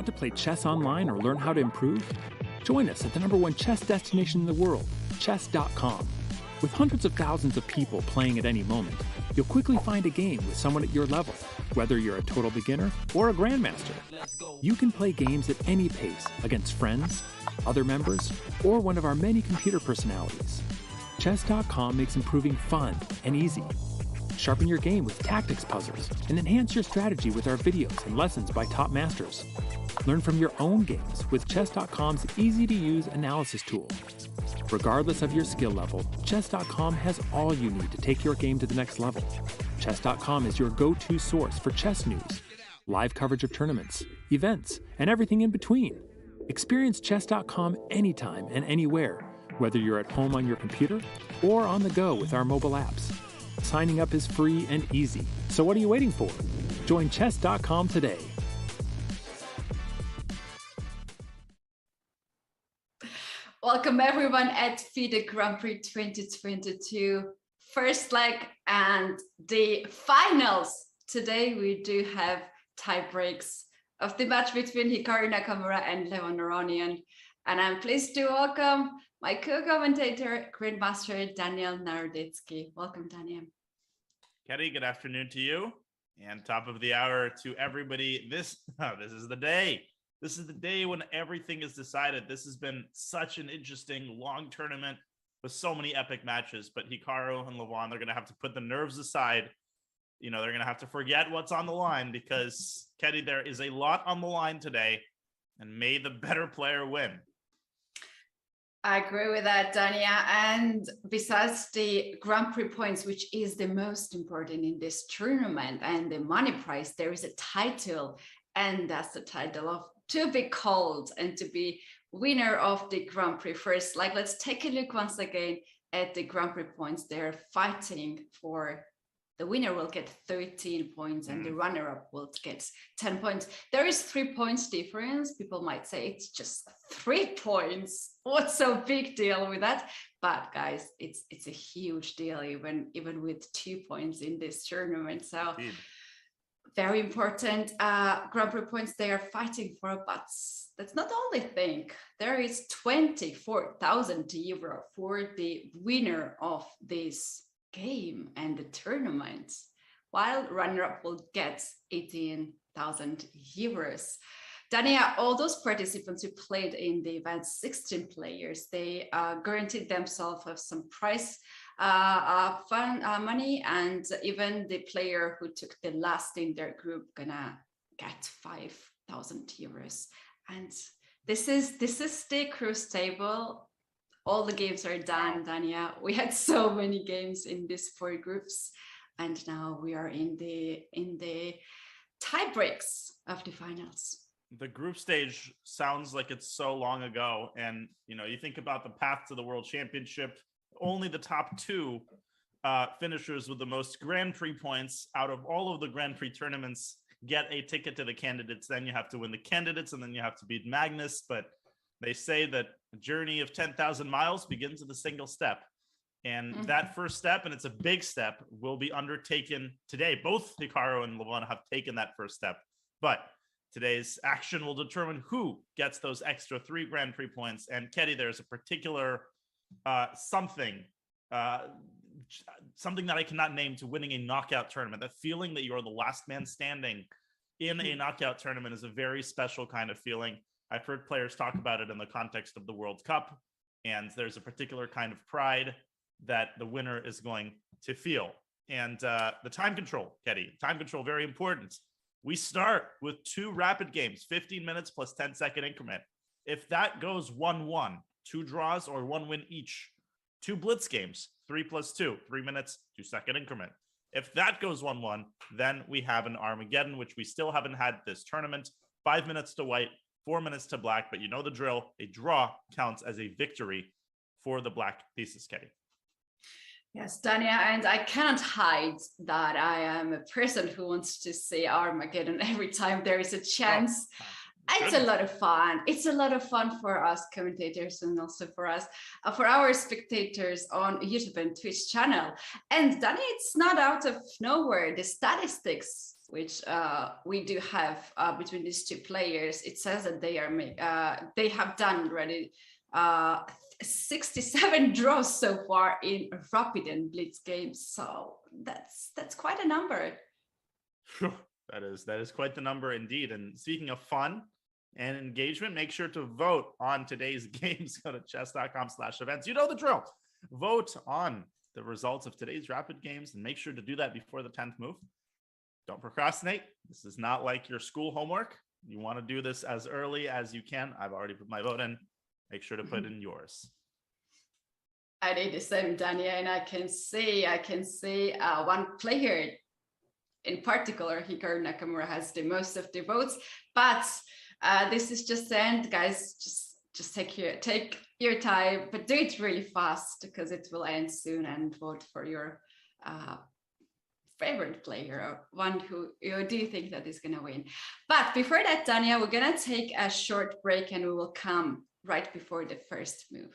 Want to play chess online or learn how to improve? Join us at the #1 chess destination in the world, chess.com. With hundreds of thousands of people playing at any moment, you'll quickly find a game with someone at your level, whether you're a total beginner or a grandmaster. You can play games at any pace against friends, other members, or one of our many computer personalities. Chess.com makes improving fun and easy. Sharpen your game with tactics puzzles and enhance your strategy with our videos and lessons by top masters. Learn from your own games with Chess.com's easy-to-use analysis tool. Regardless of your skill level, Chess.com has all you need to take your game to the next level. Chess.com is your go-to source for chess news, live coverage of tournaments, events, and everything in between. Experience Chess.com anytime and anywhere, whether you're at home on your computer or on the go with our mobile apps. Signing up is free and easy, so what are you waiting for? Join Chess.com today. Welcome everyone at FIDE Grand Prix 2022, first leg and the finals. Today we do have tie breaks of the match between Hikaru Nakamura and Levon Aronian. And I'm pleased to welcome my co-commentator, Grandmaster Daniel Naroditsky. Welcome, Daniel. Ketty, good afternoon to you. And top of the hour to everybody. This is the day. This is the day when everything is decided. This has been such an interesting, long tournament with so many epic matches. But Hikaru and Levon, they're going to have to put the nerves aside. You know, they're going to have to forget what's on the line because, Ketty, there is a lot on the line today. And may the better player win. I agree with that, Dania. And besides the Grand Prix points, which is the most important in this tournament, and the money prize, there is a title. And that's the title of to be called and to be winner of the Grand Prix. First, let's take a look once again at the Grand Prix points. They're fighting for the winner will get 13 points and the runner-up will get 10 points. There is 3 points difference. People might say it's just 3 points. What's so big deal with that? But guys, it's a huge deal even with 2 points in this tournament. So very important Grand Prix points they are fighting for, but that's not the only thing. There is 24,000 euro for the winner of this game and the tournament, while runner-up will get 18,000 euros. Dania, all those participants who played in the event, 16 players, they guaranteed themselves of some prize money, and even the player who took the last in their group gonna get 5,000 euros. And this is the cruise table. All the games are done, Dania. We had so many games in these 4 groups, and now we are in the tie breaks of the finals. The group stage sounds like it's so long ago, and you think about the path to the World Championship. Only the top 2 finishers with the most Grand Prix points out of all of the Grand Prix tournaments get a ticket to the candidates. Then you have to win the candidates, and then you have to beat Magnus. But they say that a journey of 10,000 miles begins with a single step. And that first step, and it's a big step, will be undertaken today. Both Hikaru and Levon have taken that first step. But today's action will determine who gets those extra 3 Grand Prix points. And Ketty, there's a particular something that I cannot name to winning a knockout tournament. That feeling that you're the last man standing in a knockout tournament is a very special kind of feeling. I've heard players talk about it in the context of the World Cup, and there's a particular kind of pride that the winner is going to feel. And the time control, Ketty, time control, very important. We start with 2 rapid games, 15 minutes plus 10-second increment. If that goes 1-1, 2 draws or 1 win each, 2 blitz games, 3 plus 2, 3 minutes, 2-second increment. If that goes 1-1, then we have an Armageddon, which we still haven't had this tournament. 5 minutes to white, 4 minutes to black, but you know the drill. A draw counts as a victory for the black pieces, Ketty. Yes, Dania, and I cannot hide that I am a person who wants to see Armageddon every time there is a chance. It's a lot of fun. It's a lot of fun for us commentators and also for us, for our spectators on YouTube and Twitch channel. And Dania, it's not out of nowhere. The statistics which we do have between these two players, it says that they have done already 67 draws so far in rapid and blitz games. So that's quite a number. That is quite the number indeed. And speaking of fun and engagement, make sure to vote on today's games. Go to chess.com/events. You know the drill. Vote on the results of today's rapid games and make sure to do that before the 10th move. Don't procrastinate. This is not like your school homework. You want to do this as early as you can. I've already put my vote in. Make sure to put in yours. I did the same, Dania, and I can see one player in particular, Hikaru Nakamura, has the most of the votes. But this is just the end, guys. Just take your time, but do it really fast because it will end soon, and vote for your favorite player, or one who you do think that is going to win. But before that, Dania, we're going to take a short break and we will come right before the first move.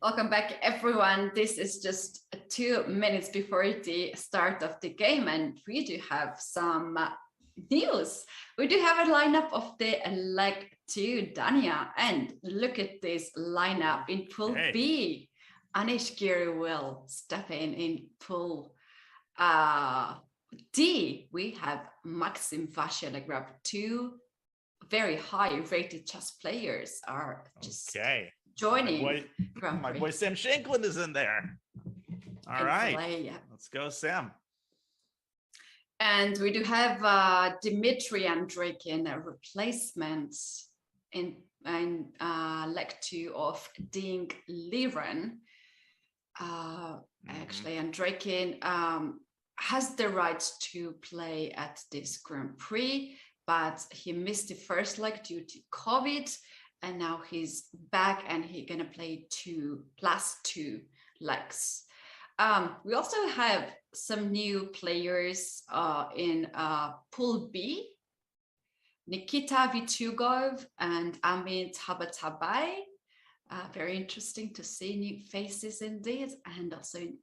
Welcome back, everyone. This is just 2 minutes before the start of the game, and we do have some news. We do have a lineup of the leg 2, Dania, and look at this lineup in Pool B. Anish Giri will step in Pool D. We have Maxim Vasyelegrab. 2 very high-rated chess players are just joining. My boy Sam Shankland is in there. All right, let's go, Sam. And we do have Dmitry Andreikin, a replacement in leg 2 of Ding Liren. Actually, Andreikin has the right to play at this Grand Prix, but he missed the first leg due to COVID, and now he's back and he's gonna play 2 legs. We also have some new players in Pool B. Nikita Vitugov and Amit Habatabai. Very interesting to see new faces indeed. And also in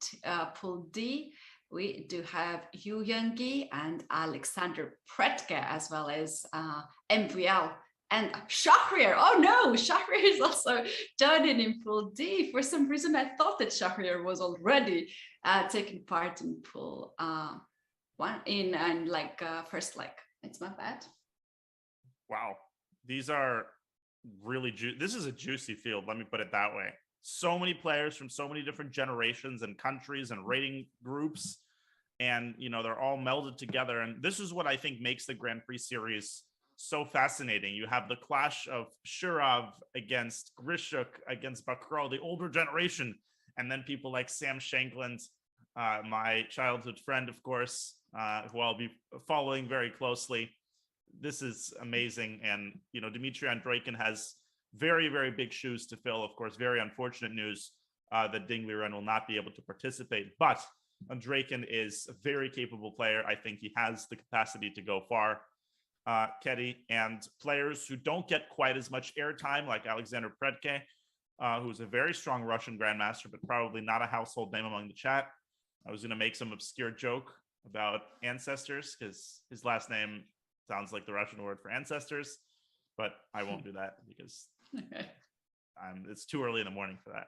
Pool D, we do have Yu Youngi and Alexander Pretke, as well as MVL and Shahriar. Oh no, Shahriar is also joining in Pool D. For some reason, I thought that Shahriar was already taking part in Pool 1 in first leg. It's not bad. Wow, these are really this is a juicy field. Let me put it that way. So many players from so many different generations and countries and rating groups, and they're all melded together. And this is what I think makes the Grand Prix series so fascinating. You have the clash of Shirov against Grishuk against Bakro, the older generation, and then people like Sam Shankland, my childhood friend, of course, who I'll be following very closely. This is amazing. And Dmitry Andreikin has very, very big shoes to fill. Of course, very unfortunate news that Ding Liren will not be able to participate, but Andreikin is a very capable player. I think he has the capacity to go far. Ketty, and players who don't get quite as much airtime, like Alexander Predke, who's a very strong Russian grandmaster, but probably not a household name among the chat. I was going to make some obscure joke about ancestors because his last name sounds like the Russian word for ancestors, but I won't do that because it's too early in the morning for that.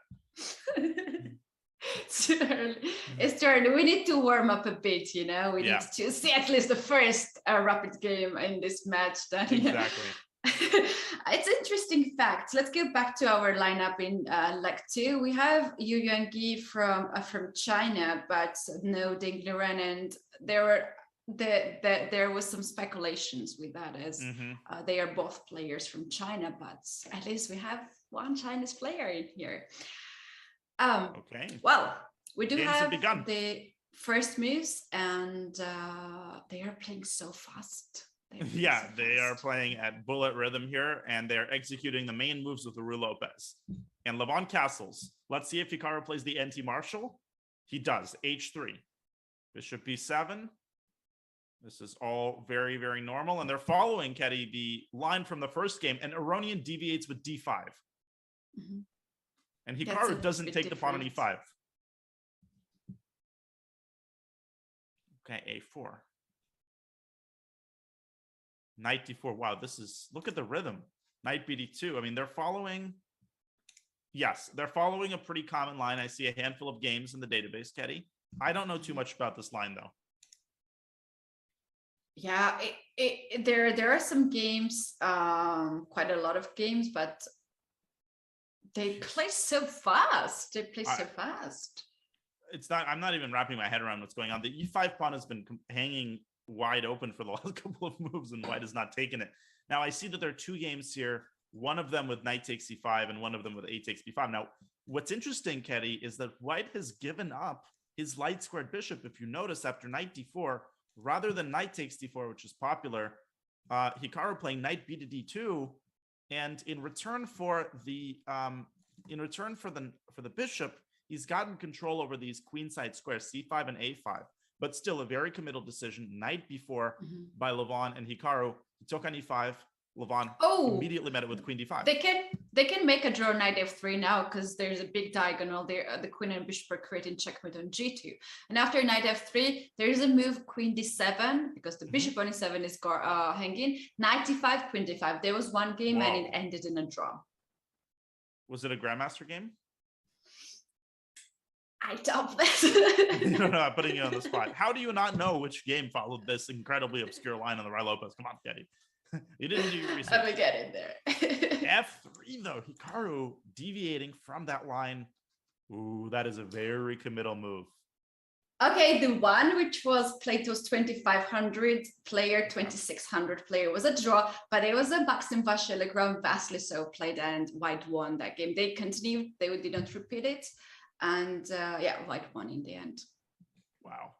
It's too early. It's too early. We need to warm up a bit, We need to see at least the first rapid game in this match. Exactly. It's interesting facts. Let's go back to our lineup in leg 2. We have Yu Yuangi from China, but no Ding Liren, and there was some speculations with that, as they are both players from China, but at least we have one Chinese player in here. Well, we do have the first moves, and they are playing so fast. They are playing at bullet rhythm here, and they're executing the main moves with Uru Lopez and Levon Castles. Let's see if Hikaru plays the anti-marshal. He does. H3, Bishop B7. This is all very, very normal, and they're following, Ketty, the line from the first game, and Aronian deviates with D5. And Hikaru doesn't take the pawn on E5. Okay, A4. Knight D4. Wow, look at the rhythm. Knight BD2. I mean, they're following a pretty common line. I see a handful of games in the database, Ketty. I don't know too much about this line, though. Yeah, there are some games, quite a lot of games, but they play so fast. I'm not even wrapping my head around what's going on. The E5 pawn has been hanging wide open for the last couple of moves, and White has not taken it. Now I see that there are 2 games here, one of them with knight takes C5 and one of them with A takes B5. Now, what's interesting, Ketty, is that White has given up his light squared bishop. If you notice, after knight D4, rather than knight takes D4, which is popular, Hikaru playing knight B to D2. And in return for the bishop, he's gotten control over these queenside squares, C5 and A5. But still a very committal decision. Knight B4 by Levon and Hikaru. He took on E5, Levon immediately met it with queen d5. They can make a draw knight f3 now because there's a big diagonal there. The queen and bishop are creating checkmate on g2. And after knight f3, there is a move queen d7 because the bishop on e7 is hanging. Knight d5, queen d5. There was one game and it ended in a draw. Was it a grandmaster game? I doubt that. No, I'm putting you on the spot. How do you not know which game followed this incredibly obscure line on the Ruy Lopez? Come on, Getty. You didn't do your research. I'm gonna get in there. F3 though, Hikaru deviating from that line. Ooh, that is a very committal move. Okay, the one which was played was 2,500 player, 2,600 player was a draw, but it was a Maxim Vassily Grand vastly so played and white won that game. They continued, they didn't repeat it. And yeah, white won in the end. Wow.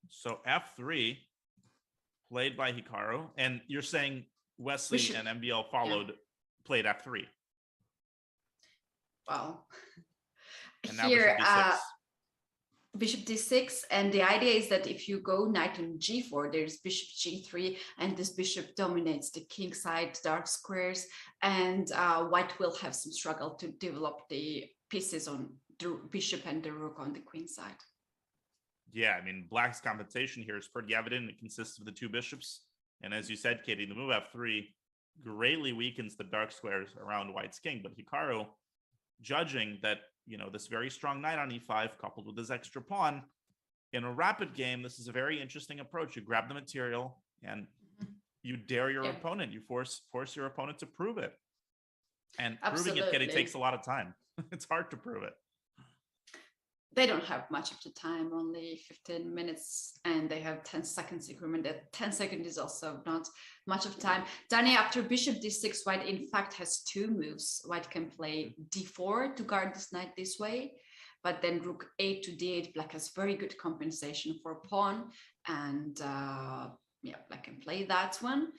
So F3 played by Hikaru, and you're saying Wesley and MBL followed, played F3. Well, and here now bishop d6, and the idea is that if you go knight on g4, there's bishop g3, and this bishop dominates the king side, dark squares, and white will have some struggle to develop the pieces on the bishop and the rook on the queen side. Yeah, I mean, black's compensation here is pretty evident. It consists of the two bishops. And as you said, Katie, the move F3 greatly weakens the dark squares around white's king. But Hikaru, judging that, you know, this very strong knight on e5 coupled with this extra pawn, in a rapid game, this is a very interesting approach. You grab the material and you dare your opponent. You force your opponent to prove it. And proving it, Katie, takes a lot of time. It's hard to prove it. They don't have much of the time, only 15 minutes, and they have 10 seconds agreement. That 10 seconds is also not much of time. Danny, after bishop d6, white in fact has two moves. White can play d4 to guard this knight this way, but then rook a to d8, black has very good compensation for pawn, and yeah, black can play that one.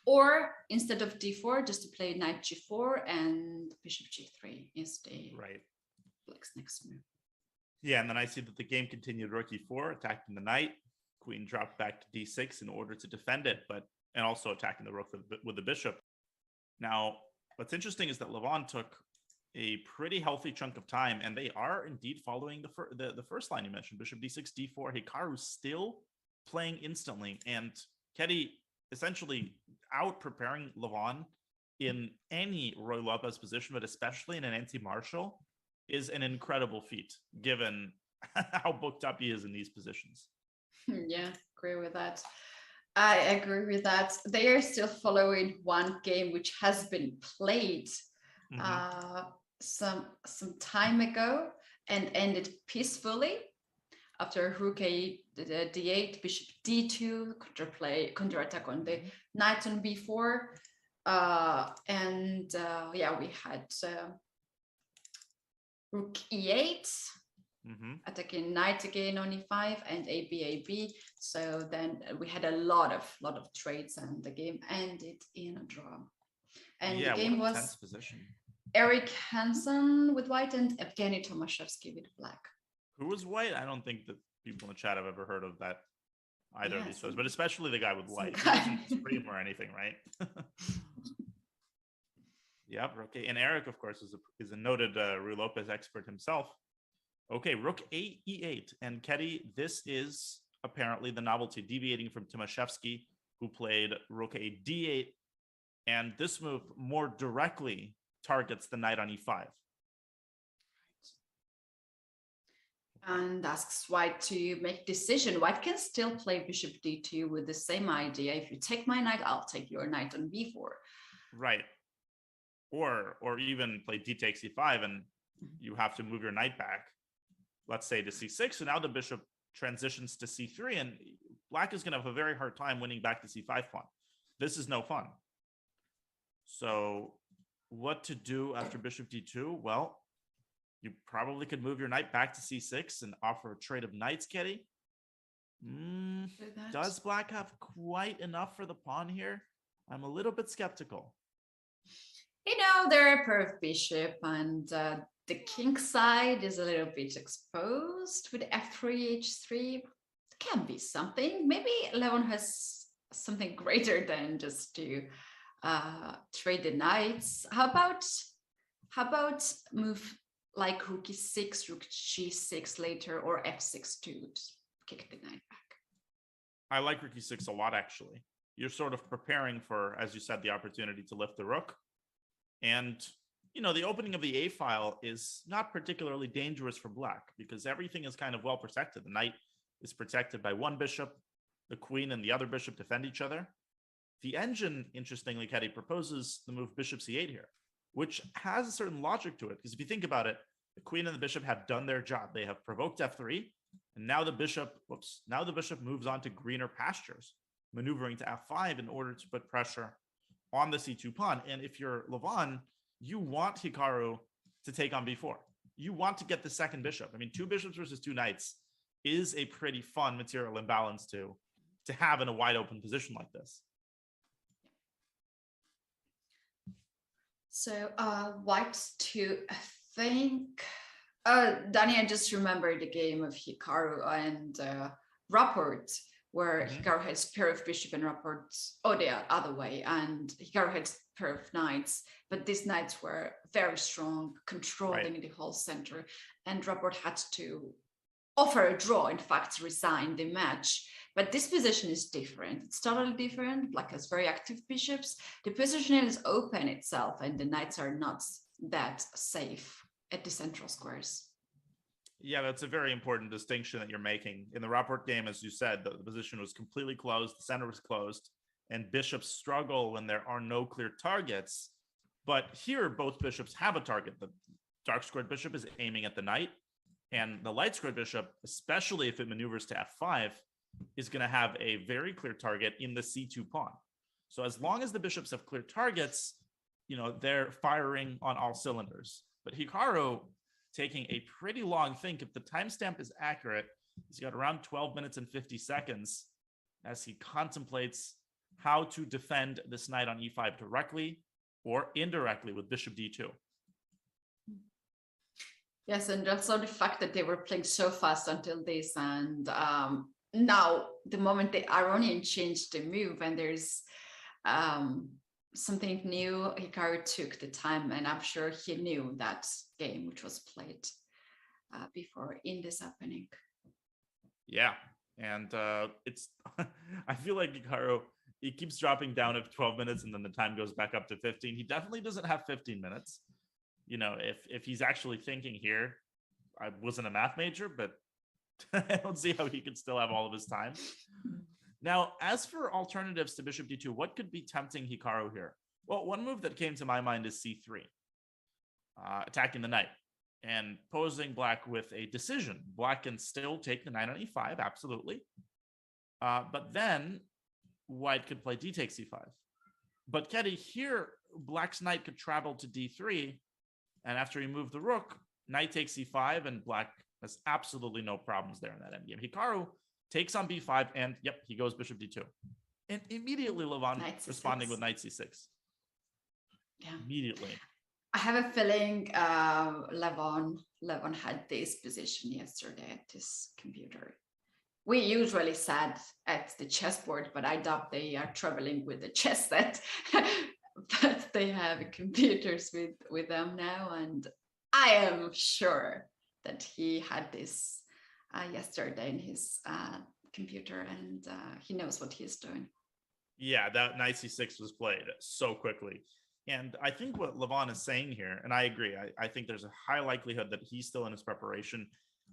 Or instead of d4, just to play knight g4 and bishop g3 is the black's next move. Yeah, and then I see that the game continued rook e4, attacking the knight. Queen dropped back to d6 in order to defend it, and also attacking the rook with the bishop. Now, what's interesting is that Levon took a pretty healthy chunk of time, and they are indeed following the first line you mentioned, bishop d6, d4. Hikaru still playing instantly, and Ketty essentially out preparing Levon in any Ruy Lopez position, but especially in an anti-martial, is an incredible feat, given how booked up he is in these positions. Yeah, agree with that. I agree with that. They are still following one game which has been played some time ago and ended peacefully after rook a d8, bishop d2, counterattack on the knight on b4, yeah, we had rook e8, attacking knight again on e5, and ab. So then we had a lot of trades, and the game ended in a draw. And the game was Eric Hansen with white and Evgeny Tomashevsky with black. Who was white? I don't think that people in the chat have ever heard of that either of these players, but especially the guy with white. He doesn't scream or anything, right? Yep. Okay. And Eric, of course, is a noted Ruy Lopez expert himself. Okay, rook e8. And Ketty, this is apparently the novelty, deviating from Tomashevsky, who played rook a d8. And this move more directly targets the knight on e5. And asks white to make decision. White can still play bishop d2 with the same idea. If you take my knight, I'll take your knight on b4. Right. Or even play d takes e5, and you have to move your knight back, let's say to c6. So now the bishop transitions to c3, and black is going to have a very hard time winning back the c5 pawn. This is no fun. So what to do after bishop d2? Well, you probably could move your knight back to c6 and offer a trade of knights, Ketty. Does black have quite enough for the pawn here? I'm a little bit skeptical. You know, they're a pair of bishop, and the king side is a little bit exposed with f3, h3. It can be something. Maybe Levon has something greater than just to trade the knights. How about move like rook e6, rook g6 later, or f6 to kick the knight back? I like rook e6 a lot, actually. You're sort of preparing for, as you said, the opportunity to lift the rook. And, you know, the opening of the a file is not particularly dangerous for black because everything is kind of well protected. The knight is protected by one bishop. The queen and the other bishop defend each other. The engine, interestingly, Kedi, proposes the move bishop c8 here, which has a certain logic to it. Because if you think about it, the queen and the bishop have done their job. They have provoked f3, and now the bishop, moves on to greener pastures, maneuvering to f5 in order to put pressure on the c2 pawn. And if you're Levon, you want Hikaru to take on b4. You want to get the second bishop. I mean, 2 bishops versus 2 knights is a pretty fun material imbalance to have in a wide open position like this. So white to, I think, Danny, I just remembered the game of Hikaru and Rapport, where Hikaru had pair of bishop and Rapport, the other way, and Hikaru had pair of knights, but these knights were very strong, controlling the whole center, and Rapport had to offer a draw, in fact, resign the match. But this position is different. It's totally different. Black has very active bishops. The position is open itself, and the knights are not that safe at the central squares. Yeah, that's a very important distinction that you're making. In the Rapport game, as you said, the position was completely closed, the center was closed, and bishops struggle when there are no clear targets. But here, both bishops have a target. The dark squared bishop is aiming at the knight, and the light squared bishop, especially if it maneuvers to f5, is going to have a very clear target in the c2 pawn. So as long as the bishops have clear targets, you know, they're firing on all cylinders. But Hikaru, taking a pretty long think, if the timestamp is accurate, he's got around 12 minutes and 50 seconds as he contemplates how to defend this knight on e5 directly or indirectly with bishop d2. Yes, and also the fact that they were playing so fast until this, and now the moment the Aronian changed the move and there's something new, Hikaru took the time, and I'm sure he knew that game which was played before in this opening. Yeah, and it's I feel like Hikaru, he keeps dropping down at 12 minutes and then the time goes back up to 15. He definitely doesn't have 15 minutes. You know, if he's actually thinking here, I wasn't a math major, but I don't see how he could still have all of his time. Now, as for alternatives to bishop d2, what could be tempting Hikaru here? Well, one move that came to my mind is c3, attacking the knight and posing black with a decision. Black can still take the knight on e5, absolutely. But then white could play d takes e5. But Kedi, here, black's knight could travel to d3, and after he moved the rook, knight takes e5, and black has absolutely no problems there in that endgame. Hikaru takes on b5, and yep, he goes bishop d2. And immediately Levon responding with knight c6. Yeah. Immediately. I have a feeling Levon had this position yesterday at his computer. We usually sat at the chessboard, but I doubt they are traveling with the chess set. But they have computers with them now, and I am sure that he had this yesterday in his computer, and he knows what he's doing. Yeah, that knight c6 was played so quickly. And I think what Levon is saying here, and I agree, I think there's a high likelihood that he's still in his preparation.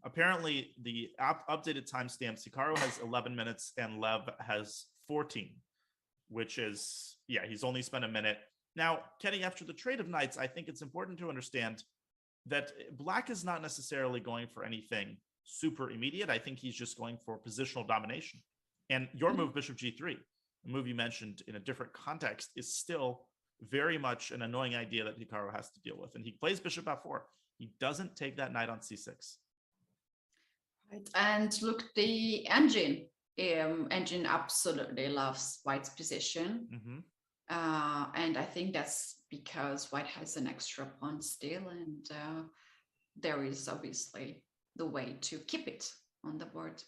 Apparently, the updated timestamps, Hikaru has 11 minutes and Lev has 14, which is, yeah, he's only spent a minute. Now, Kenny, after the trade of knights, I think it's important to understand that black is not necessarily going for anything super immediate. I think he's just going for positional domination. And your move, bishop g3, a move you mentioned in a different context, is still very much an annoying idea that Hikaru has to deal with. And he plays bishop f4. He doesn't take that knight on c6. Right. And look, the engine absolutely loves white's position. And I think that's because white has an extra pawn still, and there is obviously the way to keep it on the board.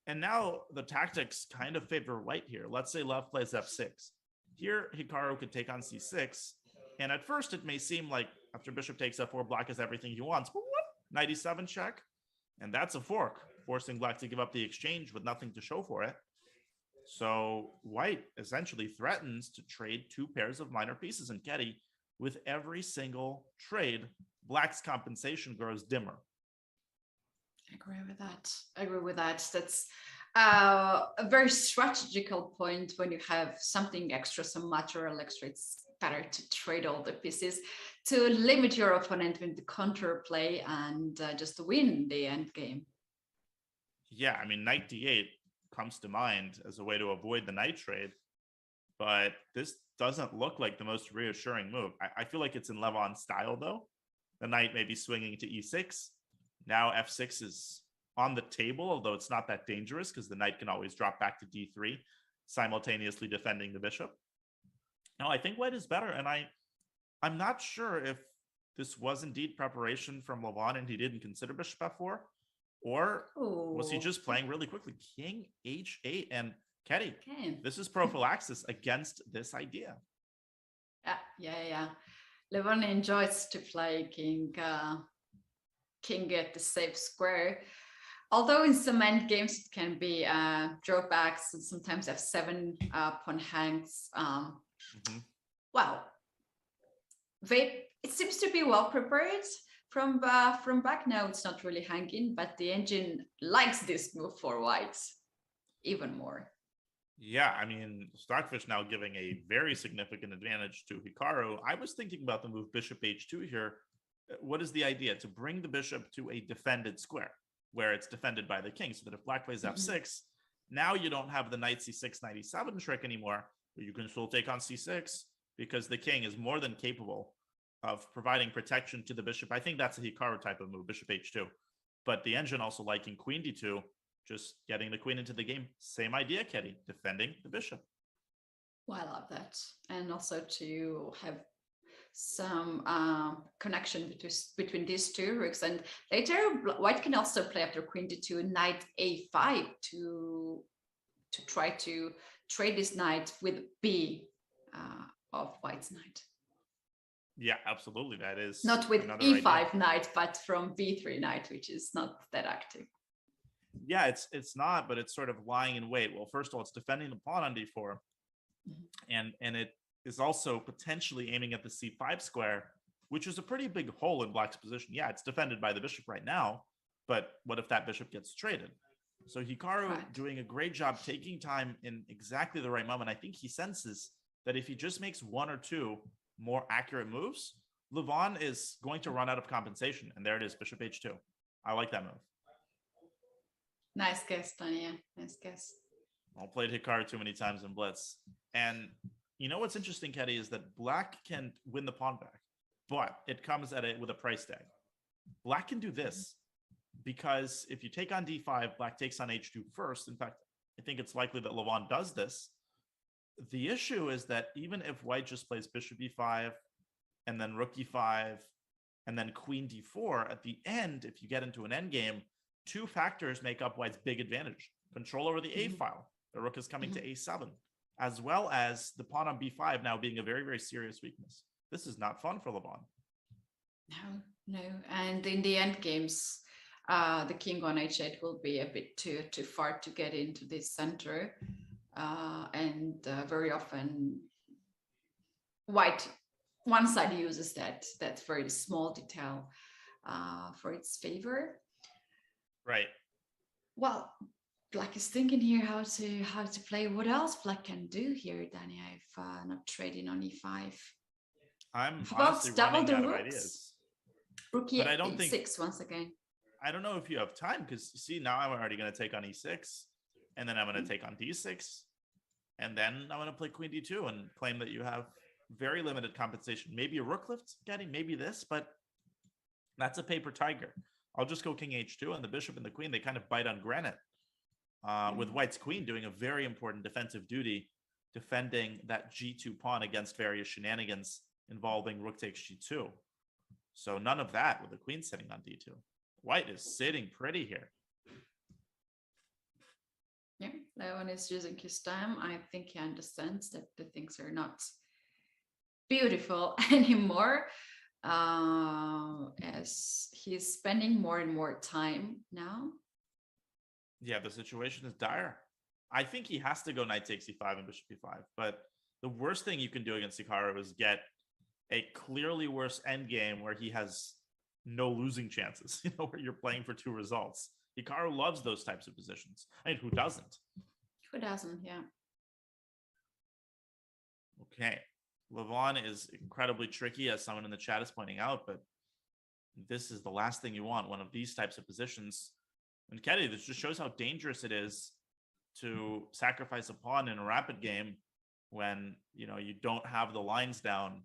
And now the tactics kind of favor white here. Let's say Lev plays f6. Here, Hikaru could take on c6. And at first, it may seem like after bishop takes f4, black has everything he wants. But what? Knight e7 check. And that's a fork, forcing black to give up the exchange with nothing to show for it. So white essentially threatens to trade two pairs of minor pieces in Ketty. With every single trade, black's compensation grows dimmer. I agree with that. That's a very strategical point when you have something extra, some material extra. It's better to trade all the pieces to limit your opponent with the counterplay and just win the end game. Yeah, I mean, knight d8 comes to mind as a way to avoid the knight trade, but this doesn't look like the most reassuring move. I feel like it's in Levon's style, though. The knight may be swinging to e6. Now f6 is on the table, although it's not that dangerous because the knight can always drop back to d3, simultaneously defending the bishop. Now, I think white is better, and I'm not sure if this was indeed preparation from Levon and he didn't consider bishop f4, or was he just playing really quickly? King h8, and Ketty, this is prophylaxis against this idea. Yeah. Levon enjoys to play king at the safe square. Although in some end games it can be drawbacks and sometimes f7 pawn hangs. Well, it seems to be well prepared from back. Now it's not really hanging, but the engine likes this move for white even more. Yeah, I mean, Stockfish now giving a very significant advantage to Hikaru. I was thinking about the move bishop h2 here. What is the idea? To bring the bishop to a defended square where it's defended by the king, so that if black plays f6, now you don't have the knight c6, knight e7 trick anymore, but you can still take on c6 because the king is more than capable of providing protection to the bishop. I think that's a Hikaru type of move, bishop h2. But the engine also liking queen d2, just getting the queen into the game. Same idea, Ketty, defending the bishop. Well, I love that. And also to have some connection between these two rooks. And later, white can also play after queen d2, knight a5 to try to trade this knight with b of white's knight. Yeah, absolutely. That is not with e5 idea. Knight, but from b3 knight, which is not that active. Yeah, it's not, but it's sort of lying in wait. Well, first of all, it's defending the pawn on d4, and it is also potentially aiming at the c5 square, which is a pretty big hole in black's position. Yeah, it's defended by the bishop right now, but what if that bishop gets traded? So Hikaru doing a great job taking time in exactly the right moment. I think he senses that if he just makes one or two more accurate moves, Levon is going to run out of compensation. And there it is, bishop h2. I like that move. Nice guess, Tanya. Nice guess. I played Hikaru too many times in Blitz. And you know what's interesting, Ketty, is that black can win the pawn back, but it comes at it with a price tag. Black can do this because if you take on d5, black takes on h2 first. In fact, I think it's likely that Levon does this. The issue is that even if white just plays bishop e5 and then rook e5 and then queen d4, at the end, if you get into an endgame, two factors make up white's big advantage. Control over the a file. The rook is coming to a7, as well as the pawn on b5 now being a very, very serious weakness. This is not fun for Levon. No. And in the end games, the king on h8 will be a bit too far to get into this center. And very often white, one side uses that very small detail for its favor. Right. Well, black is thinking here how to play. What else black can do here, Danny? If not trading on e5. I'm about double the running out rooks? of ideas. Rook e6 once again. I don't know if you have time, because you see, now I'm already going to take on e6, and then I'm going to take on d6, and then I'm going to play queen d2 and claim that you have very limited compensation. Maybe a rook lift, getting maybe this, but that's a paper tiger. I'll just go king h2, and the bishop and the queen, they kind of bite on granite. With white's queen doing a very important defensive duty, defending that g2 pawn against various shenanigans involving rook takes g2. So none of that with the queen sitting on d2. White is sitting pretty here. Levon is using his time. I think he understands that the things are not beautiful anymore, as he's spending more and more time now. Yeah, the situation is dire. I think he has to go knight takes e5 and bishop e5. But the worst thing you can do against Hikaru is get a clearly worse endgame where he has no losing chances, where you're playing for two results. Hikaru loves those types of positions. I mean, who doesn't? Who doesn't? Yeah. Okay. Levon is incredibly tricky, as someone in the chat is pointing out, but this is the last thing you want, one of these types of positions. And Keddy, this just shows how dangerous it is to sacrifice a pawn in a rapid game when, you don't have the lines down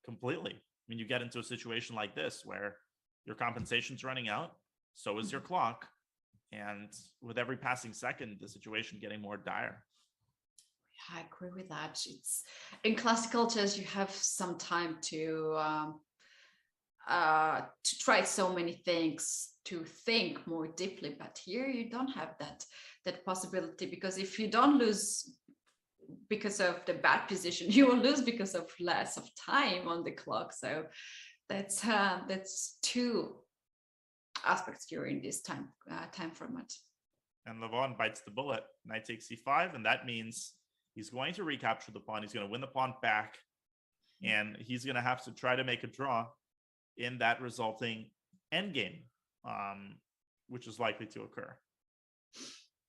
completely. I mean, you get into a situation like this where your compensation's running out, so is your clock, and with every passing second, the situation getting more dire. I agree with that. It's in classical chess, you have some time to try so many things, to think more deeply, but here you don't have that possibility, because if you don't lose because of the bad position, you will lose because of less of time on the clock. So that's two aspects during this time format. And Levon bites the bullet. Knight takes c5, and that means he's going to recapture the pawn. He's going to win the pawn back, and he's going to have to try to make a draw in that resulting endgame, which is likely to occur.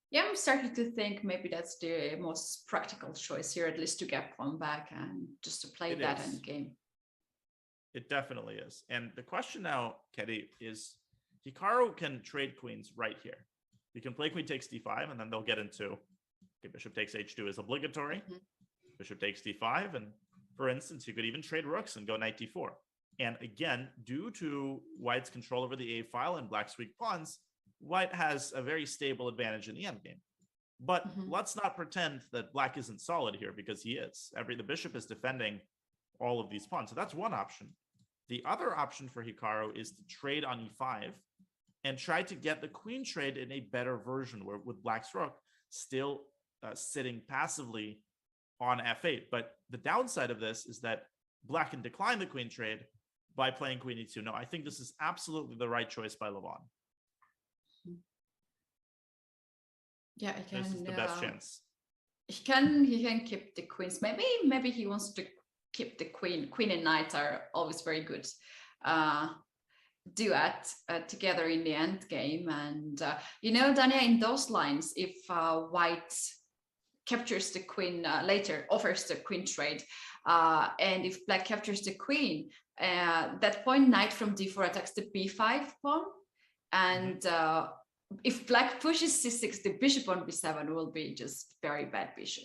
Yeah, I'm starting to think maybe that's the most practical choice here, at least to get pawn back and just to play that endgame. It definitely is. And the question now, Keddy, is Hikaru can trade queens right here. He can play queen takes d5, and then they'll get into bishop takes h2 is obligatory. Bishop takes d5, and for instance, you could even trade rooks and go knight d4. And again, due to White's control over the a file and Black's weak pawns, White has a very stable advantage in the endgame. But let's not pretend that Black isn't solid here, because he is. The bishop is defending all of these pawns. So that's one option. The other option for Hikaru is to trade on e5 and try to get the queen trade in a better version, where with Black's rook still sitting passively on f8. But the downside of this is that Black can decline the queen trade by playing queen e2. No, I think this is absolutely the right choice by Levon. Yeah, this is the best chance. He can keep the queens. Maybe he wants to keep the queen. Queen and knight are always very good duet together in the end game. And Dania, in those lines, if White captures the queen later, offers the queen trade, and if Black captures the queen, that point knight from d4 attacks the b5 pawn, and if Black pushes c6, the bishop on b7 will be just very bad bishop.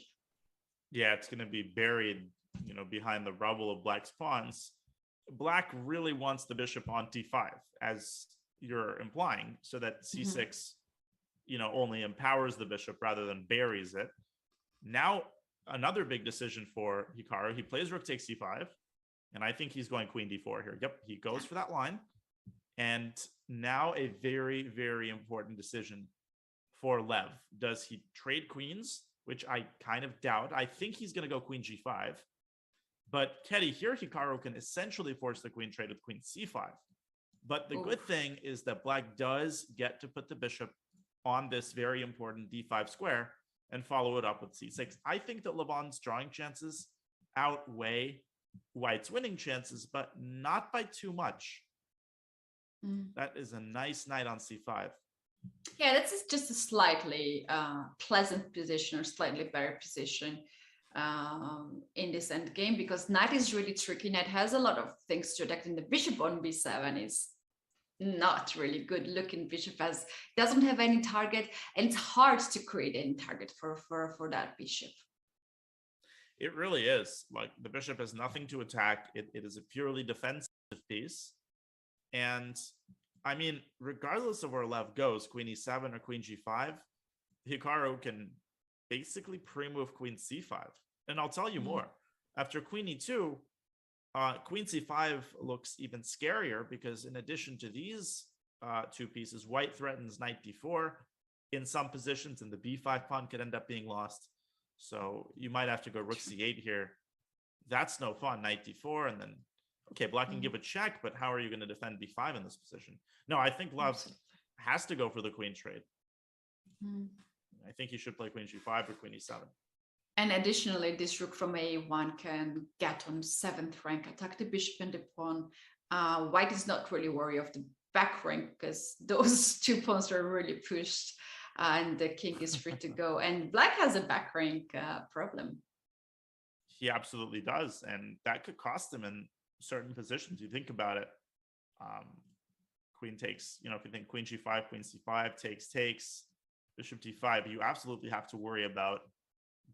Yeah, it's going to be buried, behind the rubble of Black's pawns. Black really wants the bishop on t5, as you're implying, so that c6, only empowers the bishop rather than buries it. Now, another big decision for Hikaru. He plays rook takes c5, and I think he's going queen d4 here. Yep, he goes for that line. And now a very, very important decision for Lev. Does he trade queens, which I kind of doubt? I think he's going to go queen g5. But Keddy, here Hikaru can essentially force the queen trade with queen c5. But the good thing is that Black does get to put the bishop on this very important d5 square and follow it up with c6. I think that Levon's drawing chances outweigh White's winning chances, but not by too much. That is a nice knight on c5. Yeah, that's just a slightly pleasant position, or slightly better position in this end game, because knight is really tricky. Knight has a lot of things to attack, and the bishop on b7 is not really good looking. Bishop doesn't have any target, and it's hard to create any target for that bishop. It really is. Like, the bishop has nothing to attack. It is a purely defensive piece. And I mean, regardless of where Lev goes, queen e7 or queen g5, Hikaru can basically pre-move queen c5. And I'll tell you more. After queen e2, queen c5 looks even scarier, because in addition to these two pieces, White threatens knight d4, in some positions, and the b5 pawn could end up being lost. So you might have to go rook c8 here. That's no fun. Knight d4, and then okay, black can give a check, but how are you going to defend b5 in this position? No, I think Love has to go for the queen trade. I think he should play queen g5 or queen e7. And additionally, this rook from a1 can get on 7th rank, attack the bishop and the pawn. White is not really worried of the back rank because those two pawns are really pushed and the king is free to go. And black has a back rank problem. He absolutely does. And that could cost him in certain positions. You think about it. Queen takes, if you think queen g5, queen c5, takes, bishop d5, you absolutely have to worry about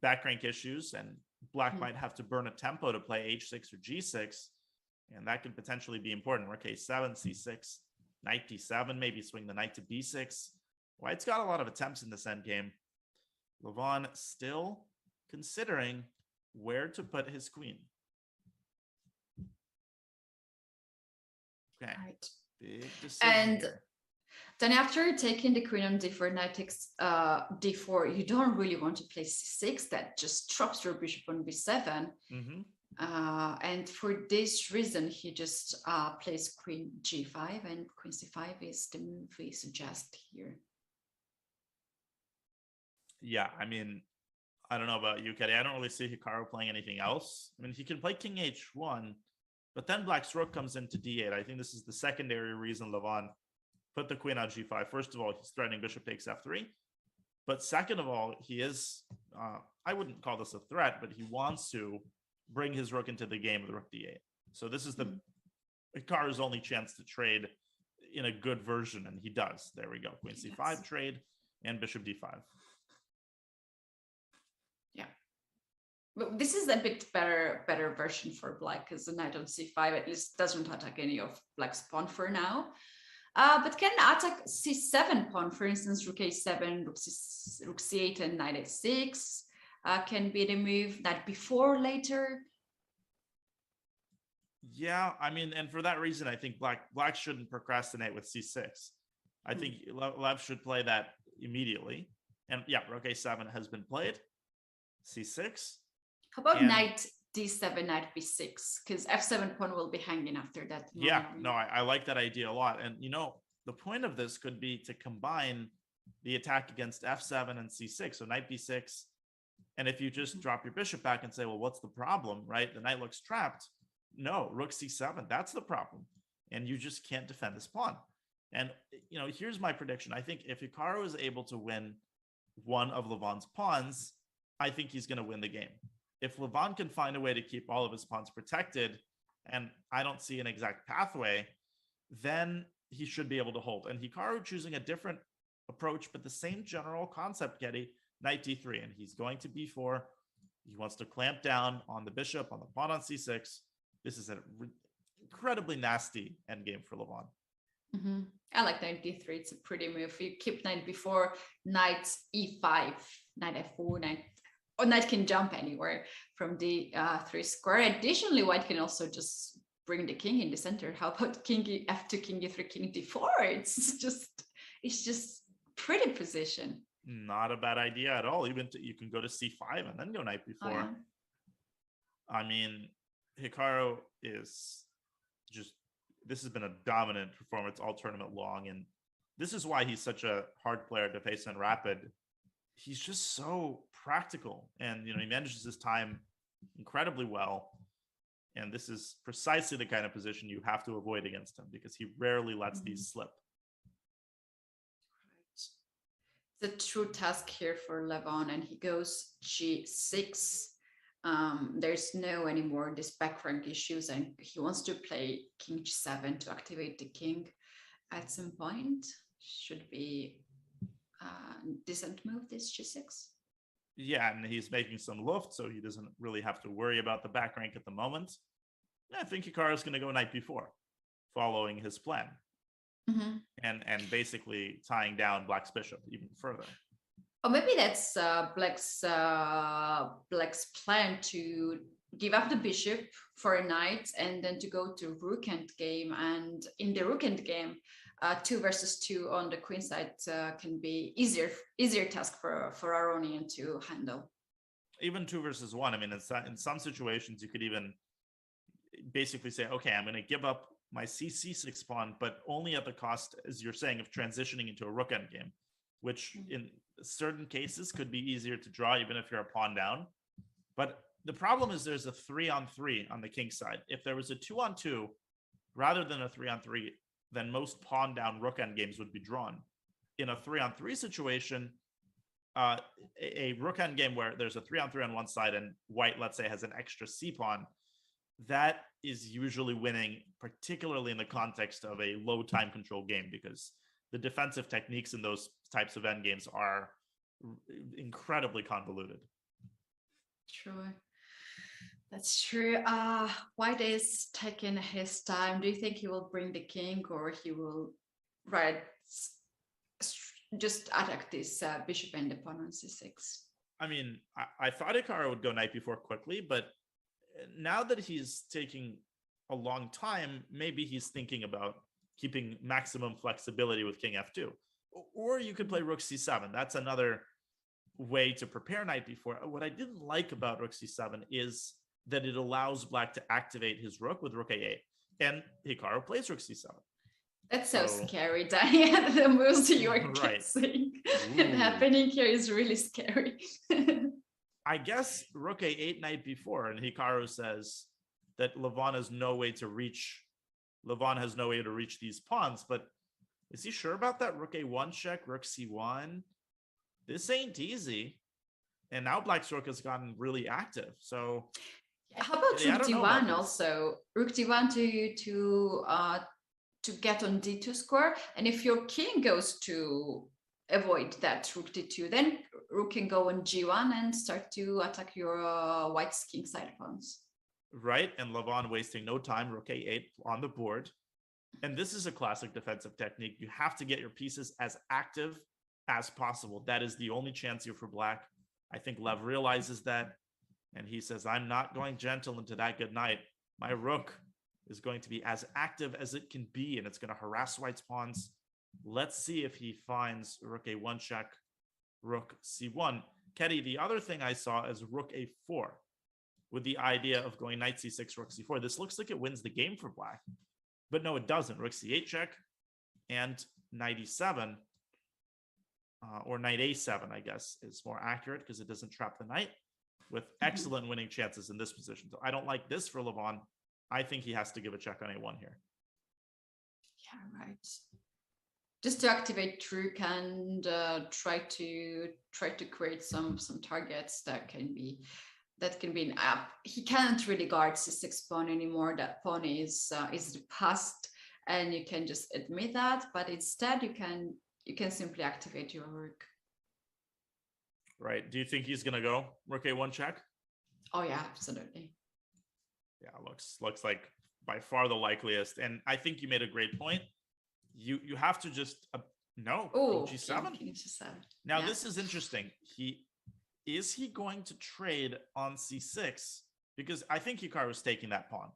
back rank issues, and black might have to burn a tempo to play h6 or g6, and that could potentially be important. Rook a7, c6, knight d7, maybe swing the knight to b6. White's got a lot of attempts in this endgame. Levon still considering where to put his queen. Okay. Right. Big decision. And here. then after taking the queen on d4, knight takes d4, you don't really want to play c6. That just drops your bishop on b7. And for this reason, he just plays queen g5, and queen c5 is the move we suggest here. Yeah, I mean, I don't know about you, Katie. I don't really see Hikaru playing anything else. I mean, he can play king h1, but then black's rook comes into d8. I think this is the secondary reason Levon put the queen on g5. First of all, he's threatening bishop takes f3. But second of all, he is, I wouldn't call this a threat, but he wants to bring his rook into the game with rook d8. So this is the Hikaru's only chance to trade in a good version, and he does. There we go. Queen c5 trade and bishop d5. Yeah. But this is a bit better version for black, because the knight on c5 at least doesn't attack any of black's pawn for now. But can attack c7 pawn, for instance, rook a7, rook c8, and knight a6 can be the move. Knight b4 later. Yeah, I mean, and for that reason, I think black shouldn't procrastinate with c6. I think Lev should play that immediately. And yeah, rook a7 has been played. C6. How about knight d7, knight b6? Because f7 pawn will be hanging after that. Yeah, no, I like that idea a lot. And, the point of this could be to combine the attack against f7 and c6. So knight b6. And if you just drop your bishop back and say, well, what's the problem, right? The knight looks trapped. No, rook c7, that's the problem. And you just can't defend this pawn. And, here's my prediction. I think if Hikaru is able to win one of Levon's pawns, I think he's going to win the game. If Levon can find a way to keep all of his pawns protected, and I don't see an exact pathway, then he should be able to hold. And Hikaru choosing a different approach, but the same general concept, Getty, knight d3, and he's going to b4. He wants to clamp down on the bishop, on the pawn on c6. This is an incredibly nasty endgame for Levon. I like knight d3. It's a pretty move. You keep knight b4, knight e5, knight f4, knight can jump anywhere from the 3 square. Additionally, white can also just bring the king in the center. How about king f2, king e3, king d4? It's just pretty position. Not a bad idea at all. Even you can go to c5 and then go knight b4. Yeah. I mean, Hikaru is just, this has been a dominant performance all tournament long, and this is why he's such a hard player to face in rapid. He's just so practical, and he manages his time incredibly well, and this is precisely the kind of position you have to avoid against him, because he rarely lets these slip. The true task here for Levon, and he goes g6. There's no anymore this back rank issues, and he wants to play king g7 to activate the king at some point. Should be decent move, this g6. Yeah, and he's making some luft, so he doesn't really have to worry about the back rank at the moment. I think Hikaru is going to go knight b4, following his plan, and basically tying down black's bishop even further. Or maybe that's black's plan to give up the bishop for a knight and then to go to rook endgame. And in the rook endgame, 2 versus 2 on the queen side can be easier task for Aronian to handle. Even 2 versus 1. I mean, in some situations, you could even basically say, okay, I'm going to give up my c6 pawn, but only at the cost, as you're saying, of transitioning into a rook endgame, which in certain cases could be easier to draw, even if you're a pawn down. But the problem is there's a 3-on-3 on the king side. If there was a 2-on-2 rather than a 3-on-3, then most pawn down rook endgames would be drawn. In a 3-on-3 situation, a rook endgame where there's a 3-on-3 on one side and white, let's say, has an extra c pawn, that is usually winning, particularly in the context of a low time control game, because the defensive techniques in those types of endgames are incredibly convoluted. True. That's true. White is taking his time. Do you think he will bring the king, or he will just attack this bishop and the pawn on c6? I mean, I thought Hikaru would go knight b4 quickly, but now that he's taking a long time, maybe he's thinking about keeping maximum flexibility with king f2. Or you could play rook c7. That's another way to prepare knight b4. What I didn't like about rook c7 is that it allows black to activate his rook with rook a8. And Hikaru plays rook c7. That's so scary, Daniel. The moves you are Right. guessing and happening here is really scary. I guess rook a8, knight b4, and Hikaru says that Levon has no way to reach these pawns, but is he sure about that? Rook a1 check, rook c1. This ain't easy. And now black's rook has gotten really active. So how about rook d1 also? Rook d1 to get on d2 square, and if your king goes to avoid that rook d2, then rook can go on g1 and start to attack your white's king side pawns. Right, and Levon wasting no time, rook a8 on the board. And this is a classic defensive technique. You have to get your pieces as active as possible. That is the only chance here for black. I think Lev realizes that, and he says, I'm not going gentle into that good night. My rook is going to be as active as it can be, and it's going to harass white's pawns. Let's see if he finds rook a1 check, rook c1. Ketty, the other thing I saw is rook a4 with the idea of going knight c6, rook c4. This looks like it wins the game for black, but no, it doesn't. Rook c8 check and knight e7, or knight a7, I guess, is more accurate because it doesn't trap the knight, with excellent winning chances in this position. So I don't like this for Levon. I think he has to give a check on a1 here. Yeah, right. Just to activate rook and try to create some targets that can be an up. He can't really guard c6 pawn anymore. That pawn is the past, and you can just admit that. But instead, you can simply activate your rook. Right. Do you think he's gonna go rook a1 check? Oh yeah, absolutely. Yeah, looks like by far the likeliest. And I think you made a great point. You have to just no. Oh, g7. King g7. Now yeah. This is interesting. Is he going to trade on c6? Because I think Hikaru is taking that pawn.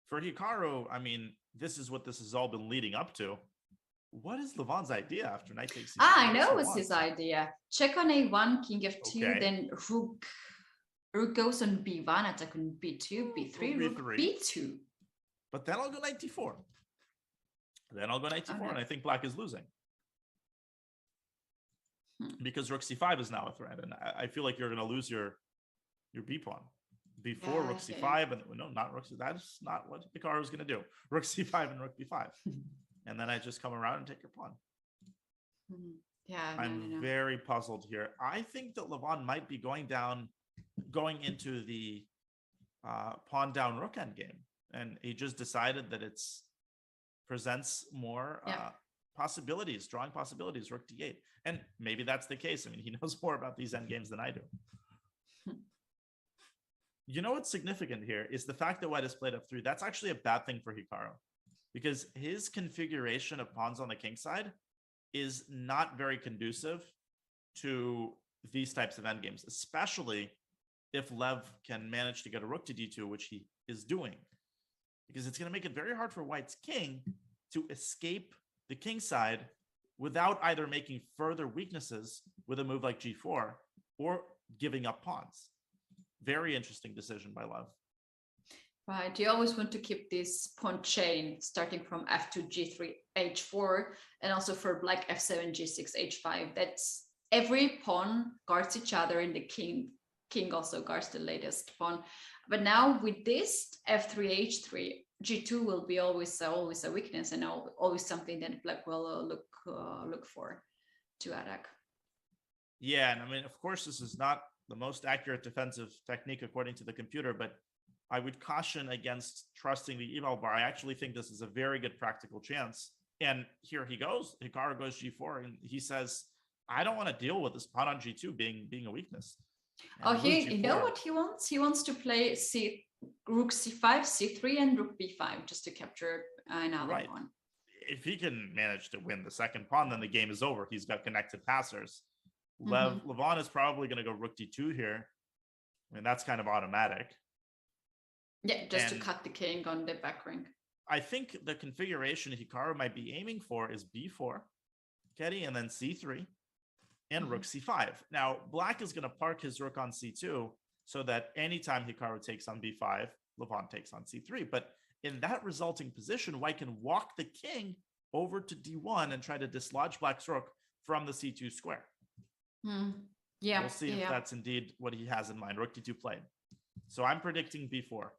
For Hikaru, I mean, this is what this has all been leading up to. What is Levon's idea after knight takes c6? I know what's his idea. Check on a1, king f2, Okay. then rook goes on b1, attack on b2, b3, rook b2. But then I'll go knight d4. Then I'll go knight d4, and I think black is losing. Because rook c5 is now a threat, and I feel like you're going to lose your b pawn before rook c5, and no, not rook c5. That's not what Hikaru is going to do. Rook c5 and rook b5, and then I just come around and take your pawn. Yeah, I'm very puzzled here. I think that Levon might be going into the pawn down rook endgame, and he just decided that it's presents more possibilities, drawing possibilities, rook d8. And maybe that's the case. I mean, he knows more about these endgames than I do. You know what's significant here is the fact that white has played f3. That's actually a bad thing for Hikaru, because his configuration of pawns on the king side is not very conducive to these types of endgames, especially if Lev can manage to get a rook to d2, which he is doing, because it's going to make it very hard for white's king to escape the king side without either making further weaknesses with a move like g4 or giving up pawns. Very interesting decision by Lev. Right, you always want to keep this pawn chain starting from f2, g3, h4, and also for black f7, g6, h5. That's every pawn guards each other, and the king also guards the latest pawn. But now with this f3, h3, g2 will be always a weakness, and always something that black will look for to attack. Yeah, and I mean, of course, this is not the most accurate defensive technique according to the computer, but I would caution against trusting the eval bar. I actually think this is a very good practical chance. And here he goes. Hikaru goes g4, and he says, I don't want to deal with this pawn on g2 being a weakness. And you know what he wants? He wants to play rook c5, c3, and rook b5 just to capture another pawn. If he can manage to win the second pawn, then the game is over. He's got connected passers. Levon is probably going to go rook d2 here. I mean, that's kind of automatic. Yeah, just to cut the king on the back ring. I think the configuration Hikaru might be aiming for is b4, Ketty, and then c3, and rook c5. Now, black is going to park his rook on c2 so that anytime Hikaru takes on b5, Levon takes on c3. But in that resulting position, white can walk the king over to d1 and try to dislodge black's rook from the c2 square. Yeah, we'll see if that's indeed what he has in mind. Rook d2 played. So I'm predicting b4.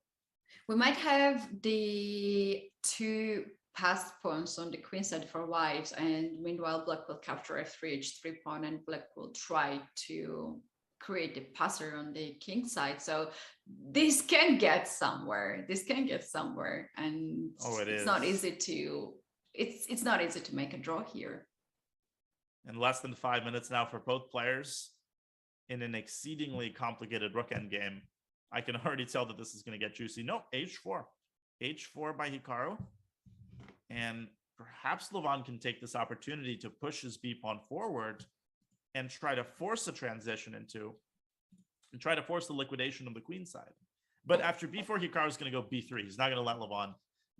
We might have the two passed pawns on the queen side for white, and meanwhile black will capture f3, h3 pawn, and black will try to create a passer on the king side. So this can get somewhere. And it's not easy to make a draw here. In less than 5 minutes now for both players in an exceedingly complicated rook endgame. I can already tell that this is going to get juicy. No, h4. h4 by Hikaru. And perhaps Levon can take this opportunity to push his b pawn forward and try to force a transition and try to force the liquidation of the queen side. But after b4, Hikaru is going to go b3. He's not going to let Levon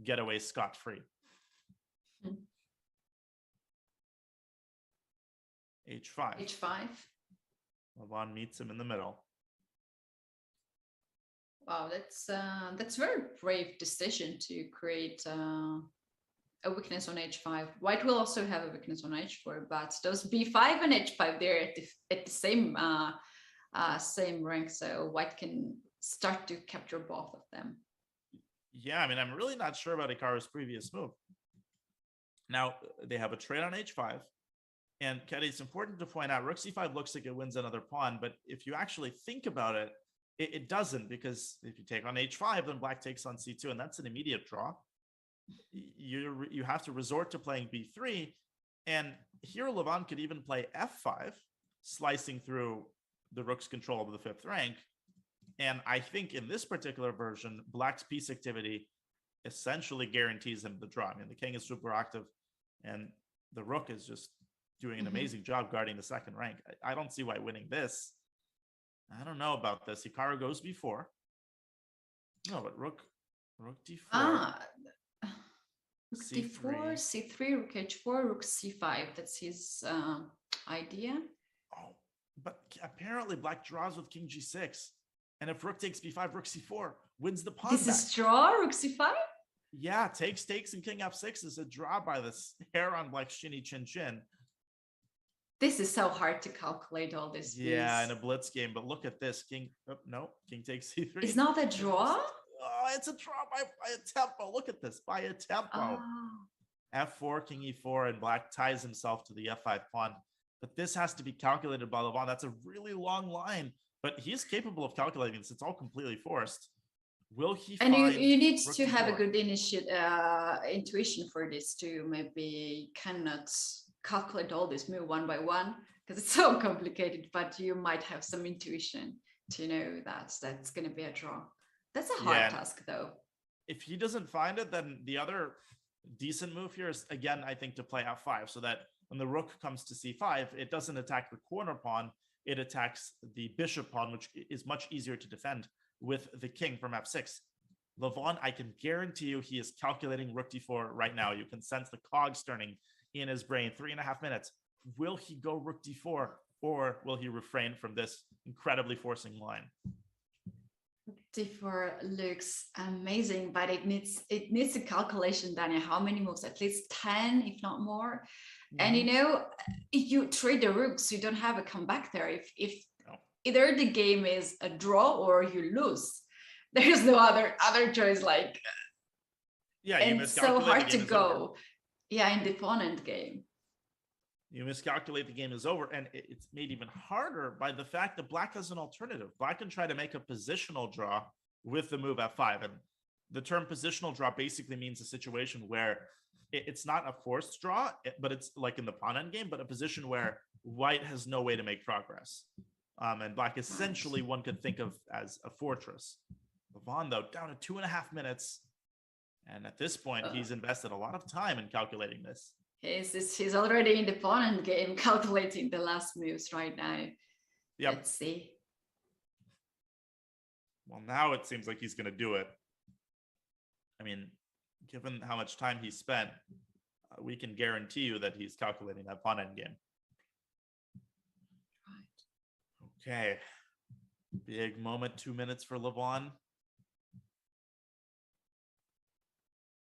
get away scot-free. h5. Levon meets him in the middle. Wow, that's a very brave decision to create a weakness on h5. White will also have a weakness on h4, but those b5 and h5, they're at the same rank, so white can start to capture both of them. Yeah, I mean, I'm really not sure about Hikaru's previous move. Now, they have a trade on h5. And Ketty, it's important to point out, rook c5 looks like it wins another pawn, but if you actually think about it, it doesn't, because if you take on h5, then black takes on c2, and that's an immediate draw. You have to resort to playing b3, and here Levon could even play f5, slicing through the rook's control of the fifth rank. And I think in this particular version, black's piece activity essentially guarantees him the draw. I mean, the king is super active, and the rook is just doing an amazing job guarding the second rank. I don't see why winning this. I don't know about this. Hikaru goes b4. No, but rook d4. Rook d4, c3, rook h4, rook c5. That's his idea. Oh, but apparently black draws with king g6. And if rook takes b5, rook c4 wins the pawn. This is draw, rook c5? Yeah, takes, and king f6 is a draw by this hair on black's chinny chin chin. This is so hard to calculate all this. Yeah, in a blitz game. But look at this. King, no, king takes c3. It's not a draw? Oh, it's a draw by a tempo. Look at this, by a tempo. f4, king e4, and black ties himself to the f5 pawn. But this has to be calculated by Levon. That's a really long line. But he's capable of calculating this. It's all completely forced. Will he and you need to have a good intuition for this too. Maybe cannot calculate all this move one by one because it's so complicated, but you might have some intuition to know that that's going to be a draw. That's a hard task though. If he doesn't find it, then the other decent move here is, again, I think, to play f5 so that when the rook comes to c5, it doesn't attack the corner pawn, it attacks the bishop pawn, which is much easier to defend with the king from f6. Levon, I can guarantee you he is calculating rook d4 right now. You can sense the cogs turning in his brain. 3.5 minutes. Will he go rook d4, or will he refrain from this incredibly forcing line? D4 looks amazing, but it needs a calculation, Daniel. How many moves? At least 10, if not more. And if you trade the rooks, you don't have a comeback there. If either the game is a draw or you lose, there's no other choice. Like, yeah, and it's so hard to go. Yeah, in the opponent game. You miscalculate, the game is over. And it's made even harder by the fact that Black has an alternative. Black can try to make a positional draw with the move f5. And the term positional draw basically means a situation where it's not a forced draw, but it's like in the pawn endgame, but a position where White has no way to make progress. And Black essentially one could think of as a fortress. Levon, though, down to 2.5 minutes. And at this point, he's invested a lot of time in calculating this. He's already in the opponent game calculating the last moves right now. Yep. Let's see. Well, now it seems like he's going to do it. I mean, given how much time he spent, we can guarantee you that he's calculating that pawn end game. Right. Okay. Big moment, 2 minutes for Levon.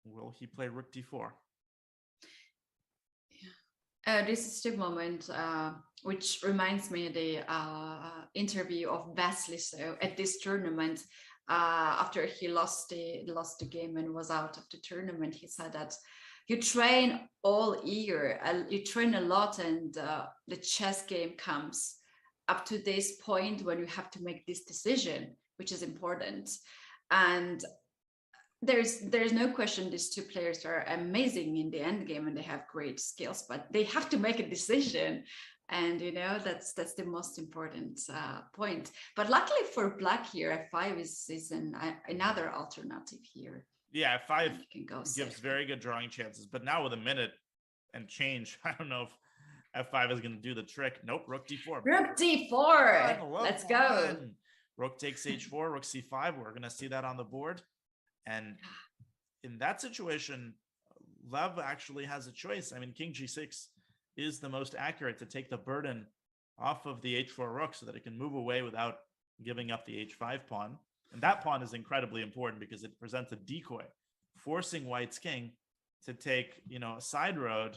Will he play rook d4? This is the moment which reminds me of the interview of Vasily at this tournament. After he lost the game and was out of the tournament, he said that you train all year, you train a lot, and the chess game comes up to this point when you have to make this decision, which is important. And there's no question these two players are amazing in the end game and they have great skills, but they have to make a decision. And that's the most important point. But luckily for Black here, f5 is another alternative here. Yeah, f5 gives safe. very good drawing chances. But now with a minute and change, I don't know if f5 is going to do the trick. Nope, rook d4. Rook d4. Let's go. Rook takes h4, rook c5. We're going to see that on the board. And in that situation, Lev actually has a choice. I mean, king g6 is the most accurate to take the burden off of the h4 rook so that it can move away without giving up the h5 pawn. And that pawn is incredibly important because it presents a decoy, forcing White's king to take, a side road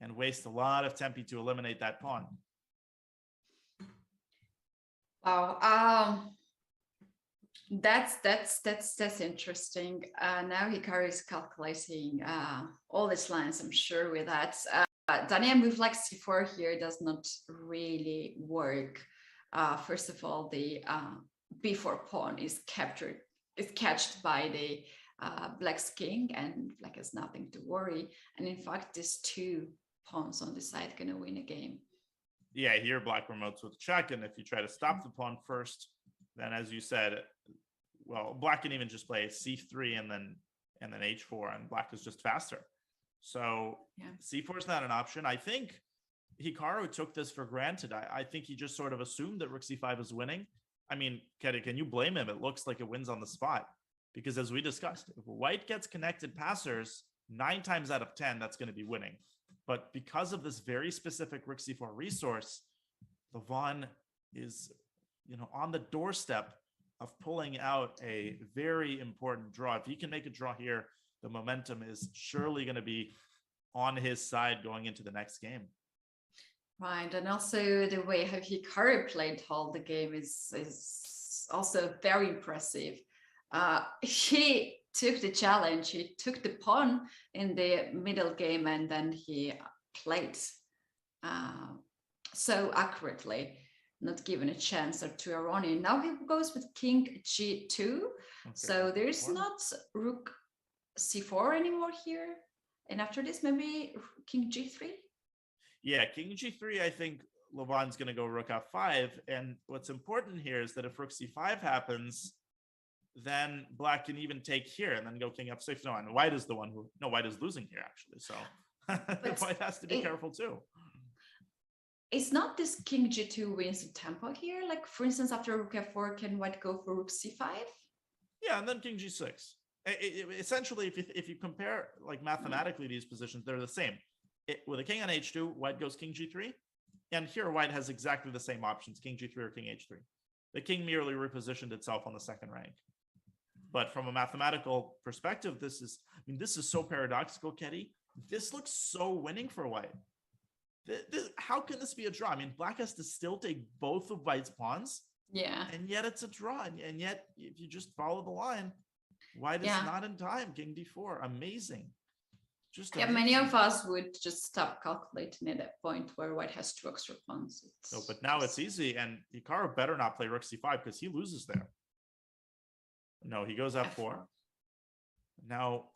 and waste a lot of tempi to eliminate that pawn. Wow. That's interesting. Now Hikaru is calculating all these lines, I'm sure, with that. Daniel move like c4 here does not really work. First of all, the b4 pawn is catched by the Black's king, and Black has nothing to worry. And in fact, these two pawns on the side gonna win a game. Yeah, here Black promotes with check, and if you try to stop the pawn first, then as you said, well, Black can even just play c3 and then h4, and Black is just faster. So yeah. c4 is not an option. I think Hikaru took this for granted. I think he just sort of assumed that rook c5 is winning. I mean, can you blame him? It looks like it wins on the spot. Because as we discussed, if White gets connected passers, 9 times out of 10, that's going to be winning. But because of this very specific rook c4 resource, Levon is, on the doorstep of pulling out a very important draw. If he can make a draw here, the momentum is surely going to be on his side going into the next game. Right, and also the way how Hikaru played all the game is also very impressive. He took the challenge, he took the pawn in the middle game, and then he played so accurately, not given a chance to Aronian. Now he goes with king g2, okay. So there's not rook c4 anymore here. And after this, maybe king g3? Yeah, king g3, I think Levon's going to go rook f5. And what's important here is that if rook c5 happens, then Black can even take here and then go king f6. No, and White is the one White is losing here, actually. So White has to be careful too. It's not this king g2 wins the tempo here. Like, for instance, after rook f4, can White go for rook c5? Yeah, and then king g6. Essentially, if you compare like mathematically these positions, they're the same. with a king on h2, white goes king g3. And here white has exactly the same options, king g3 or king h3. The king merely repositioned itself on the second rank. But from a mathematical perspective, this is so paradoxical, Ketty. This looks so winning for white. How can this be a draw? I mean, black has to still take both of white's pawns. Yeah. And yet it's a draw. And yet, if you just follow the line, white is not in time. King d4. Amazing. Just amazing. Many of us would just stop calculating at that point where white has 2 extra pawns. No, but now it's easy. And Hikaru better not play rook c5 because he loses there. No, he goes f4. Now,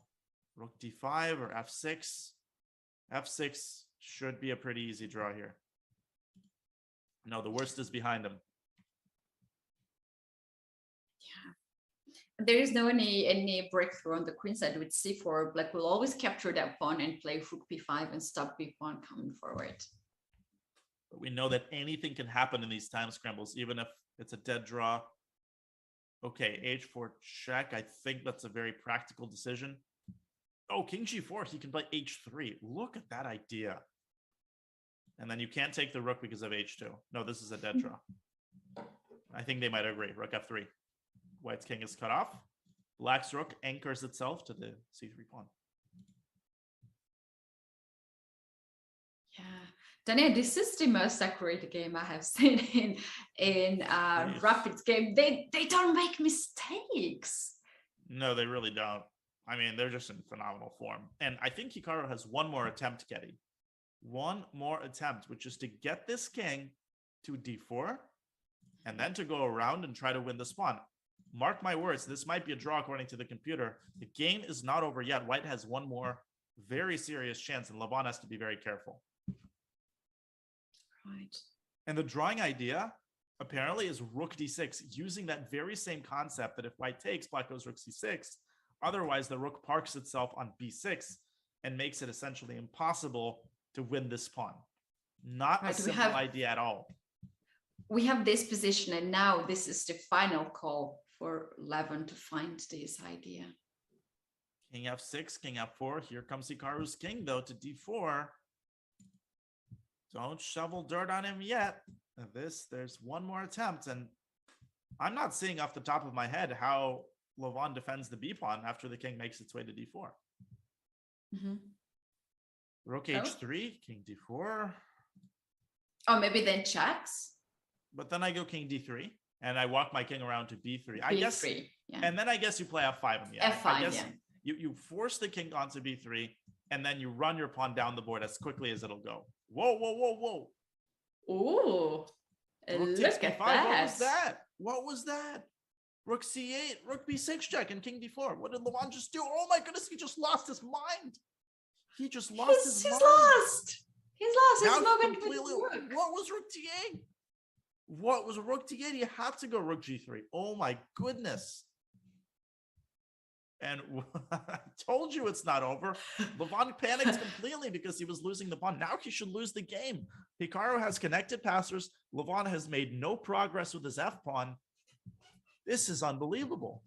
rook d5 or f6. f6 should be a pretty easy draw here. No, the worst is behind him. Yeah. There is no any breakthrough on the queen side with c4. Black will always capture that pawn and play rook b5 and stop b pawn coming forward. But we know that anything can happen in these time scrambles, even if it's a dead draw. Okay, h4 check. I think that's a very practical decision. Oh, king g4, he can play h3. Look at that idea. And then you can't take the rook because of h2. No, this is a dead draw. I think they might agree. Rook f3. White's king is cut off. Black's rook anchors itself to the c3 pawn. Yeah. Daniel, this is the most accurate game I have seen in Rapid's game. They don't make mistakes. No, they really don't. I mean, they're just in phenomenal form. And I think Hikaru has one more attempt, Ketty. One more attempt, which is to get this king to d4 and then to go around and try to win the pawn. Mark my words, this might be a draw according to the computer. The game is not over yet. White has one more very serious chance, and Levon has to be very careful. Right. And the drawing idea, apparently, is rook d6, using that very same concept that if white takes, black goes rook c6. Otherwise, the rook parks itself on b6 and makes it essentially impossible to win this pawn. Not a simple idea at all. We have this position, and now this is the final call for Levon to find this idea. King f6, king f4. Here comes Hikaru's king, though, to d4. Don't shovel dirt on him yet. There's one more attempt, and I'm not seeing off the top of my head how Levon defends the b pawn after the king makes its way to d4. Mm-hmm. Rook h3, king d4. Oh, maybe then checks. But then I go king d3, and I walk my king around to b3. I b3, guess, yeah. And then I guess you play f5 in the end. f5, I guess yeah. You force the king onto b3, and then you run your pawn down the board as quickly as it'll go. Whoa, whoa, whoa, whoa. Ooh, look at that. What was that? What was that? Rook c8, rook b6 check, and king d4. What did Levon just do? Oh my goodness, he just lost his mind. He just lost his mind. He's lost. Now He's not going completely. to work. What was rook d8? What was rook d8? You have to go rook g3. Oh my goodness. And I told you it's not over. Levon panicked completely because he was losing the pawn. Now he should lose the game. Hikaru has connected passers. Levon has made no progress with his f-pawn. This is unbelievable.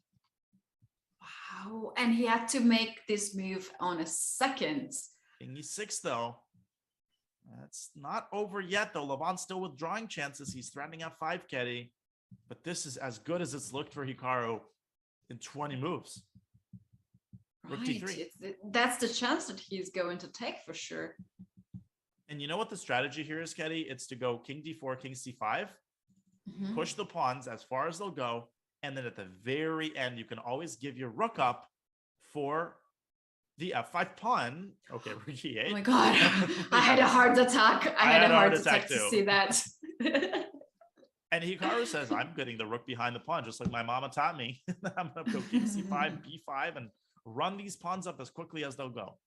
Wow. And he had to make this move on a second. King e6, though. That's not over yet, though. Levon's still withdrawing chances. He's threatening f5, Ketty. But this is as good as it's looked for Hikaru in 20 moves. Rook d3. That's the chance that he's going to take for sure. And you know what the strategy here is, Ketty? It's to go king d4, king c5, push the pawns as far as they'll go, and then at the very end, you can always give your rook up for the f5 pawn. Okay, rook e8. Oh my god, I had a heart attack. I had a heart attack to see that. And Hikaru says, I'm getting the rook behind the pawn, just like my mama taught me. I'm going to go king c5, b5, and run these pawns up as quickly as they'll go.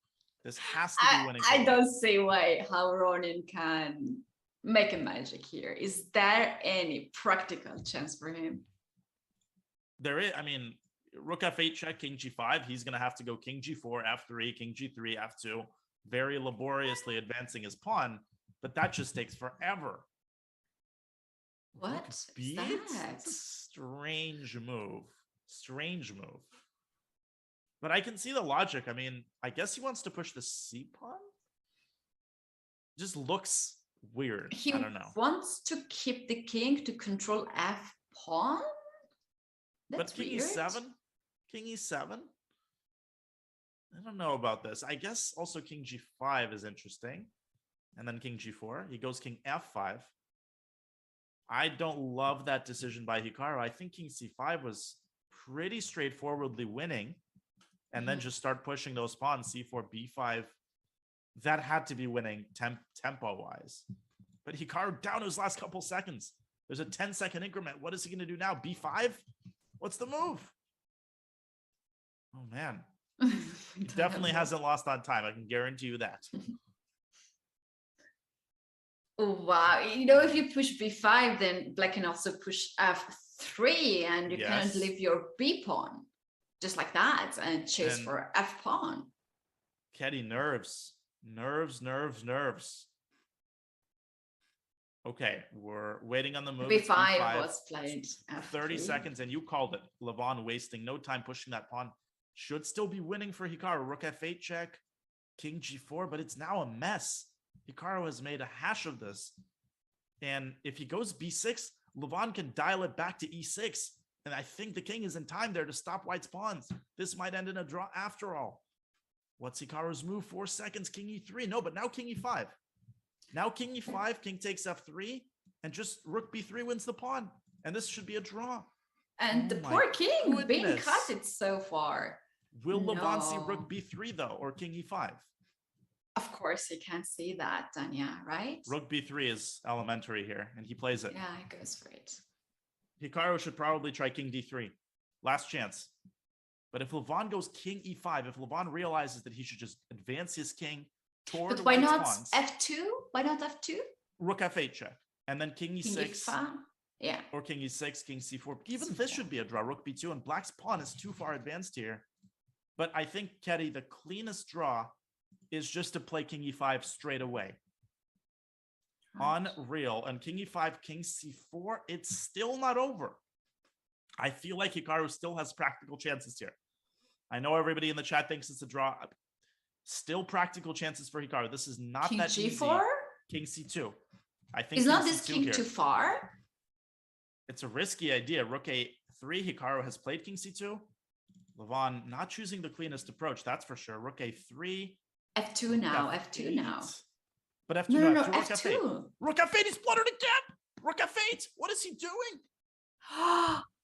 This has to be winning. I don't see how Aronian can make a magic here. Is there any practical chance for him? There is. I mean, rook f8 check, king g5. He's going to have to go king g4, f3, king g3, f2, very laboriously advancing his pawn. But that just takes forever. What is that? Strange move. Strange move. But I can see the logic. I mean, I guess he wants to push the c pawn. just looks weird. He I don't know. wants to keep the king to control F pawn. That's But king weird. e7, king e7. I don't know about this. I guess also king g5 is interesting. And then king g4. He goes king f5. I don't love that decision by Hikaru. I think king c5 was pretty straightforwardly winning. And then just start pushing those pawns, c4, b5. That had to be winning tempo-wise. But Hikaru down to his last couple seconds. There's a 10-second increment. What is he going to do now? b5? What's the move? Oh, man. He definitely hasn't lost on time. I can guarantee you that. Oh, wow. You know, if you push b5, then black can also push f3 and you cannot leave your b pawn just like that and chase for f pawn. Keddy, nerves. Nerves. Okay, we're waiting on the move. b5 was played. 30 seconds, and you called it. Levon wasting no time pushing that pawn. Should still be winning for Hikaru. Rook f8 check, king g4, but it's now a mess. Hikaru has made a hash of this. And if he goes b6, Levon can dial it back to e6. And I think the king is in time there to stop white's pawns. This might end in a draw after all. What's Hikaru's move? 4 seconds, king e3. No, but now king e5. Now king e5, king takes f3, and just rook b3 wins the pawn. And this should be a draw. And the poor king being cut so far. Will Levon see rook b3 though, or king e5? Of course, he can't see that, Tanya, right? Rook b3 is elementary here, and he plays it. Yeah, he goes for it. Hikaru should probably try king d3. Last chance. But if Levon goes king e5, if Levon realizes that he should just advance his king toward but why not pawns, f2? Why not f2? Rook f8 check. And then king e6. King e5. Yeah. Or king e6, king c4. Even this should be a draw. Rook b2, and black's pawn is too far advanced here. But I think, Keddy, the cleanest draw is just to play king e5 straight away. Right. Unreal. And king e5, king c4, it's still not over. I feel like Hikaru still has practical chances here. I know everybody in the chat thinks it's a draw. Still practical chances for Hikaru. This is not king that g4? easy. King c2. I think is not this king here too far? It's a risky idea. Rook a3. Hikaru has played king c2. Levon not choosing the cleanest approach, that's for sure. Rook a3. f2 now. F2 now. But f2 no, now. no, Rook f2. f8. Rook f8. He's blundered again. Rook f8. What is he doing?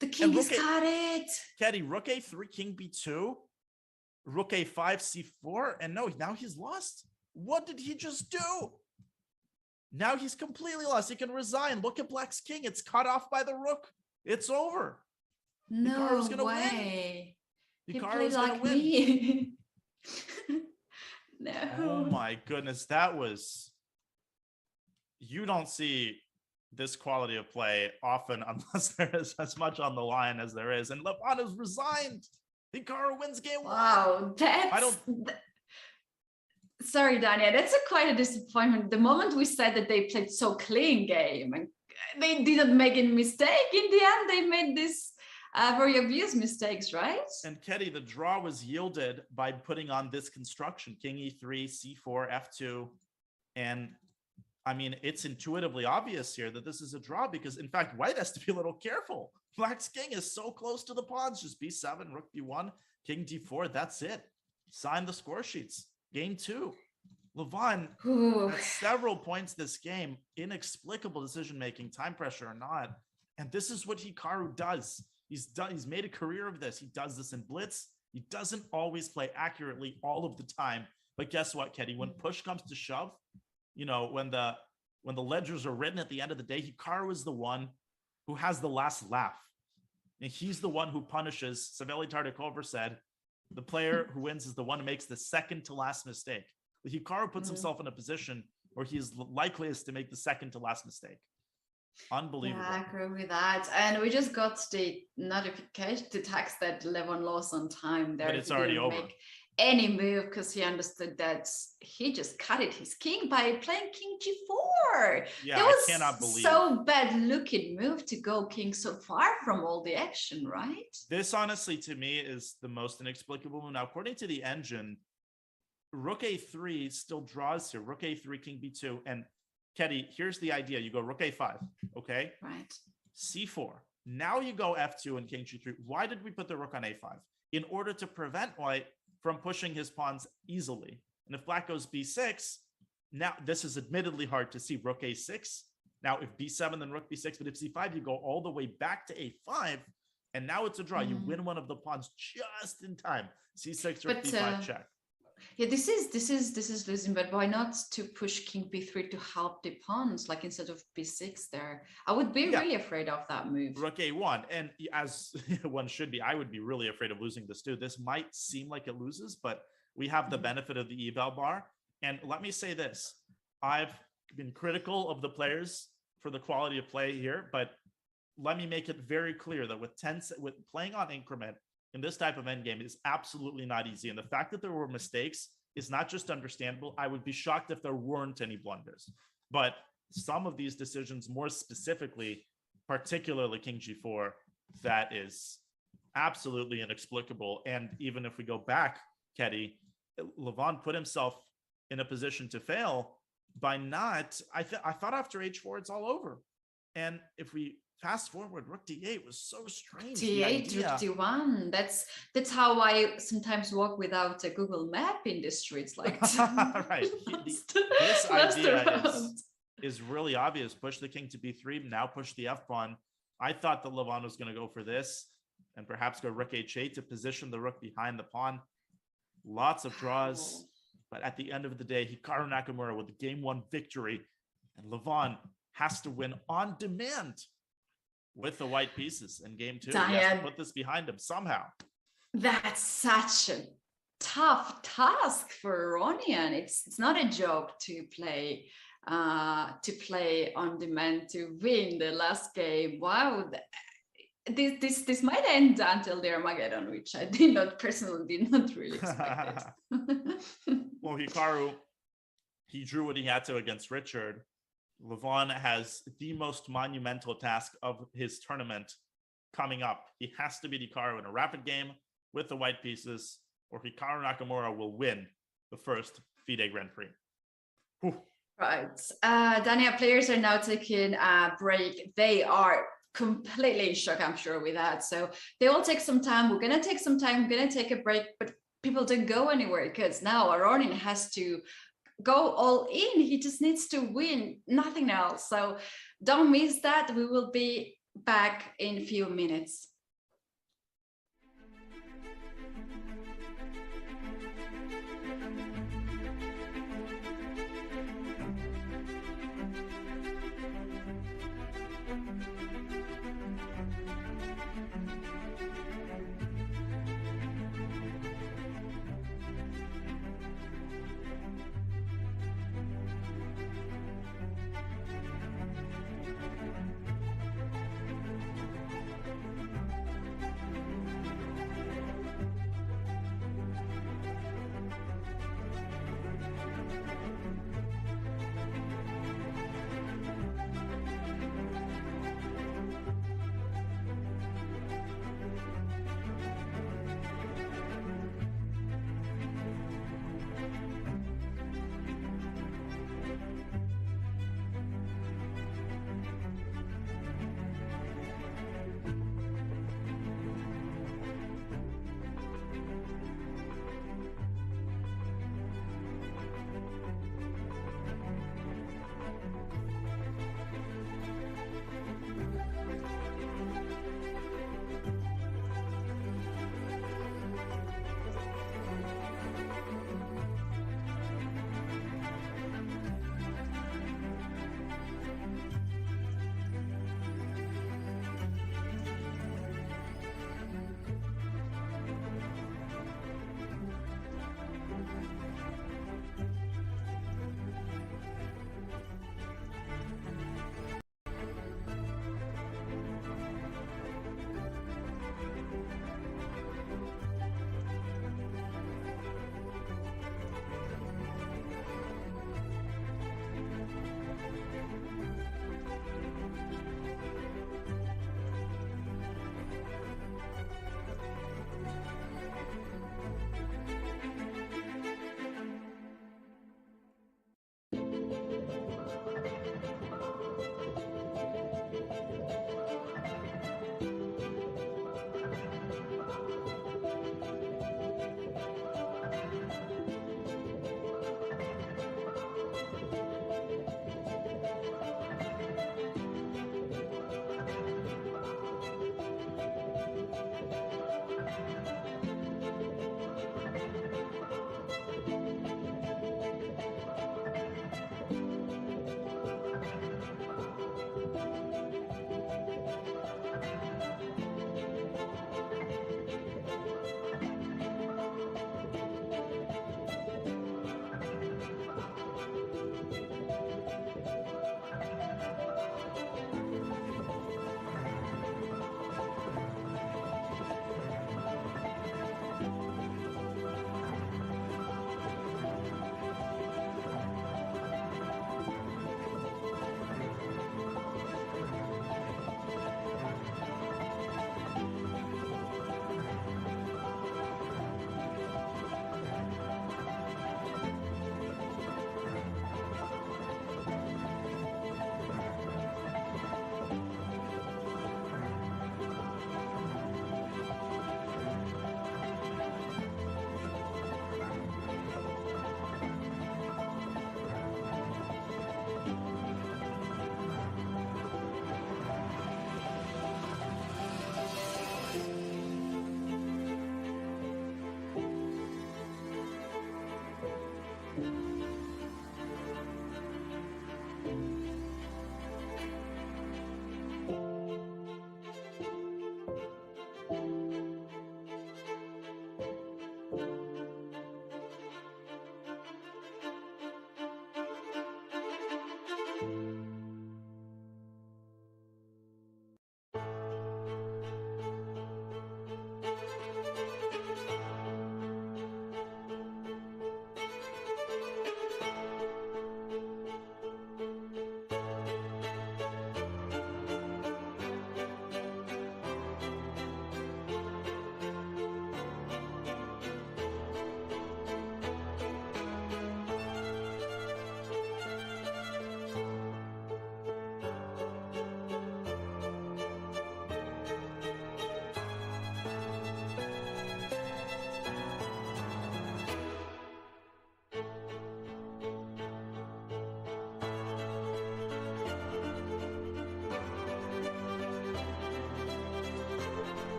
The king has got it. Keddy, rook a3, king b2, rook a5, c4, and no, now he's lost. What did he just do? Now he's completely lost. He can resign. Look at black's king. It's cut off by the rook. It's over. No Hikaru's gonna way. Win. Hikaru's gonna win. Me. No. Oh my goodness, that was... You don't see this quality of play often unless there is as much on the line as there is. And Levon has resigned. Hikaru wins game 1. Wow, sorry, Dania, that's quite a disappointment. The moment we said that they played so clean game and they didn't make any mistake, in the end they made this very obvious mistakes, right? And Keddy, the draw was yielded by putting on this construction, king e3, c4, f2, and I mean, it's intuitively obvious here that this is a draw because, in fact, white has to be a little careful. Black's king is so close to the pawns. Just b7, rook b1, king d4. That's it. Sign the score sheets. Game 2. Levon at several points this game, inexplicable decision-making, time pressure or not. And this is what Hikaru does. He's made a career of this. He does this in blitz. He doesn't always play accurately all of the time. But guess what, Keddy? When push comes to shove, you know, when the ledgers are written at the end of the day, Hikaru is the one who has the last laugh. And he's the one who punishes. Savelli Tartakover said, the player who wins is the one who makes the second to last mistake. Hikaru puts himself in a position where he is likeliest to make the second to last mistake. Unbelievable. Yeah, I agree with that. And we just got the notification, the text that Levon lost on time there. But it's already over. Make any move because he understood that he just cut it his king by playing king g4. Yeah, that was I cannot believe. So bad looking move to go king so far from all the action, right? This honestly to me is the most inexplicable move. Now, according to the engine, rook a3 still draws here. Rook a3, king b2. And Ketty, here's the idea. You go rook a5, okay? Right. c4. Now you go f2 and king g3. Why did we put the rook on a5? In order to prevent white from pushing his pawns easily. And if black goes b6, now this is admittedly hard to see. Rook a6. Now if b7, then rook b6. But if c5, you go all the way back to a5. And now it's a draw. You win one of the pawns just in time. c6 or b5 check. Yeah, this is losing, but why not to push king b3 to help the pawns, like instead of b6 there? I would be really afraid of that move. Rook a1, and as one should be, I would be really afraid of losing this too. This might seem like it loses, but we have the benefit of the eval bar. And let me say this, I've been critical of the players for the quality of play here, but let me make it very clear that with playing on increment, in this type of endgame is absolutely not easy. And the fact that there were mistakes is not just understandable. I would be shocked if there weren't any blunders. But some of these decisions, more specifically, particularly king g4, that is absolutely inexplicable. And even if we go back, Ketty, Levon put himself in a position to fail by not, I thought after h4, it's all over. And if we fast forward, rook d8 was so strange. d8, rook d1. That's how I sometimes walk without a Google map in the streets. Like right. This idea is really obvious. Push the king to b3. Now push the f pawn. I thought that Levon was going to go for this and perhaps go rook h8 to position the rook behind the pawn. Lots of draws, but at the end of the day, Hikaru Nakamura with the game 1 victory, and Levon has to win on demand with the white pieces in game 2. He has to put this behind him somehow. That's such a tough task for Aronian. It's not a joke to play on demand to win the last game. Wow, this might end until the Armageddon, which I did not really expect it. Well, Hikaru, he drew what he had to against Richard. Levon has the most monumental task of his tournament coming up. He has to beat Hikaru in a rapid game with the white pieces, or Hikaru Nakamura will win the first FIDE Grand Prix. Whew. Right. Dania, players are now taking a break. They are completely in shock, I'm sure, with that. So they all take some time. We're going to take some time. We're going to take a break, but people don't go anywhere because now Aronian has to go all in. He just needs to win, nothing else. So don't miss that. We will be back in a few minutes.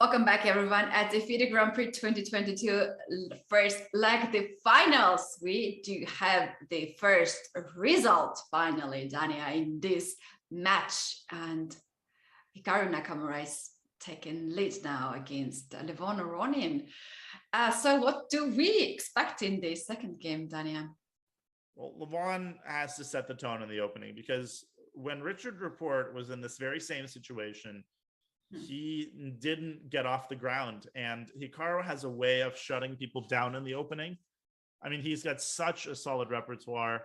Welcome back, everyone, at the FIDE Grand Prix 2022 first leg, the finals. We do have the first result, finally, Dania, in this match. And Hikaru Nakamura is taking lead now against Levon Aronian. So what do we expect in the second game, Dania? Well, Levon has to set the tone in the opening, because when Richard Rapport was in this very same situation, he didn't get off the ground, and Hikaru has a way of shutting people down in the opening. I mean, he's got such a solid repertoire.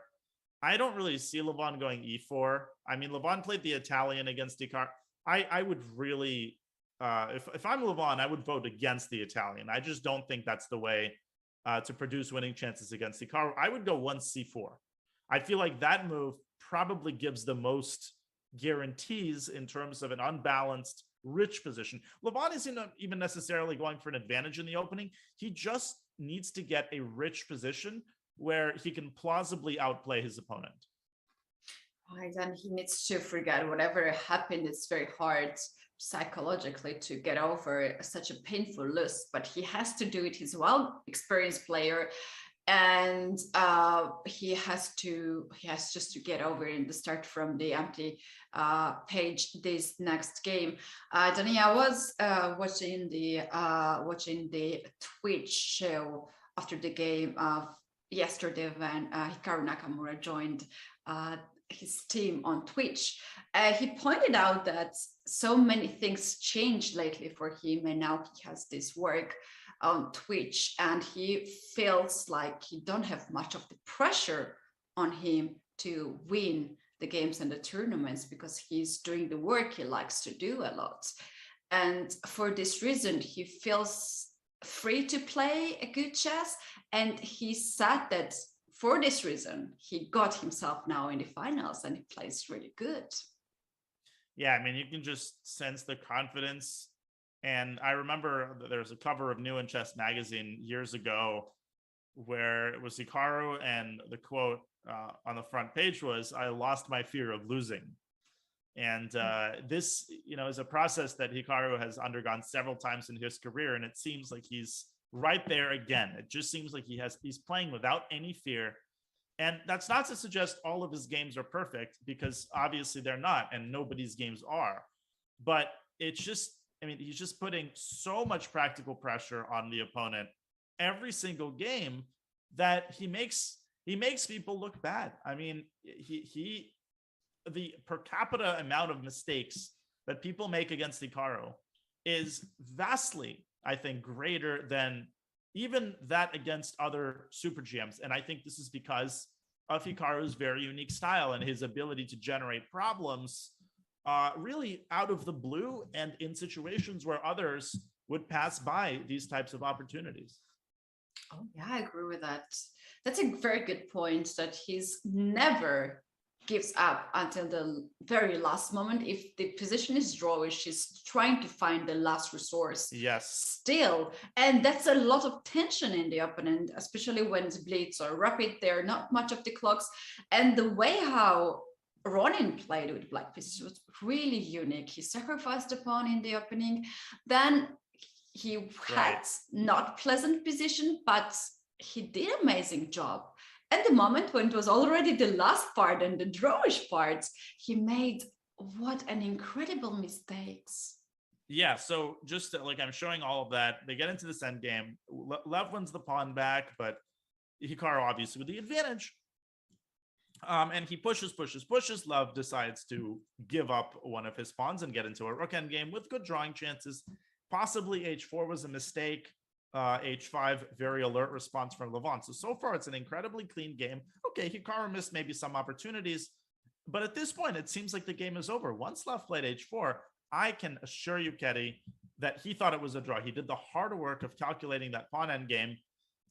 I don't really see Levon going e4. I mean, Levon played the Italian against Hikaru. I would really, if I'm Levon, I would vote against the Italian. I just don't think that's the way to produce winning chances against Hikaru. I would go 1c4. I feel like that move probably gives the most guarantees in terms of an unbalanced, rich position. Levon isn't even necessarily going for an advantage in the opening. He just needs to get a rich position where he can plausibly outplay his opponent. Then he needs to forget whatever happened. It's very hard psychologically to get over such a painful loss, but he has to do it. He's a well-experienced player, and he has just to get over and start from the empty page this next game. Dania, I was watching the Twitch show after the game yesterday when Hikaru Nakamura joined his team on Twitch. He pointed out that so many things changed lately for him, and now he has this work on Twitch, and he feels like he don't have much of the pressure on him to win the games and the tournaments, because he's doing the work he likes to do a lot. And for this reason, he feels free to play a good chess. And he said that for this reason, he got himself now in the finals, and he plays really good. Yeah, I mean, you can just sense the confidence. And I remember there was a cover of New in Chess magazine years ago where it was Hikaru, and the quote on the front page was, "I lost my fear of losing." And this, is a process that Hikaru has undergone several times in his career, and it seems like he's right there again. It just seems like he's playing without any fear. And that's not to suggest all of his games are perfect, because obviously they're not, and nobody's games are. But it's just, he's just putting so much practical pressure on the opponent every single game that he makes people look bad. I mean, the per capita amount of mistakes that people make against Hikaru is vastly, I think, greater than even that against other super GMs. And I think this is because of Hikaru's very unique style and his ability to generate problems really out of the blue and in situations where others would pass by these types of opportunities. Oh yeah, I agree with that. That's a very good point, that he's never gives up until the very last moment. If the position is drawish, he's trying to find the last resource. Yes. Still, and that's a lot of tension in the opponent, especially when it's blitz or rapid. There are not much of the clocks, and the way how Aronian played with black pieces was really unique. He sacrificed a pawn in the opening, then he had not pleasant position, but he did an amazing job. At the moment when it was already the last part and the drawish parts, he made what an incredible mistakes. Yeah, so just like I'm showing all of that, they get into this end game. Lev wins the pawn back, but Hikaru obviously with the advantage. And he pushes. Lev decides to give up one of his pawns and get into a rook endgame with good drawing chances. Possibly h4 was a mistake. H5, very alert response from Levon. So far, it's an incredibly clean game. Okay, Hikaru missed maybe some opportunities, but at this point, it seems like the game is over. Once Lev played h4, I can assure you, Ketty, that he thought it was a draw. He did the hard work of calculating that pawn endgame,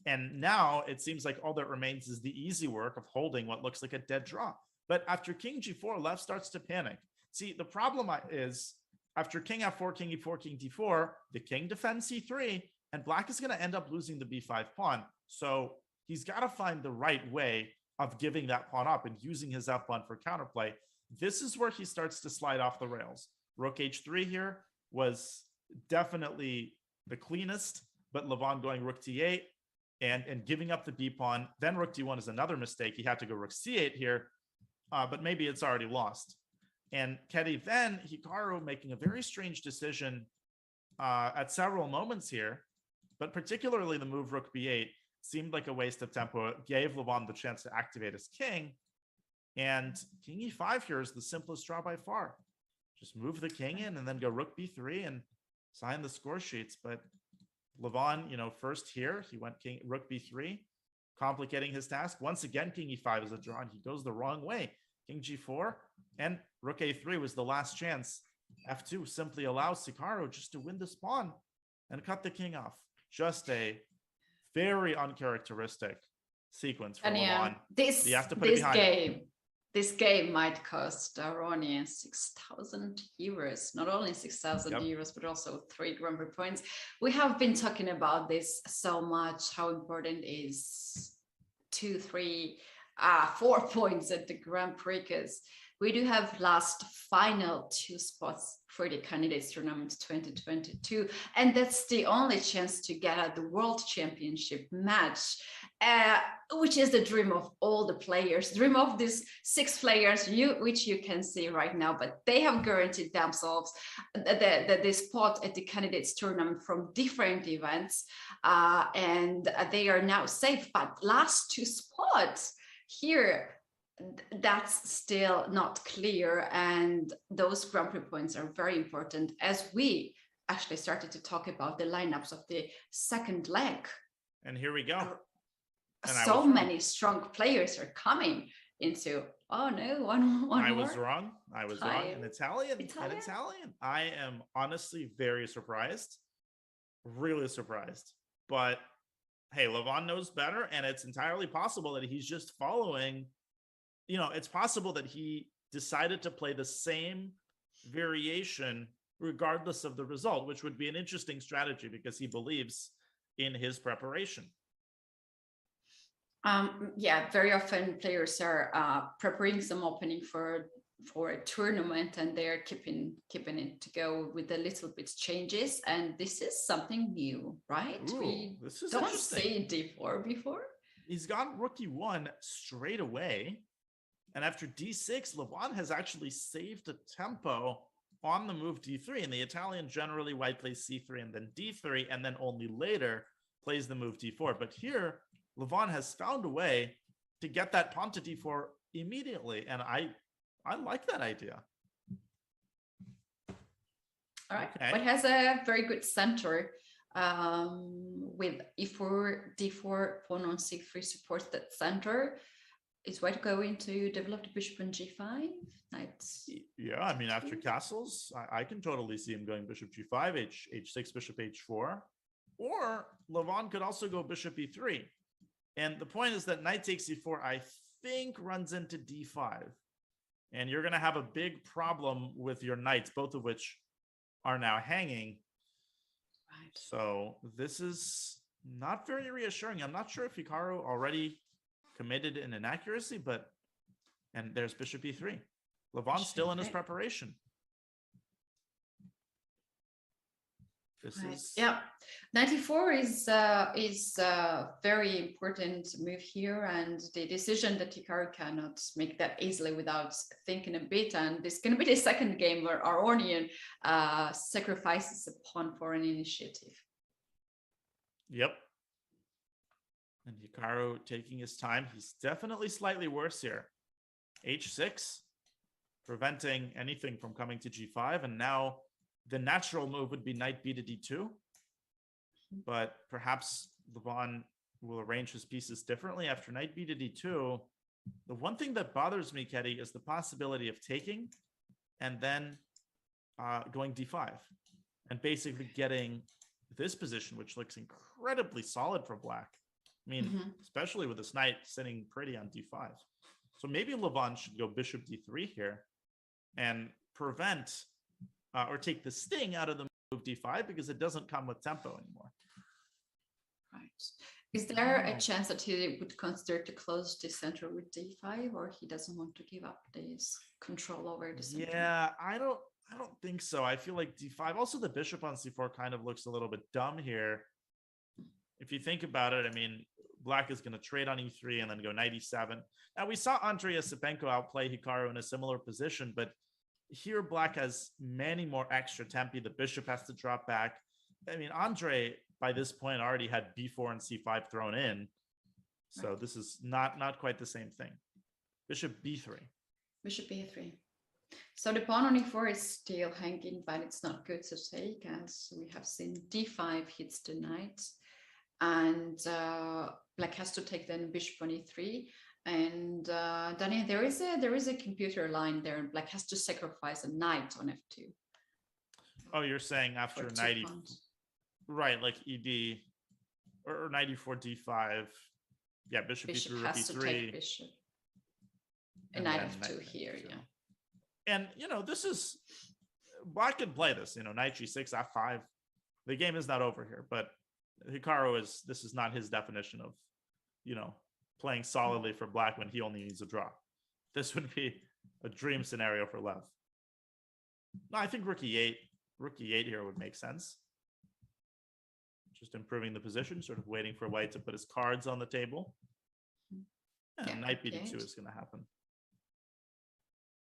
and now it seems like all that remains is the easy work of holding what looks like a dead draw. But after king g4, Lev starts to panic. See, the problem is after king f4, king e4, king d4, the king defends c3, and black is going to end up losing the b5 pawn. So he's got to find the right way of giving that pawn up and using his f pawn for counterplay. This is where he starts to slide off the rails. Rook h3 here was definitely the cleanest, but Levon going rook d8 and giving up the b pawn. Then rook d1 is another mistake. He had to go rook c8 here, but maybe it's already lost. And Kedi, then Hikaru making a very strange decision at several moments here, but particularly the move rook b8 seemed like a waste of tempo. It gave Levon the chance to activate his king. And king e5 here is the simplest draw by far. Just move the king in and then go rook b3 and sign the score sheets. But Levon, first here, he went rook b3, complicating his task. Once again, king e5 is a draw, and he goes the wrong way. King g4 and rook a3 was the last chance. f2 simply allows Hikaru just to win this pawn and cut the king off. Just a very uncharacteristic sequence for Levon. You have to put it behind him. This game might cost Aronian 6,000 euros, not only 6,000 euros, but also 3 Grand Prix points. We have been talking about this so much, how important is 2, 3, 4 points at the Grand Prix, because we do have last final 2 spots for the candidates tournament 2022, and that's the only chance to get at the World Championship match, which is the dream of all the players, dream of these 6 players, which you can see right now, but they have guaranteed themselves the spot at the candidates tournament from different events, and they are now safe. But last 2 spots here, that's still not clear, and those Grand Prix points are very important as we actually started to talk about the lineups of the second leg. And here we go. So many strong players are coming into. Oh no, one I more. was wrong. In Italian. I am honestly very surprised, really surprised. But hey, Levon knows better, and it's entirely possible that he's just following. It's possible that he decided to play the same variation regardless of the result, which would be an interesting strategy because he believes in his preparation. Very often players are preparing some opening for a tournament, and they're keeping it to go with a little bit changes. And this is something new, right? We don't see d4 before. He's got rook e1 straight away. And after d6, Levon has actually saved a tempo on the move d3. And the Italian generally white plays c3 and then d3, and then only later plays the move d4. But here, Levon has found a way to get that pawn to d4 immediately. And I like that idea. All right. Okay. But it has a very good center with e4, d4, pawn on c3 supports that center. Is white going to develop the bishop on g5? Knights. Yeah, I mean, after castles, I can totally see him going bishop g5, h6, bishop h4. Or Levon could also go bishop e3. And the point is that knight takes e4, I think, runs into d5. And you're going to have a big problem with your knights, both of which are now hanging. Right. So this is not very reassuring. I'm not sure if Hikaru already committed an inaccuracy, and there's bishop e3. Levon's still in his preparation. Knight e4 is a very important move here, and the decision that Hikaru cannot make that easily without thinking a bit. And this is going to be the second game where Aronian sacrifices a pawn for an initiative. Yep. And Hikaru taking his time. He's definitely slightly worse here. h6, preventing anything from coming to g5. And now the natural move would be knight b to d2. But perhaps Levon will arrange his pieces differently after knight b to d2. The one thing that bothers me, Kedi, is the possibility of taking and then going d5. And basically getting this position, which looks incredibly solid for black. I mean, especially with this knight sitting pretty on d5. So maybe Levon should go bishop d3 here and prevent or take the sting out of the move d5 because it doesn't come with tempo anymore. Right. Is there a chance that he would consider to close the center with d5, or he doesn't want to give up this control over the center? Yeah, I I don't think so. I feel like d5. Also, the bishop on c4 kind of looks a little bit dumb here. If you think about it, I mean, black is going to trade on e3 and then go knight e7. Now, we saw Andrei Esipenko outplay Hikaru in a similar position, but here black has many more extra tempi. The bishop has to drop back. I mean, Andrei, by this point, already had b4 and c5 thrown in. So this is not quite the same thing. Bishop b3. Bishop b3. So the pawn on e4 is still hanging, but it's not good to take, as we have seen d5 hits the knight. And black has to take then bishop on e3. And Daniel, there is a computer line there, and black has to sacrifice a knight on f2. Oh, you're saying after knight e4, right? Like ed or knight e4 d5. Yeah, bishop e3, rook has e3. To take bishop. And knight f2 here, yeah. And this is black can play this. Knight g6, f5. The game is not over here, but Hikaru this is not his definition of playing solidly for black when he only needs a draw. This would be a dream scenario for Lev. No, I think rook e8 here would make sense. Just improving the position, sort of waiting for white to put his cards on the table. And knight bd2 is going to happen.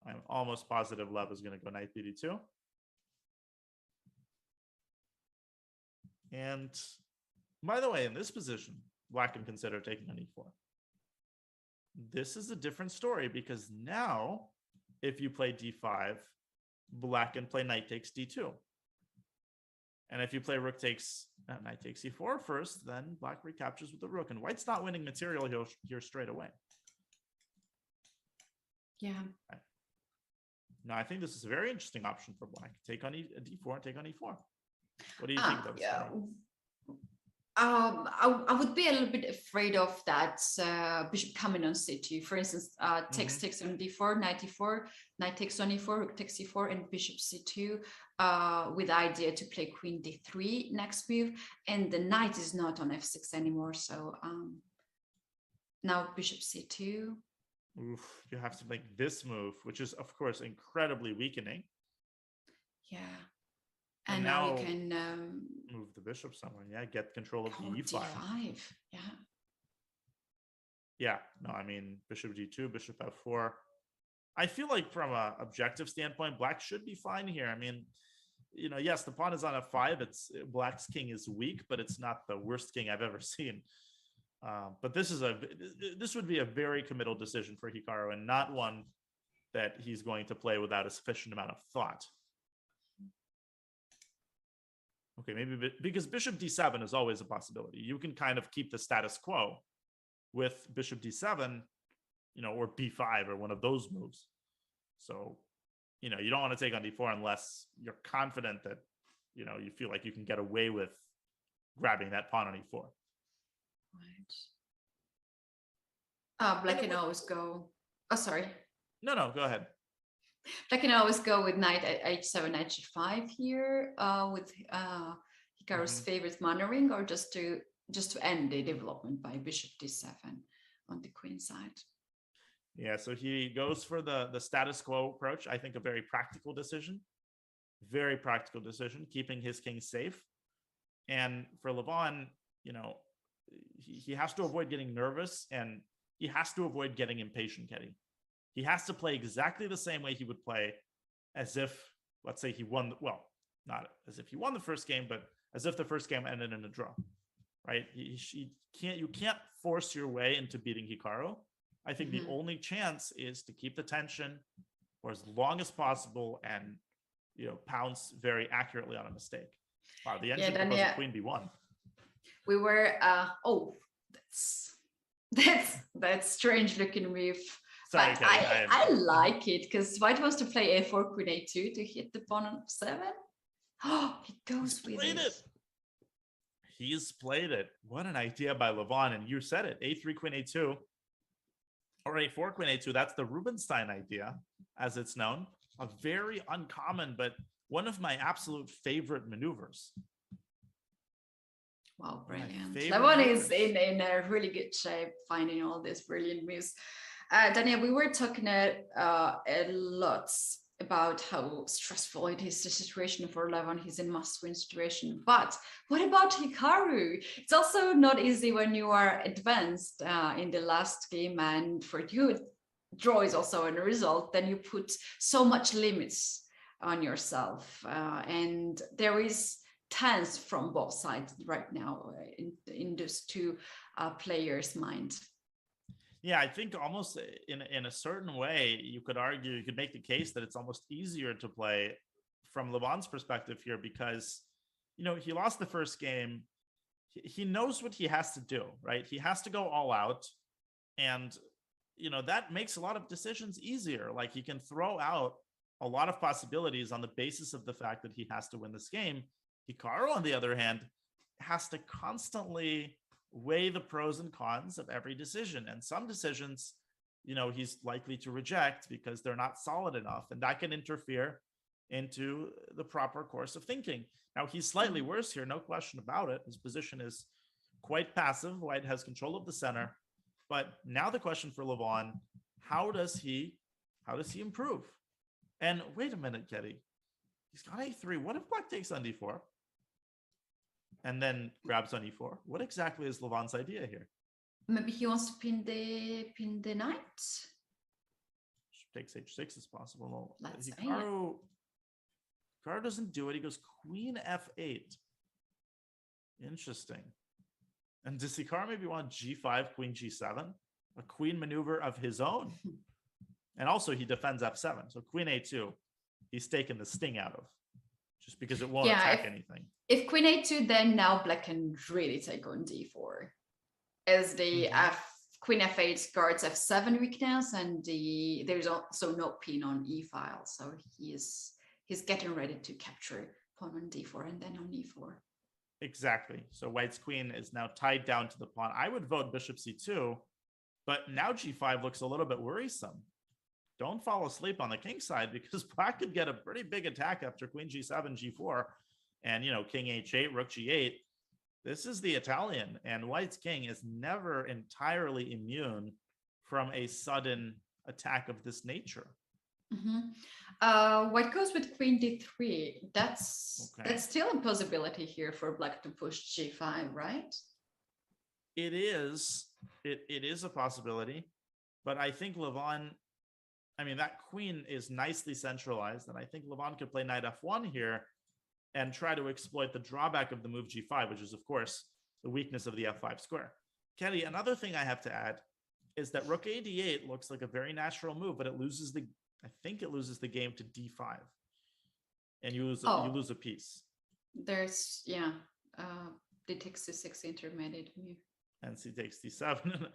I'm almost positive Lev is going to go knight bd2. And by the way, in this position, black can consider taking on e4. This is a different story because now, if you play d5, black can play knight takes d2. And if you play rook takes knight takes e4 first, then black recaptures with the rook. And white's not winning material here straight away. Yeah. Right. Now, I think this is a very interesting option for black. Take on d4 and take on e4. What do you think of this? Yeah. I would be a little bit afraid of that bishop coming on c2. For instance, takes on d4, knight e4, knight takes on e4, rook takes e4, and bishop c2 with the idea to play queen d3 next move. And the knight is not on f6 anymore. So now bishop c2. Oof, you have to make this move, which is, of course, incredibly weakening. Yeah. And now you can move the bishop somewhere. Yeah, get control of the e5. d5. Yeah. Yeah. No, I mean, bishop g2, bishop f4. I feel like from an objective standpoint, black should be fine here. I mean, yes, the pawn is on f5. Black's king is weak, but it's not the worst king I've ever seen. But this would be a very committal decision for Hikaru, and not one that he's going to play without a sufficient amount of thought. Okay, maybe because bishop d7 is always a possibility. You can kind of keep the status quo with bishop d7, or b5 or one of those moves. So, you don't want to take on d4 unless you're confident that, you feel like you can get away with grabbing that pawn on e4. Right. Black can always go. Oh, sorry. No, go ahead. Black can always go with knight at h7, knight g5 here with Hikaru's favorite manoeuvring, or just to end the development by bishop d7 on the queen side. Yeah, so he goes for the status quo approach. I think a very practical decision. Very practical decision, keeping his king safe. And for Levon, he has to avoid getting nervous, and he has to avoid getting impatient, Ketty. He has to play exactly the same way he would play as if, let's say, he won. Well, not as if he won the first game, but as if the first game ended in a draw, right? You can't force your way into beating Hikaru. I think the only chance is to keep the tension for as long as possible and, pounce very accurately on a mistake. Wow, the engine proposed queen b1. We were, that's strange looking move. Sorry, but I like it because white wants to play a4, queen a2 to hit the pawn on 7. Oh, he goes with it. He's played it. What an idea by Levon. And you said it, a3, queen a2, or a4, queen a2. That's the Rubinstein idea, as it's known. A very uncommon, but one of my absolute favorite maneuvers. Wow, brilliant. Levon is in a really good shape, finding all these brilliant moves. Daniel, we were talking a lot about how stressful it is, the situation for Levon. He's in must-win situation. But what about Hikaru? It's also not easy when you are advanced in the last game, and for you, draw is also a result. Then you put so much limits on yourself, and there is tense from both sides right now in those two players' mind. Yeah, I think almost in a certain way, you could argue, you could make the case that it's almost easier to play from Levon's perspective here because, you know, he lost the first game. He knows what he has to do, right? He has to go all out. And, you know, that makes a lot of decisions easier. Like he can throw out a lot of possibilities on the basis of the fact that he has to win this game. Hikaru, on the other hand, has to constantly weigh the pros and cons of every decision. And some decisions, you know, he's likely to reject because they're not solid enough. And that can interfere into the proper course of thinking. Now, he's slightly worse here, no question about it. His position is quite passive. White has control of the center. But now the question for Levon, how does he improve? And wait a minute, Ketty. He's got a3. What if black takes on d4? And then grabs on e4. What exactly is Levon's idea here? Maybe he wants to pin the knight. Takes h6 is possible. Let's say Hikaru doesn't do it. He goes queen f8. Interesting. And does Hikaru maybe want g5, queen g7? A queen maneuver of his own? And also he defends f7. So queen a2, he's taken the sting out of. Just because it won't attack anything. If queen a2, then now black can really take on d4. As the queen f8 guards f7 weakness, and there's also no pin on e file. So he's getting ready to capture pawn on d4 and then on e4. Exactly. So white's queen is now tied down to the pawn. I would vote bishop c2, but now g5 looks a little bit worrisome. Don't fall asleep on the king side because black could get a pretty big attack after queen g7, g4, and, you know, king h8, rook g8. This is the Italian, and white's king is never entirely immune from a sudden attack of this nature. White goes with queen d3. That's still a possibility here for black to push g5, right? It is. It is a possibility, but I think Levon, I mean, that queen is nicely centralized, and I think Levon could play knight f1 here and try to exploit the drawback of the move g5, which is, of course, the weakness of the f5 square. Kelly, another thing I have to add is that rook a d8 looks like a very natural move, but I think it loses the game to d5, and you lose a piece. There's d takes c6 intermediate move, and c takes d7,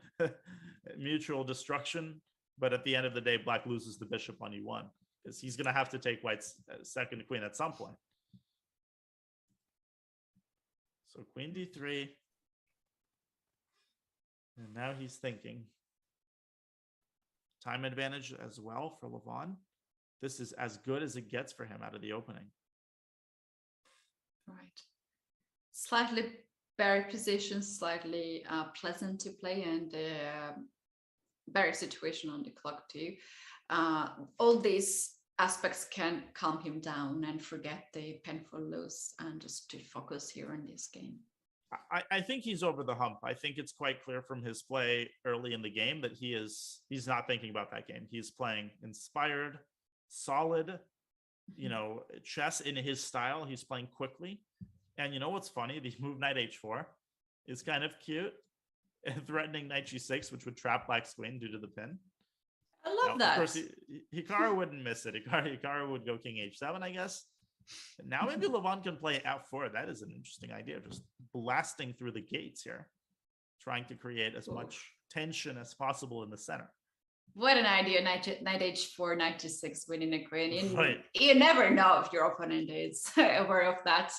mutual destruction. But at the end of the day, black loses the bishop on e1 because he's going to have to take white's second queen at some point. So queen d3. And now he's thinking. Time advantage as well for Levon. This is as good as it gets for him out of the opening. Right. Slightly better position, slightly pleasant to play, and better situation on the clock too. All these aspects can calm him down and forget the painful loss and just to focus here on this game. I think he's over the hump. I think it's quite clear from his play early in the game that he's not thinking about that game. He's playing inspired, solid, you know, chess in his style. He's playing quickly. And you know what's funny? The move knight h4 is kind of cute. Threatening knight g6, which would trap black's queen due to the pin. I love that. Of course, Hikaru wouldn't miss it. Hikaru would go king h7, I guess. Now maybe Levon can play f4. That is an interesting idea. Just blasting through the gates here, trying to create as much tension as possible in the center. What an idea! Knight h4, knight g6, winning a queen. Right. You never know if your opponent is aware of that.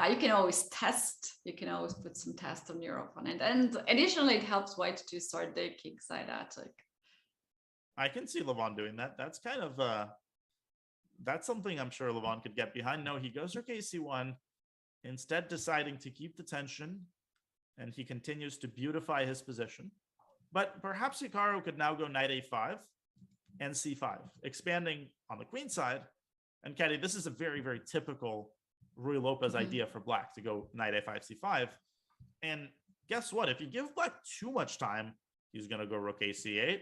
You can always test. You can always put some test on your opponent. And additionally, it helps white to start the kingside attack. I can see Levon doing that. That's kind of that's something I'm sure Levon could get behind. No, he goes rook ac1, instead deciding to keep the tension, and he continues to beautify his position. But perhaps Hikaru could now go knight a5 and c5, expanding on the queen side. And Caddy, this is a very, very typical Rui Lopez idea for black to go knight a5, c5. And guess what? If you give black too much time, he's going to go rook a c8,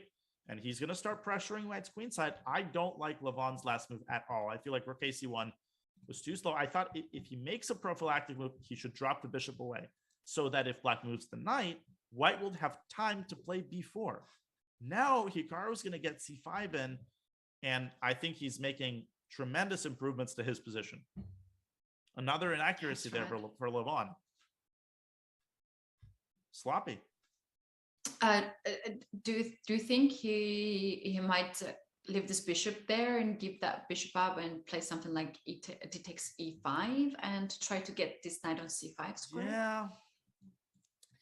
and he's going to start pressuring white's queen side. I don't like Levon's last move at all. I feel like rook a c1 was too slow. I thought if he makes a prophylactic move, he should drop the bishop away so that if black moves the knight, white will have time to play b4. Now Hikaru is going to get c5 in, and I think he's making tremendous improvements to his position. Another inaccuracy there for Levon. Sloppy. Do you think he might leave this bishop there and give that bishop up and play something like d takes e5 and try to get this knight on c5 square?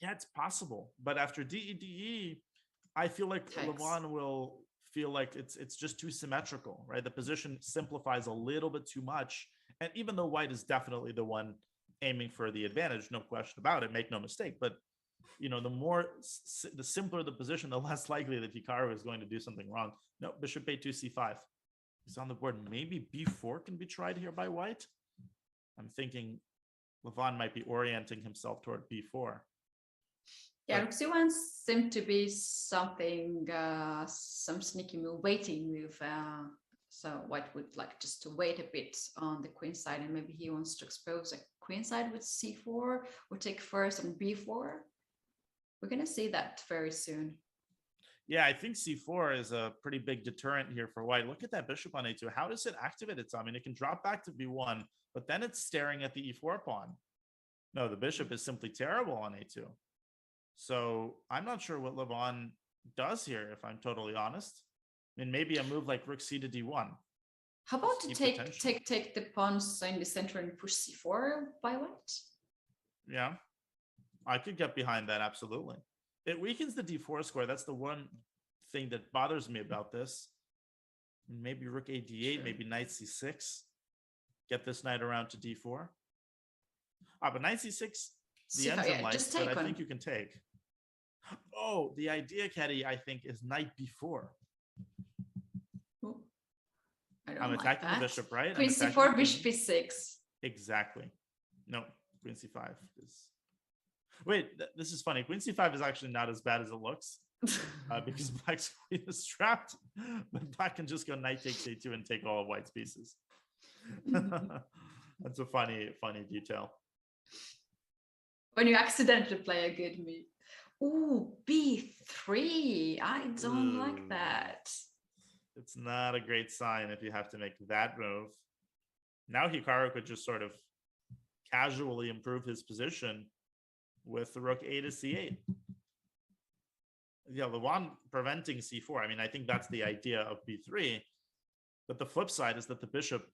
Yeah, it's possible. But after de, I feel like Levon will feel like it's just too symmetrical, right? The position simplifies a little bit too much. And even though white is definitely the one aiming for the advantage, no question about it, make no mistake. But the simpler the position, the less likely that Hikaru is going to do something wrong. No, bishop a2 c5. He's on the board. Maybe b4 can be tried here by white. I'm thinking Levon might be orienting himself toward b4. Yeah, rook c1 seemed to be something, some sneaky move, waiting move. So white would like just to wait a bit on the queen side, and maybe he wants to expose a queen side with c4 or take first on b4. We're going to see that very soon. Yeah, I think c4 is a pretty big deterrent here for white. Look at that bishop on a2. How does it activate itself? I mean, it can drop back to b1, but then it's staring at the e4 pawn. No, the bishop is simply terrible on a2. So I'm not sure what Levon does here, if I'm totally honest. I mean, maybe a move like rook c to d1. How about to take the pawns in the center and push c4 by white? Yeah, I could get behind that, absolutely. It weakens the d4 square. That's the one thing that bothers me about this. Maybe rook a d8, sure. Maybe knight c6. Get this knight around to d4. But knight c6, the end's in life, but I think you can take. Oh, the idea, Caddy, I think, is knight b4. I'm attacking the bishop, right? Queen c4, bishop e6. Exactly. No, queen c5 is... Wait, this is funny. Queen c5 is actually not as bad as it looks because black's queen is trapped, but black can just go knight takes a2 and take all of white's pieces. That's a funny detail. When you accidentally play a good move. Ooh, b3. I don't like that. It's not a great sign if you have to make that move. Now Hikaru could just sort of casually improve his position with the rook a to c8. Yeah, Levon preventing c4. I mean, I think that's the idea of b3. But the flip side is that the bishop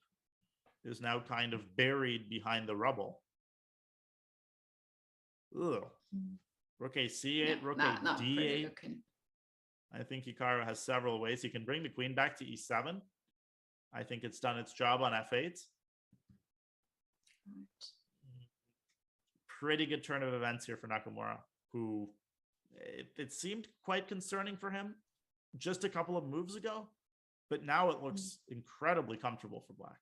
is now kind of buried behind the rubble. Ugh. Rook a c8, rook a d8. I think Hikaru has several ways. He can bring the queen back to e7. I think it's done its job on f8. Pretty good turn of events here for Nakamura, who it seemed quite concerning for him just a couple of moves ago, but now it looks incredibly comfortable for black.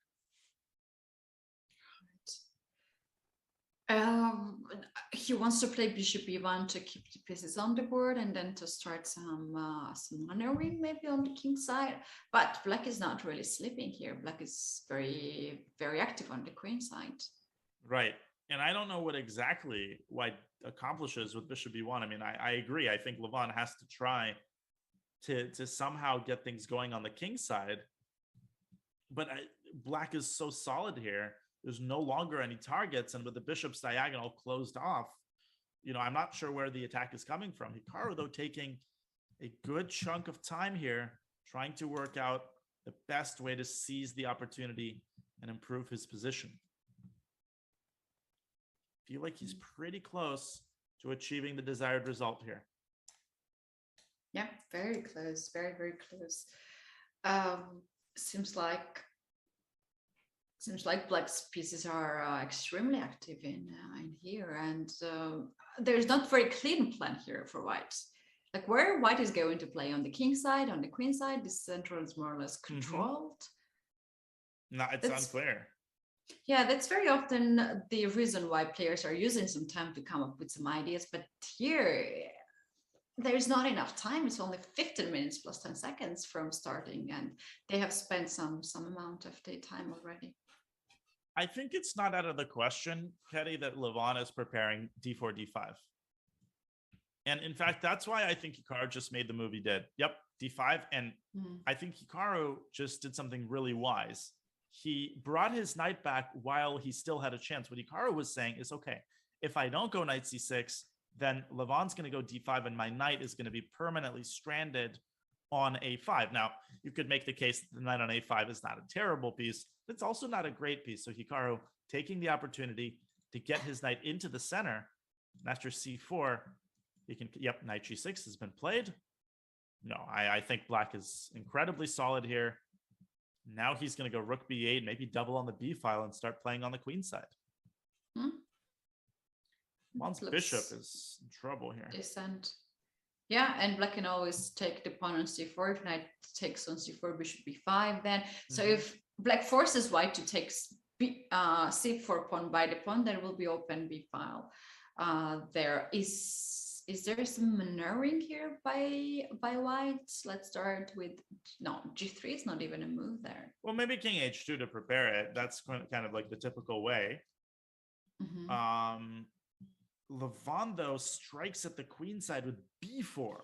He wants to play bishop e1 to keep the pieces on the board and then to start some maneuvering maybe on the king side. But black is not really sleeping here. Black is very, very active on the queen side. Right. And I don't know what exactly white accomplishes with bishop e1. I mean, I agree. I think Levon has to try to somehow get things going on the king side. But black is so solid here. There's no longer any targets, and with the bishop's diagonal closed off, I'm not sure where the attack is coming from. Hikaru, though, taking a good chunk of time here, trying to work out the best way to seize the opportunity and improve his position. I feel like he's pretty close to achieving the desired result here. Yeah, very close, very, very close. Seems like black's pieces are extremely active in here, and there's not very clean plan here for white. Like where white is going to play, on the king side, on the queen side, the central is more or less controlled. No, it's unclear. Yeah, that's very often the reason why players are using some time to come up with some ideas. But here, there's not enough time. It's only 15 minutes plus 10 seconds from starting, and they have spent some amount of the time already. I think it's not out of the question, Teddy, that Levon is preparing d4, d5. And in fact, that's why I think Hikaru just made the move he did. Yep, d5. And I think Hikaru just did something really wise. He brought his knight back while he still had a chance. What Hikaru was saying is, okay, if I don't go knight c6, then Levon's going to go d5 and my knight is going to be permanently stranded on a5. Now, you could make the case that the knight on a5 is not a terrible piece. It's also not a great piece. So Hikaru taking the opportunity to get his knight into the center. And after c4, he can, yep, knight g6 has been played. No, I think black is incredibly solid here. Now he's going to go rook b8, maybe double on the b file and start playing on the queen side. Levon's bishop is in trouble here. Decent. Yeah, and black can always take the pawn on c4. If knight takes on c4, bishop b5 then. So if black forces white to take c4 pawn by the pawn, there will be open b file. There is there some maneuvering here by white? Let's start with, no, g3 is not even a move there. Well, maybe king h2 to prepare it. That's kind of like the typical way. Levon, though, strikes at the queen side with b4.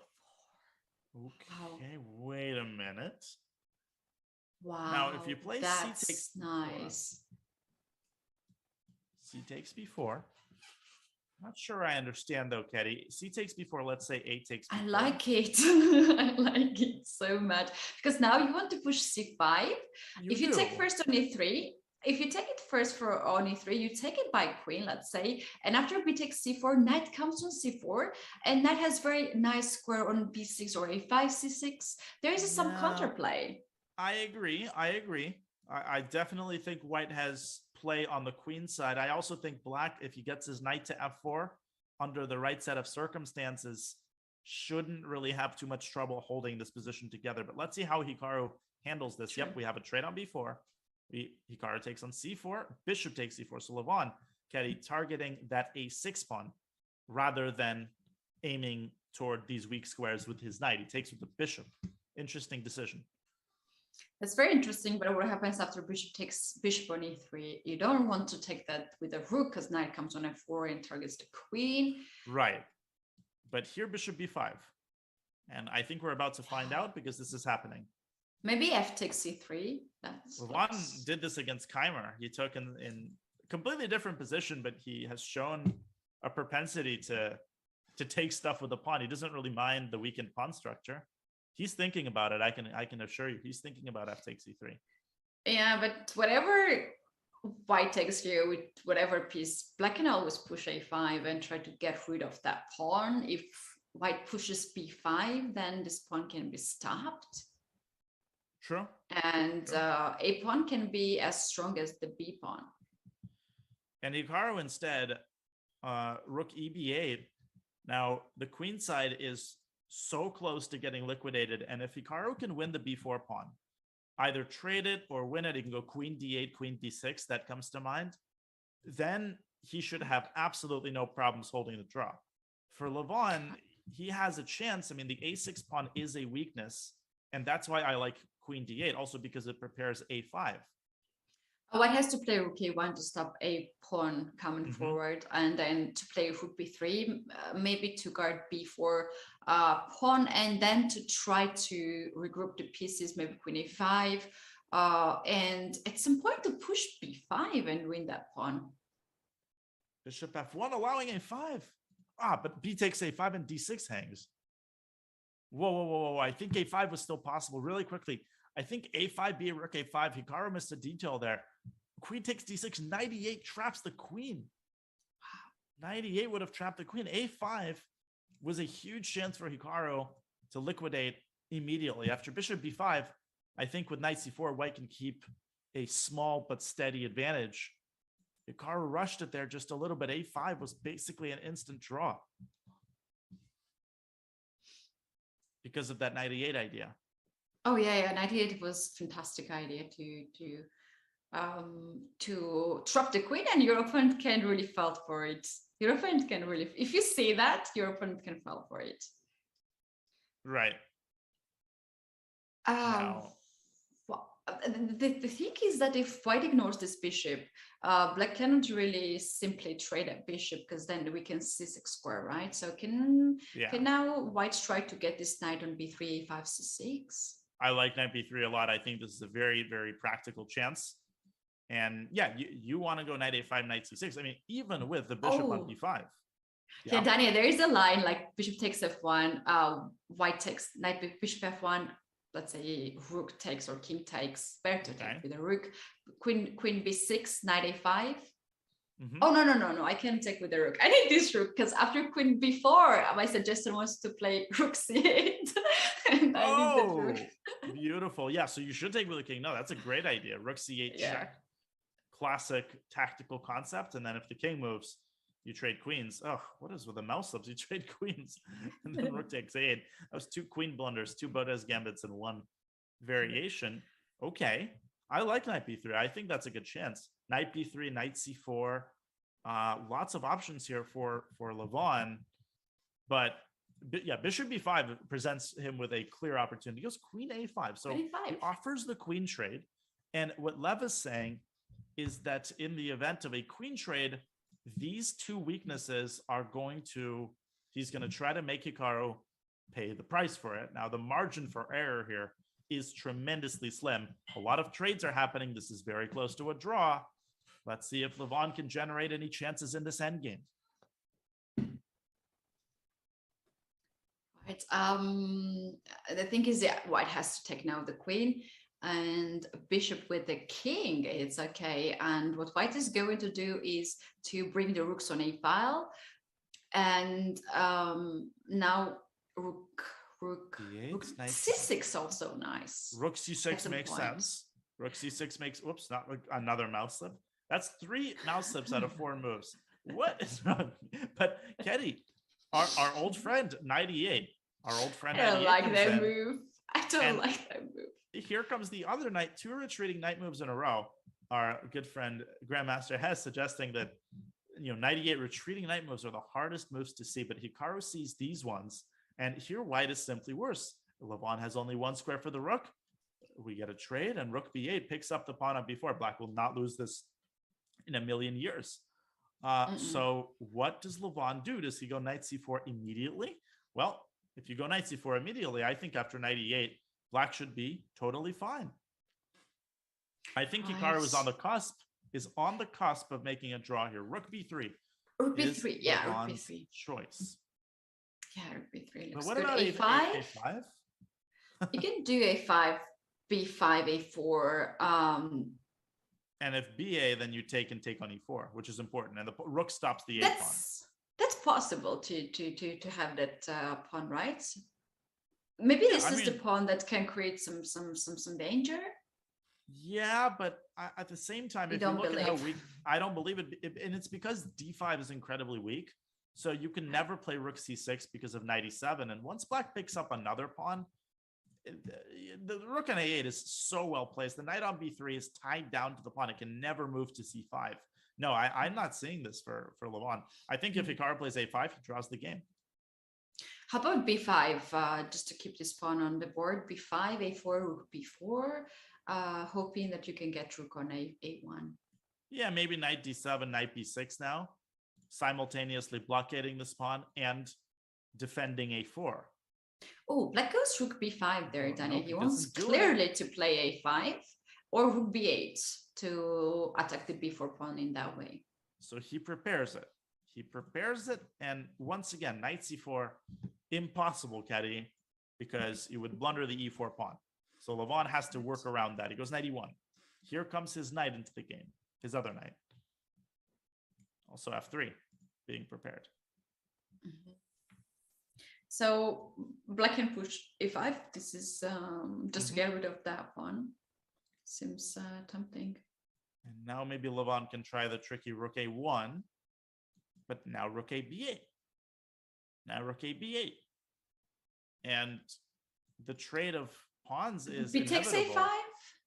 Okay, wait a minute. Wow. Now, if you play that's c takes nice. C takes b4. Not sure I understand though, Ketty. C takes b4. Let's say a takes b4. I like it. I like it so much because now you want to push c5. If you take first on e3, if you take it first for on e3, you take it by queen, let's say, and after b takes c4, knight comes on c4, and knight has very nice square on b6 or a5, c6. There is some counterplay. I agree. I definitely think white has play on the queen side. I also think black, if he gets his knight to f4 under the right set of circumstances, shouldn't really have too much trouble holding this position together. But let's see how Hikaru handles this. Yep, we have a trade on b4. Hikaru takes on c4, bishop takes c4. So Levon, Ketty, targeting that a6 pawn rather than aiming toward these weak squares with his knight. He takes with the bishop. Interesting decision. That's very interesting, but what happens after bishop takes bishop on e3? You don't want to take that with a rook because knight comes on f4 and targets the queen. Right. But here bishop b5. And I think we're about to find out because this is happening. Maybe f takes c3. Levon did this against Keimer. He took in a completely different position, but he has shown a propensity to take stuff with the pawn. He doesn't really mind the weakened pawn structure. He's thinking about it. I can assure you, he's thinking about f takes e3. Yeah, but whatever white takes here with whatever piece, black can always push a5 and try to get rid of that pawn. If white pushes b5, then this pawn can be stopped. True. And a pawn can be as strong as the b pawn. And Hikaru instead, rook eb8. Now the queen side is so close to getting liquidated, and if Hikaru can win the b4 pawn, either trade it or win it, he can go queen d8, queen d6, that comes to mind, then he should have absolutely no problems holding the draw. For Levon, he has a chance. I mean, the a6 pawn is a weakness, and that's why I like queen d8, also because it prepares a5. White has to play rook a1 to stop a pawn coming forward, and then to play rook b3, maybe to guard b4 pawn, and then to try to regroup the pieces, maybe queen a5, and at some point to push b5 and win that pawn. Bishop f1 allowing a5. But b takes a5 and d6 hangs. Whoa. I think a5 was still possible. Really quickly, I think a5, b, rook a5. Hikaru missed a detail there. Queen takes d6. Knight e8 traps the queen. Knight e8 would have trapped the queen. a5 was a huge chance for Hikaru to liquidate immediately. After bishop b5, I think with knight c4, white can keep a small but steady advantage. Hikaru rushed it there just a little bit. a5 was basically an instant draw. because of that knight e8 idea. Oh yeah, knight e8 was fantastic idea to drop the queen, and your opponent can really fall for it. Your opponent can really, if you see that, your opponent can fall for it. Right. Well, the thing is that if white ignores this bishop, black cannot really simply trade a bishop, because then we can c6 square, right? So can now white try to get this knight on b3, a5, c6? I like knight b3 a lot. I think this is a very, very practical chance. And yeah, you want to go knight a5, knight c6. I mean, even with the bishop on b5. Yeah, Dania, there is a line like bishop takes f1, white takes knight, bishop f1, let's say rook takes or king takes, better to take with a rook, queen b6, knight a5. Oh, no, I can't take with the rook. I need this rook, because after queen b4, my suggestion was to play rook c8. And I need the rook. Beautiful. Yeah, so you should take with the king. No, that's a great idea. Rook c8 check. Classic tactical concept. And then if the king moves, you trade queens. Oh, what is with the mouse slips? You trade queens. And then rook takes a8. That was 2 queen blunders, 2 Bodez gambits, and 1 variation. Okay. I like knight b3. I think that's a good chance. Knight b3, knight c4. Lots of options here for Levon. But yeah, bishop b5 presents him with a clear opportunity. He goes queen a5. So he offers the queen trade. And what Lev is saying is that in the event of a queen trade, these 2 weaknesses are he's going to try to make Hikaru pay the price for it. Now, the margin for error here is tremendously slim. A lot of trades are happening. This is very close to a draw. Let's see if Levon can generate any chances in this endgame. Right. The thing is, white has to take now the queen, and bishop with the king, it's okay. And what white is going to do is to bring the rooks on a file. And now rook c6 also nice. Rook c6 makes sense. Rook c6 makes, whoops, not another mouse slip. That's 3 mouse slips out of 4 moves. What is wrong? But Ketty, our old friend, knight e8. Our old friend, I don't like that move. I don't like that move. Here comes the other knight, 2 retreating knight moves in a row. Our good friend Grandmaster Hess suggesting that, knight e8 retreating knight moves are the hardest moves to see, but Hikaru sees these ones, and here white is simply worse. Levon has only 1 square for the rook. We get a trade, and rook b8 picks up the pawn on b4. Black will not lose this in a million years. So what does Levon do? Does he go knight c4 immediately? Well, if you go knight c4 immediately, I think after knight e8, black should be totally fine. I think Hikaru is on the cusp of making a draw here. Rook b3. Rook b3, yeah, rook b3. Choice. Yeah, rook b3 looks but what good. about a5? a5? You can do a5, b5, a4. And if ba, then you take on e4, which is important. And the rook stops the a pawn. That's possible to have that pawn, right? Maybe this is the pawn that can create some danger. Yeah, but at the same time, if you look at how weak, I don't believe it, and it's because d5 is incredibly weak. So you can never play rook c6 because of knight e7. And once black picks up another pawn, the rook on a8 is so well placed. The knight on b3 is tied down to the pawn. It can never move to c5. No, I'm not seeing this for Levon. I think if Hikaru plays a5, he draws the game. How about b5, just to keep this pawn on the board? b5, a4, rook b4, hoping that you can get rook on a1. Yeah, maybe knight d7, knight b6 now, simultaneously blockading this pawn and defending a4. Oh, black goes rook b5 there, Daniel. No, he wants clearly to play a5 or rook b8 to attack the b4 pawn in that way. So he prepares it. And once again, knight c4, impossible, Caddy, because you would blunder the e4 pawn. So Levon has to work around that. He goes knight e1. Here comes his knight into the game, his other knight. Also f3, being prepared. Mm-hmm. So black can push a5. This is just to get rid of that pawn. Seems tempting. And now maybe Levon can try the tricky rook a1. But now rook a b8. And the trade of pawns is B takes inevitable. A5.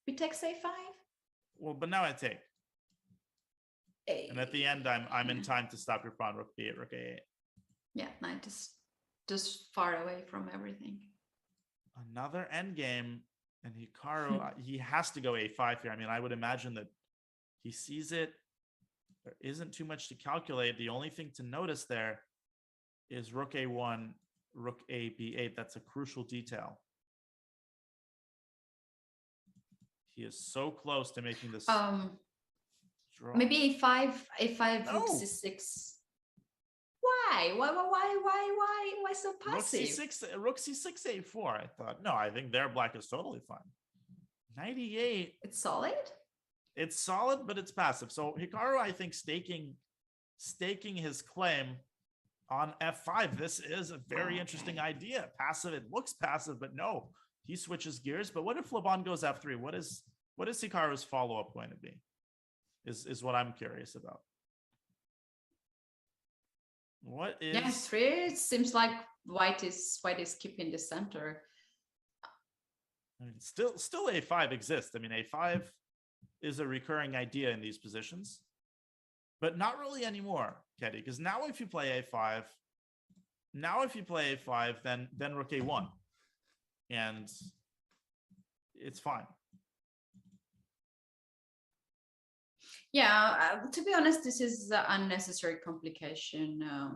B takes A5. Well, but now I take. A. And at the end, I'm in time to stop your pawn. Rook B8, rook A8. Yeah, knight is just far away from everything. Another endgame, and Hikaru, he has to go A5 here. I mean, I would imagine that he sees it. There isn't too much to calculate. The only thing to notice there is rook A1, rook A B8. That's a crucial detail. He is so close to making this draw. Maybe A5, A5, No. rook C6. Why? Why so passive? Rook C6, A4. I thought, no, I think their black is totally fine. 98. It's solid? It's solid, but it's passive. So Hikaru, I think, staking his claim on F5. This is a very interesting idea. Passive, it looks passive, but no, he switches gears. But what if Levon goes F3? What is Hikaru's follow-up going to be? Is what I'm curious about. What is? Yeah, 3. It seems like white is keeping the center. I mean, still A5 exists. I mean, A5 is a recurring idea in these positions, but not really anymore, Keddy. Because now if you play A5, then rook A1, and it's fine. Yeah, to be honest, this is an unnecessary complication. I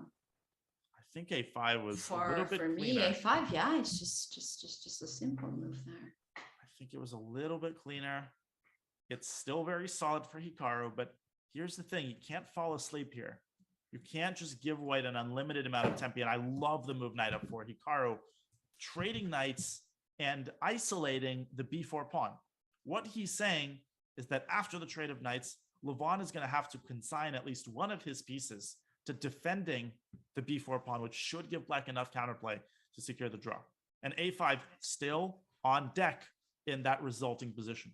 think A5 was a little bit for me. cleaner. A5, yeah, it's just a simple move there. I think it was a little bit cleaner. It's still very solid for Hikaru, but here's the thing: you can't fall asleep here. You can't just give white an unlimited amount of tempi. And I love the move knight up4. Hikaru trading knights and isolating the b4 pawn. What he's saying is that after the trade of knights, Levon is going to have to consign at least one of his pieces to defending the b4 pawn, which should give black enough counterplay to secure the draw. And A5 still on deck in that resulting position.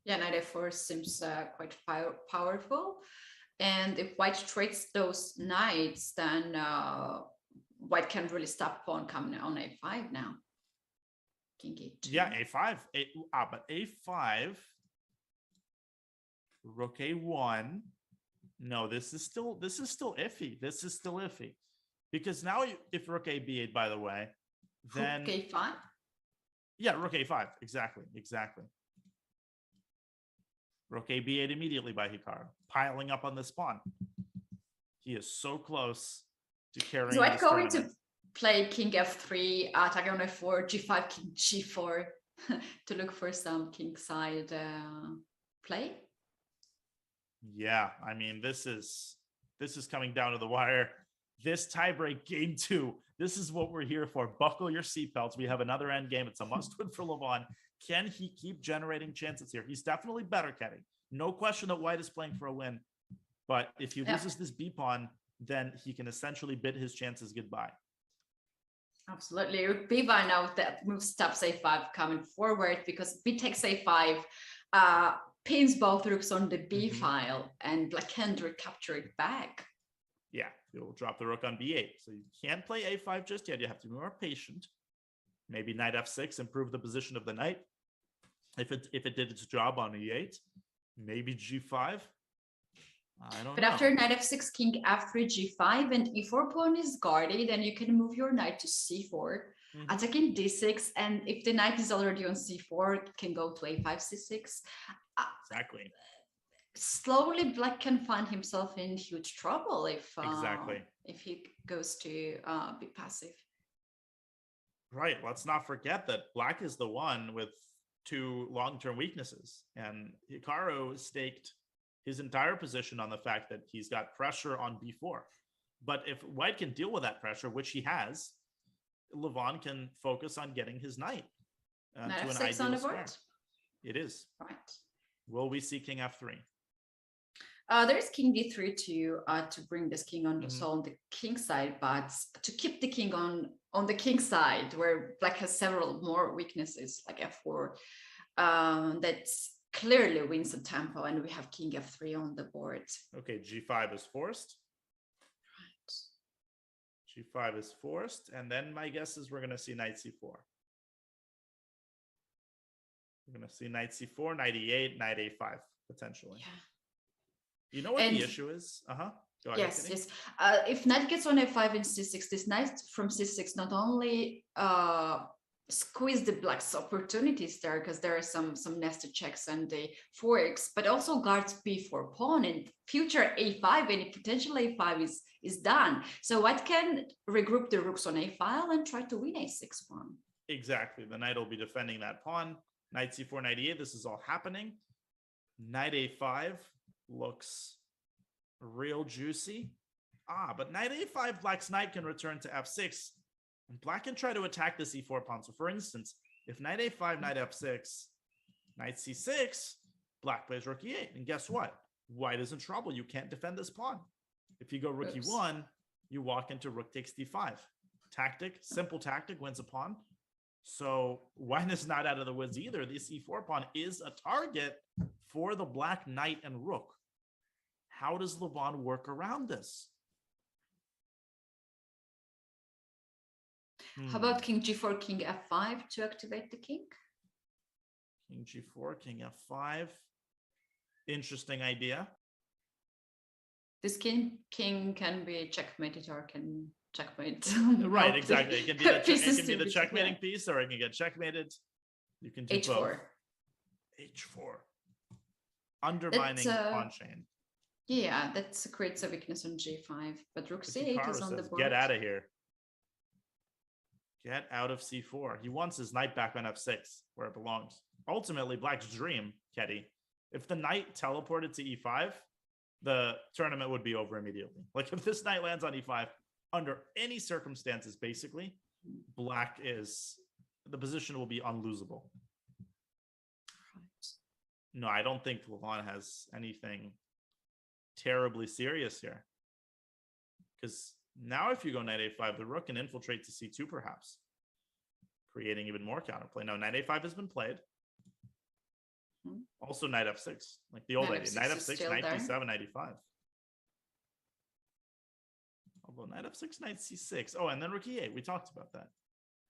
Yeah, knight F4 seems quite powerful. And if white trades those knights, then white can't really stop pawn coming on A5 now. King E2. Yeah, A5. But A5, rook A1. No, this is still iffy. This is still iffy. Because now if rook A B8, by the way, then rook A5? Yeah, rook A5. Exactly. Rook A B8 immediately by Hikaru, piling up on this pawn. He is so close to carrying. So I'm going to play King F3, attack on F4, G5, King G4 to look for some kingside play. Yeah, I mean, this is coming down to the wire. This tiebreak game 2. This is what we're here for. Buckle your seatbelts. We have another end game. It's a must-win for Levon. Can he keep generating chances here? He's definitely better, Keddy. No question that white is playing for a win. But if he loses this B pawn, then he can essentially bid his chances goodbye. Absolutely. B5 now that move stops A5 coming forward because B takes A5 pins both rooks on the B file and black can't recapture it back. Yeah, you'll drop the rook on B8. So you can't play A5 just yet. You have to be more patient. Maybe knight F6, improve the position of the knight. If it did its job on E8, maybe G5. I don't know. After knight F6, king F3, G5, and E4 pawn is guarded, then you can move your knight to C4, attacking D6, and if the knight is already on C4, it can go to A5, C6. Exactly. Slowly, black can find himself in huge trouble if he goes to be passive. Right. Let's not forget that black is the one with 2 long-term weaknesses, and Hikaru staked his entire position on the fact that he's got pressure on B4. But if white can deal with that pressure, which he has, Levon can focus on getting his knight to an ideal square. It is. Right. Will we see king F3? There's king D3 to bring this king on the king side, but to keep the king on the king side, where black has several more weaknesses like F4, that clearly wins the tempo, and we have king F3 on the board. Okay, G5 is forced. Right. G5 is forced, and then my guess is we're going to see knight c4. We're going to see knight c4, knight e8, knight a5, potentially. Yeah. You know what the issue is? Go ahead. Yes, Kitty. yes. If knight gets on a5 and c6, this knight from c6 not only squeeze the black's opportunities there, because there are some nested checks and the forks, but also guards b4 pawn and future a5, and potential a5 is done. So white can regroup the rooks on a file and try to win a6 pawn. Exactly. The knight will be defending that pawn. Knight c4, knight e8. This is all happening. Knight a5 looks real juicy. But knight a5, black's knight can return to f6, and black can try to attack the c4 pawn. So for instance, if knight a5, knight f6, knight c6, black plays rook e8. And guess what? White is in trouble. You can't defend this pawn. If you go rook e1, you walk into rook takes d5. Tactic, simple tactic, wins a pawn. So white is not out of the woods either. The c4 pawn is a target for the black knight and rook. How does Levon work around this? How about king g4, king f5 to activate the king? King g4, king f5. Interesting idea. This king can be checkmated or can checkmate. Right, exactly. It can be the checkmating piece, or it can get checkmated. You can do h4. both. h4. Undermining pawn chain. Yeah, that creates a weakness on g5. But rook c8 is on the board. Get out of here. Get out of c4. He wants his knight back on f6, where it belongs. Ultimately, black's dream, Ketty, if the knight teleported to e5, the tournament would be over immediately. Like if this knight lands on e5, under any circumstances, basically, black is, the position will be unlosable. No, I don't think Levon has anything terribly serious here. Because now if you go knight a5, the rook can infiltrate to c2 perhaps, creating even more counterplay. Now knight a5 has been played. Also knight f6, like the old idea. Knight f6, knight d7, knight e5. Although knight f6, knight c6. Oh, and then rook e8. We talked about that.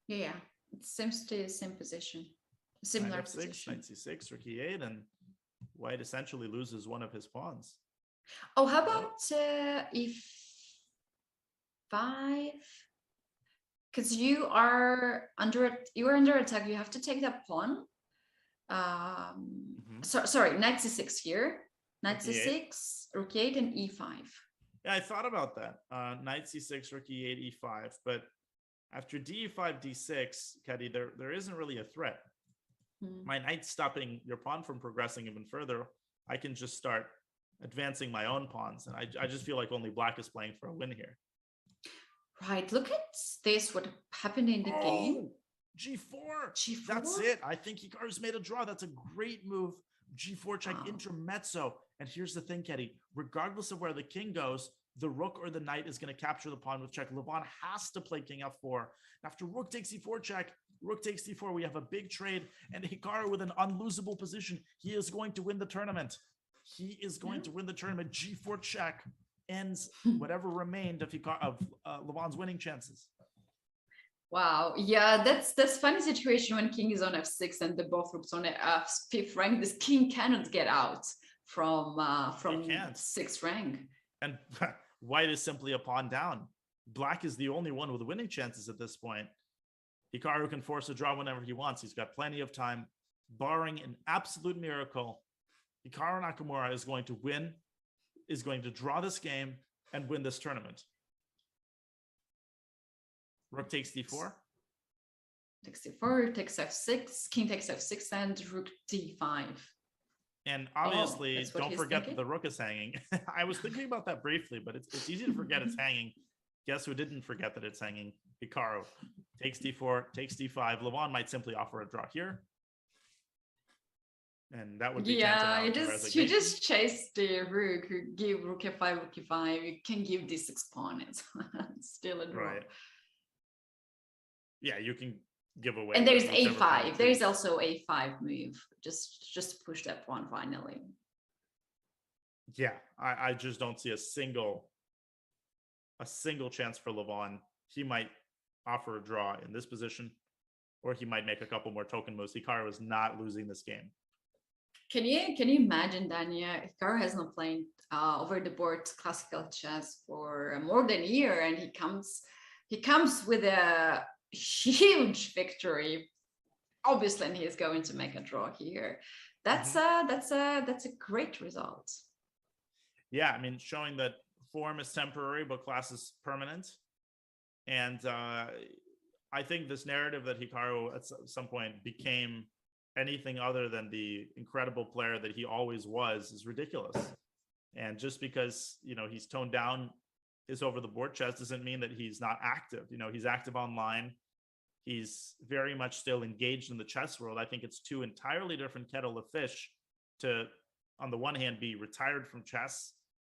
Yeah, it seems to be the same position. Similar knight f6, position. knight c6, rook e8, and white essentially loses one of his pawns. Oh, how about e5? Because you are under attack. You have to take that pawn. Sorry, knight c6 here. Knight c6, rook e8, and e5. Yeah, I thought about that. Knight c6, rook e8, e5. But after d5, d6, Ketty, there isn't really a threat. My knight's stopping your pawn from progressing even further. I can just start advancing my own pawns. And I just feel like only black is playing for a win here. Right, look at this, what happened in the game. G4. G4? That's it. I think Hikaru's made a draw. That's a great move. G4 check, intermezzo. And here's the thing, Ketty. Regardless of where the king goes, the rook or the knight is going to capture the pawn with check. Levon has to play king f4. After rook takes e4 check, rook takes d4, we have a big trade. And Hikaru with an unlosable position. He is going to win the tournament. He is going to win the tournament. G4 check ends whatever remained of Levon's winning chances. Wow, yeah, that's funny situation when king is on f6 and the both rooks on f5th rank. This king cannot get out from 6th rank. And white is simply a pawn down. Black is the only one with winning chances at this point. Hikaru can force a draw whenever he wants. He's got plenty of time. Barring an absolute miracle, Hikaru Nakamura is going to win, is going to draw this game and win this tournament. Rook takes d4. Takes d4, takes f6, king takes f6, and rook d5. And obviously, don't forget that the rook is hanging. I was thinking about that briefly, but it's easy to forget it's hanging. Guess who didn't forget that it's hanging? Hikaru. Takes d4, takes d5. Levon might simply offer a draw here. And that would be you just chase the rook, give rook f5, rook e5. You can give d6 pawn. It's still a draw. Right. Yeah, you can give away. And there's a5. There's also a5 move. Just push that pawn finally. Yeah, I just don't see a single chance for Levon he might offer a draw in this position, or he might make a couple more token moves. Hikaru is not losing this game. Can you imagine, Dania, Hikaru has not played over the board classical chess for more than a year, and he comes with a huge victory. Obviously, and he is going to make a draw here. That's a great result. Yeah, I mean, showing that form is temporary, but class is permanent. And I think this narrative that Hikaru at some point became anything other than the incredible player that he always was is ridiculous. And just because, he's toned down his over the board chess doesn't mean that he's not active. He's active online. He's very much still engaged in the chess world. I think it's two entirely different kettle of fish to, on the one hand, be retired from chess,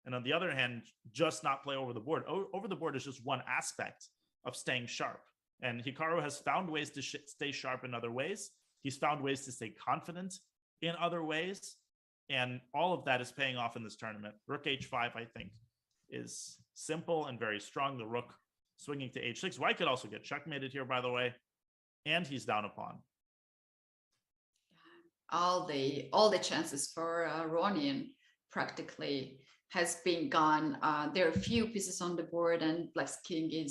and on the other hand, just not play over the board. Over the board is just one aspect of staying sharp. And Hikaru has found ways to stay sharp in other ways. He's found ways to stay confident in other ways. And all of that is paying off in this tournament. Rook h5, I think, is simple and very strong. The rook swinging to h6. White could also get checkmated here, by the way. And he's down a pawn. All the chances for Aronian practically has been gone. There are few pieces on the board, and Black's king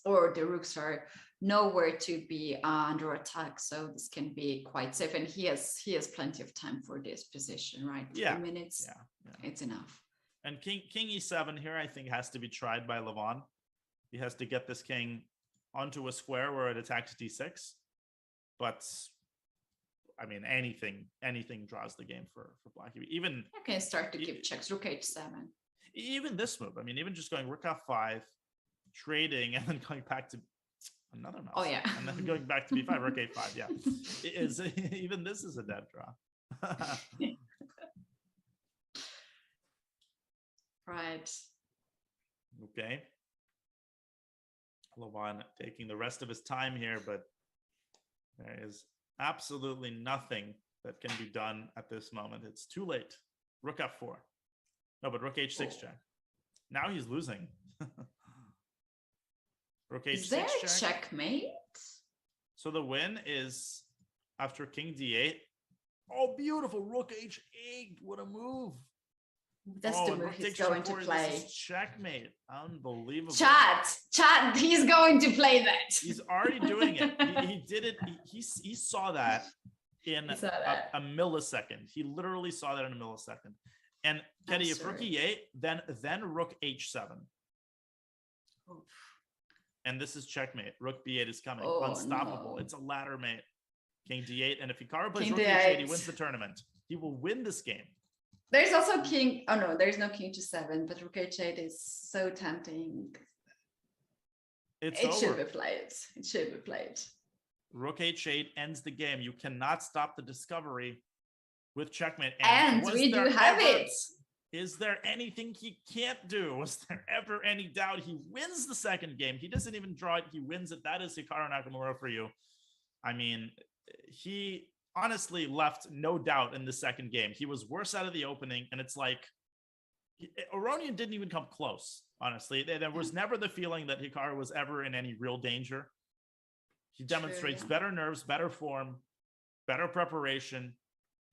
or the rooks are nowhere to be under attack. So this can be quite safe, and he has plenty of time for this position, right? Yeah, 3 minutes. Yeah. It's enough. And king e7 here, I think, has to be tried by Levon. He has to get this king onto a square where it attacks d6. But I mean, anything draws the game for Black. Even you can start to give checks. Rook h7. Even this move. I mean, even just going rook f5, trading, and then going back to another mouse. Oh yeah. And then going back to b5, rook a5. Yeah, even this is a dead draw. Right. Okay. Levon taking the rest of his time here, but there is absolutely nothing that can be done at this moment. It's too late. Rook f4. No, but rook h6 check. Now he's losing. Rook h6 is there a checkmate? So the win is after king d8. Oh, beautiful. Rook h8. What a move. That's the move he's going to play. Checkmate. Unbelievable. Chat, he's going to play that. He's already doing it. He did it. He saw that in a millisecond. He literally saw that in a millisecond. And Teddy, if rook e8, then rook h7. Oof. And this is checkmate. Rook b8 is coming. Unstoppable. No. It's a ladder mate. King d8. And if Hikaru plays rook h8, he wins the tournament. He will win this game. There's also king. Oh no, there's no king to 7, but rook h8 is so tempting. It should be played. It should be played. Rook h8 ends the game. You cannot stop the discovery with checkmate. And we do have it. Is there anything he can't do? Was there ever any doubt? He wins the second game. He doesn't even draw it. He wins it. That is Hikaru Nakamura for you. I mean, he honestly left no doubt in the second game. He was worse out of the opening, and it's like Aronian didn't even come close, honestly. There was never the feeling that Hikaru was ever in any real danger. He demonstrates better nerves, better form, better preparation,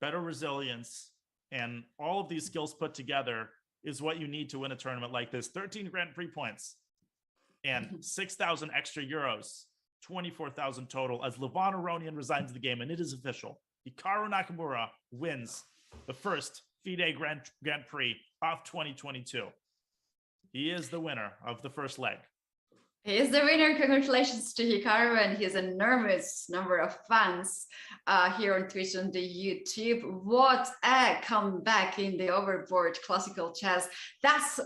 better resilience, and all of these skills put together is what you need to win a tournament like this. 13 Grand Prix points and 6,000 extra euros. 24,000 total as Levon Aronian resigns the game, and it is official. Hikaru Nakamura wins the first FIDE Grand Prix of 2022. He is the winner of the first leg. He is the winner. Congratulations to Hikaru and his enormous number of fans here on Twitch and the YouTube. What a comeback in the overboard classical chess. That's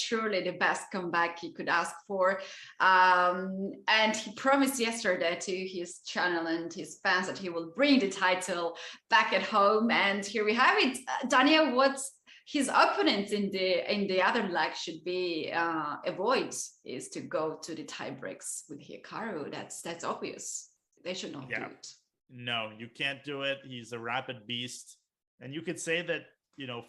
truly the best comeback he could ask for. And he promised yesterday to his channel and his fans that he will bring the title back at home. And here we have it. Daniel, what's his opponents in the other leg should be avoid is to go to the tie breaks with Hikaru. That's obvious. They should not do it. No, you can't do it. He's a rapid beast, and you could say that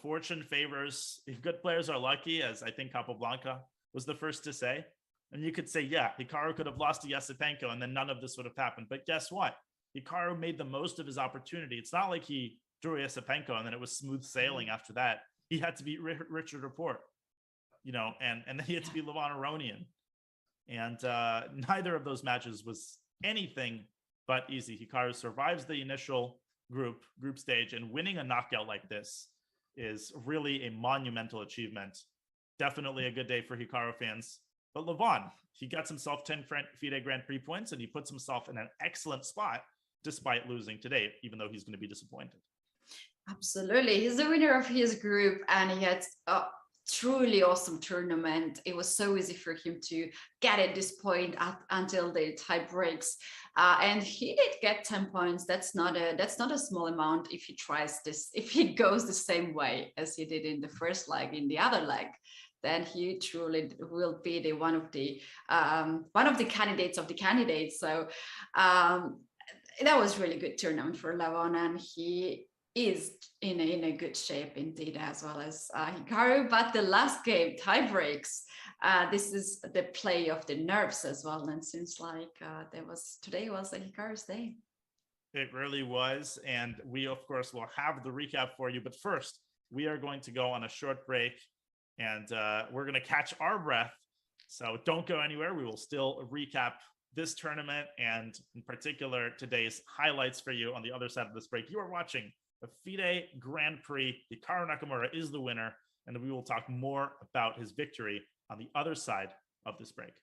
fortune favors. Good players are lucky, as I think Capablanca was the first to say. And you could say, yeah, Hikaru could have lost to Yasipenko and then none of this would have happened. But guess what? Hikaru made the most of his opportunity. It's not like he drew Yasipenko and then it was smooth sailing after that. He had to beat Richard Rapport, you know, and then he had to beat Levon Aronian. And neither of those matches was anything but easy. Hikaru survives the initial group stage, and winning a knockout like this is really a monumental achievement. Definitely a good day for Hikaru fans. But Levon, he gets himself 10 FIDE Grand Prix points, and he puts himself in an excellent spot despite losing today, even though he's going to be disappointed. Absolutely. He's the winner of his group, and he had a truly awesome tournament. It was so easy for him to get at this point until the tie breaks. And he did get 10 points. That's not a small amount if he tries this, if he goes the same way as he did in the first leg, in the other leg. Then he truly will be the one of the candidates of the candidates. So that was really good tournament for Levon, and he is in a good shape indeed, as well as Hikaru. But the last game, tie breaks. This is the play of the nerves as well, and seems like today was the Hikaru's day. It really was, and we of course will have the recap for you. But first, we are going to go on a short break, and we're going to catch our breath. So don't go anywhere. We will still recap this tournament, and in particular today's highlights for you on the other side of this break. You are watching the FIDE Grand Prix. Hikaru Nakamura is the winner, and we will talk more about his victory on the other side of this break.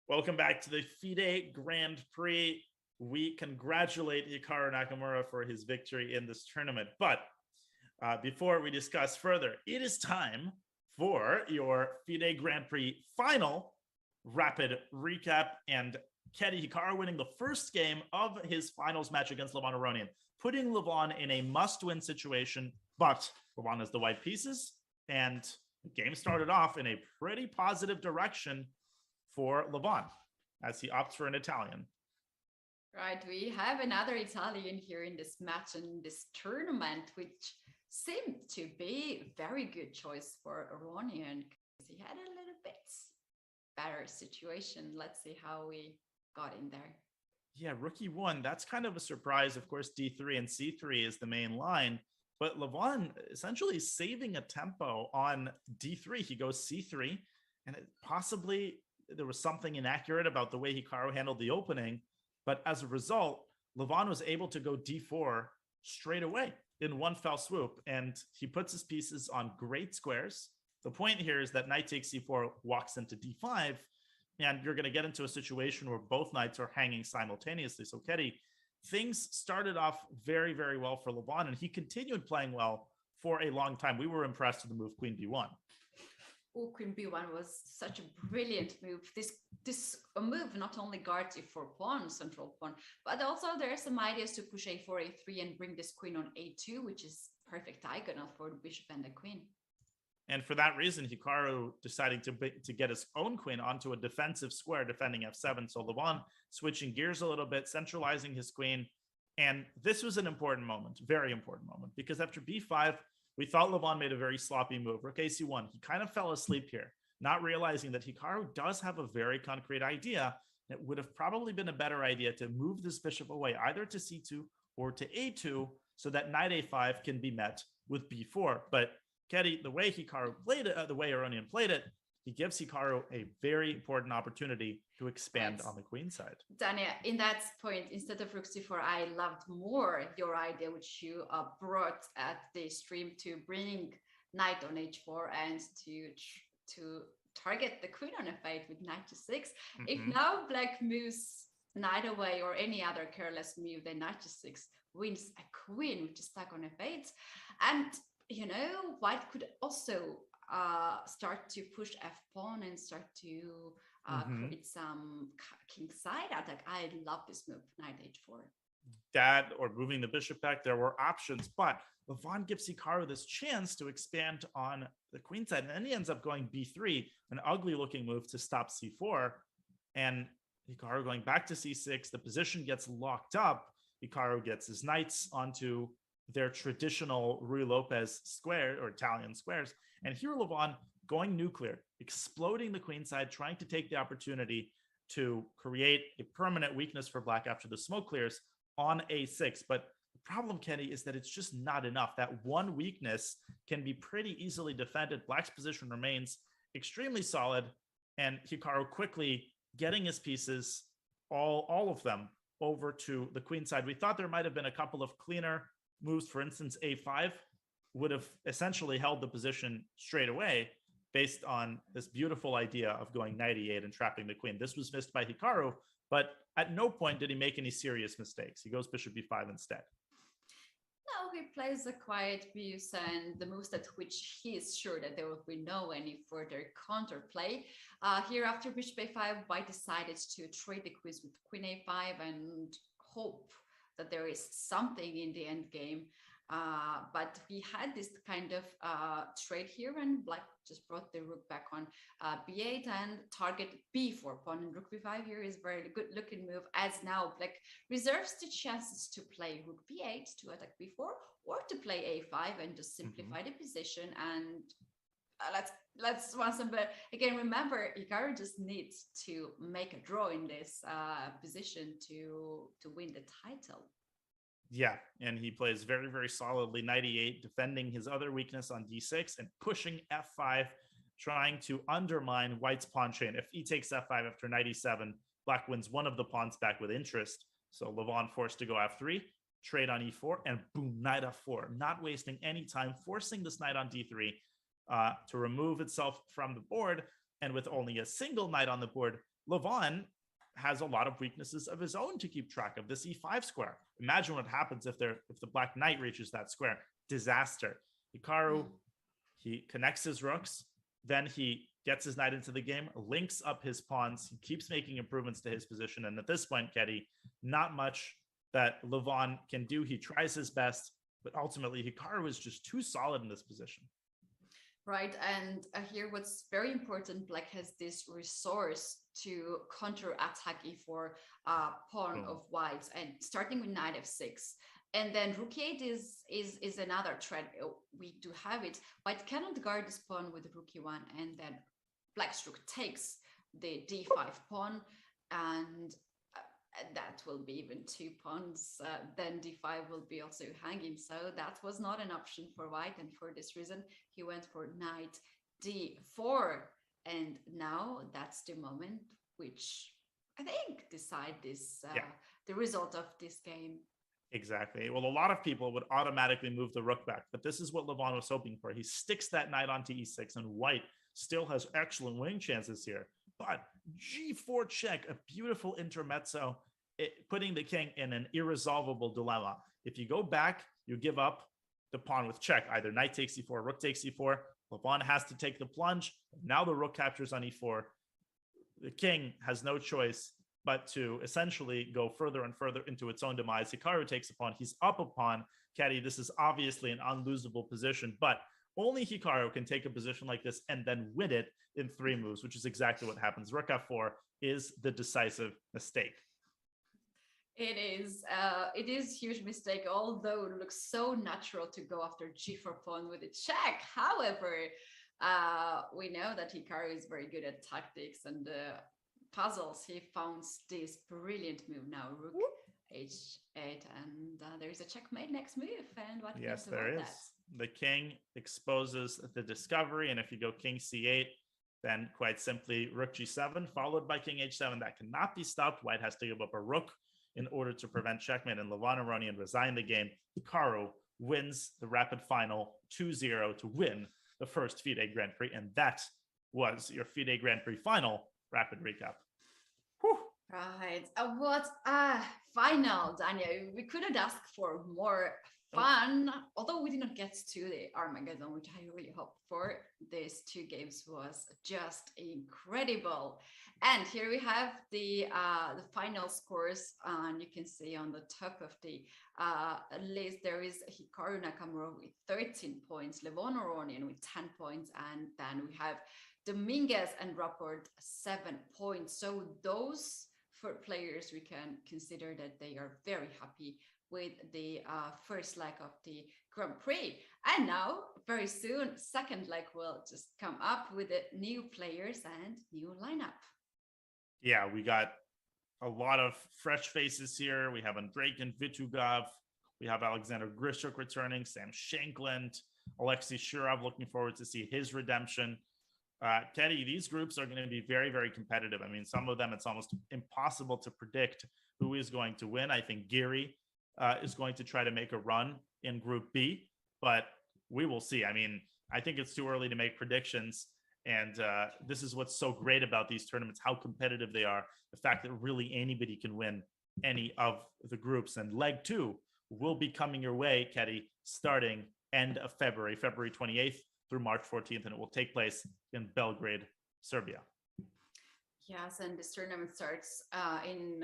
Welcome back to the FIDE Grand Prix. We congratulate Hikaru Nakamura for his victory in this tournament. But before we discuss further, it is time for your FIDE Grand Prix final rapid recap. And Kedi, Hikaru winning the first game of his finals match against Levon Aronian, putting Levon in a must-win situation. But Levon has the white pieces, and the game started off in a pretty positive direction for Levon as he opts for an Italian. Right, we have another Italian here in this match and this tournament, which seemed to be a very good choice for Aronian because he had a little bit better situation. Let's see how we got in there. Yeah, rookie one, that's kind of a surprise. Of course, D3 and C3 is the main line, but Levon essentially saving a tempo on D3. He goes C3, and possibly there was something inaccurate about the way Hikaru handled the opening. But as a result, Levon was able to go D4 straight away in one fell swoop, and he puts his pieces on great squares. The point here is that knight takes C4 walks into D5, and you're going to get into a situation where both knights are hanging simultaneously. So Kedi, things started off very, very well for Levon, and he continued playing well for a long time. We were impressed with the move Queen B1. Oh, Queen B1 was such a brilliant move. This move not only guards you for pawn, central pawn, but also there are some ideas to push A4, A3 and bring this queen on A2, which is perfect diagonal for the bishop and the queen. And for that reason, Hikaru deciding to get his own queen onto a defensive square, defending F7. So Levon switching gears a little bit, centralizing his queen. And this was an important moment, very important moment, because after B5, we thought Levon made a very sloppy move. Rook AC1, he kind of fell asleep here, not realizing that Hikaru does have a very concrete idea. It would have probably been a better idea to move this bishop away, either to C2 or to A2, so that knight A5 can be met with B4. But Kedi, the way Hikaru played it, the way Aronian played it, he gives Hikaru a very important opportunity to expand on the queen side. Dania, in that point, instead of rook c4, I loved more your idea, which you brought at the stream, to bring knight on h4 and to target the queen on f8 with knight to 6. Mm-hmm. If now black moves knight away or any other careless move, then knight to 6 wins a queen, which is stuck on f8. And, you know, white could also start to push f-pawn and start to create some king side attack. I love this move, knight h4. That or moving the bishop back, there were options, but Levon gives Hikaru this chance to expand on the queen side, and then he ends up going b3, an ugly looking move to stop c4, and Hikaru going back to c6. The position gets locked up. Hikaru gets his knights onto their traditional Ruy Lopez square or Italian squares. And here Levon going nuclear, exploding the queenside, trying to take the opportunity to create a permanent weakness for black after the smoke clears on a6. But the problem, Kenny, is that it's just not enough. That one weakness can be pretty easily defended. Black's position remains extremely solid, and Hikaru quickly getting his pieces, all of them, over to the queen side. We thought there might have been a couple of cleaner moves. For instance, a5 would have essentially held the position straight away based on this beautiful idea of going knight e8 and trapping the queen. This was missed by Hikaru, but at no point did he make any serious mistakes. He goes bishop b5 instead. No, he plays a quiet moves and the moves at which he is sure that there will be no any further counterplay. Here after bishop a5, white decided to trade the quiz with queen a5 and hope that there is something in the end game. But we had this kind of trade here, and black just brought the rook back on b8 and target b4 pawn, and rook b5 here is very good looking move, as now black reserves the chances to play rook b8 to attack b4 or to play a5 and just simplify the position. And let's once again remember, Hikaru just needs to make a draw in this position to win the title. Yeah, and he plays very, very solidly knight e8, defending his other weakness on d6 and pushing f5, trying to undermine white's pawn chain. If he takes f5 after knight e7, black wins one of the pawns back with interest. So Levon forced to go f3, trade on e4, and boom, knight f4. Not wasting any time, forcing this knight on d3 to remove itself from the board. And with only a single knight on the board, Levon has a lot of weaknesses of his own to keep track of. This e5 square. Imagine what happens if the black knight reaches that square. Disaster. Hikaru, he connects his rooks, then he gets his knight into the game, links up his pawns, he keeps making improvements to his position. And at this point, Ketty, not much that Levon can do. He tries his best, but ultimately Hikaru is just too solid in this position. Right, and here what's very important, black has this resource to counter-attack e4 pawn of white, and starting with knight f6. And then rook e8 is another threat. We do have it. White cannot guard this pawn with rook e1, and then black's rook takes the d5 pawn, and that will be even two pawns. Then d5 will be also hanging. So that was not an option for white, and for this reason, he went for knight d4. And now that's the moment which I think decide this the result of this game. Exactly. Well, a lot of people would automatically move the rook back, but this is what Levon was hoping for. He sticks that knight onto e6, and white still has excellent winning chances here. But g4 check, a beautiful intermezzo, putting the king in an irresolvable dilemma. If you go back, you give up the pawn with check. Either knight takes e4, rook takes e4. Levon has to take the plunge. Now the rook captures on e4. The king has no choice but to essentially go further and further into its own demise. Hikaru takes a pawn. He's up a pawn. Caddy, this is obviously an unlosable position, but only Hikaru can take a position like this and then win it in 3 moves, which is exactly what happens. Rook f4 is the decisive mistake. It is huge mistake, although it looks so natural to go after g4 pawn with a check. However, we know that Hikaru is very good at tactics and puzzles. He found this brilliant move now, rook h8, and there's a checkmate next move. And what? Yes, there is. The king exposes the discovery, and if you go king c8, then quite simply rook g7 followed by king h7. That cannot be stopped. White has to give up a rook in order to prevent checkmate, and Levon and Aronian resign the game. Hikaru wins the rapid final 2-0 to win the first FIDE Grand Prix, and that was your FIDE Grand Prix final rapid recap. Whew. Right. What a final, Daniel. We couldn't ask for more fun, although we did not get to the Armageddon, which I really hoped for. These 2 games was just incredible. And here we have the final scores, and you can see on the top of the list there is Hikaru Nakamura with 13 points, Levon Aronian with 10 points, and then we have Dominguez and Rapport 7 points. So those 4 players, we can consider that they are very happy with the first leg of the Grand Prix. And now, very soon, second leg will just come up with the new players and new lineup. Yeah, we got a lot of fresh faces here. We have Andreikin Vitugov. We have Alexander Grishuk returning, Sam Shankland, Alexei Shurov, looking forward to see his redemption. Teddy, these groups are going to be very, very competitive. I mean, some of them, it's almost impossible to predict who is going to win. I think Giri is going to try to make a run in Group B, but we will see. I mean, I think it's too early to make predictions. And this is what's so great about these tournaments, how competitive they are. The fact that really anybody can win any of the groups. And leg 2 will be coming your way, Ketty, starting end of February 28th through March 14th, and it will take place in Belgrade, Serbia. Yes, and this tournament starts in,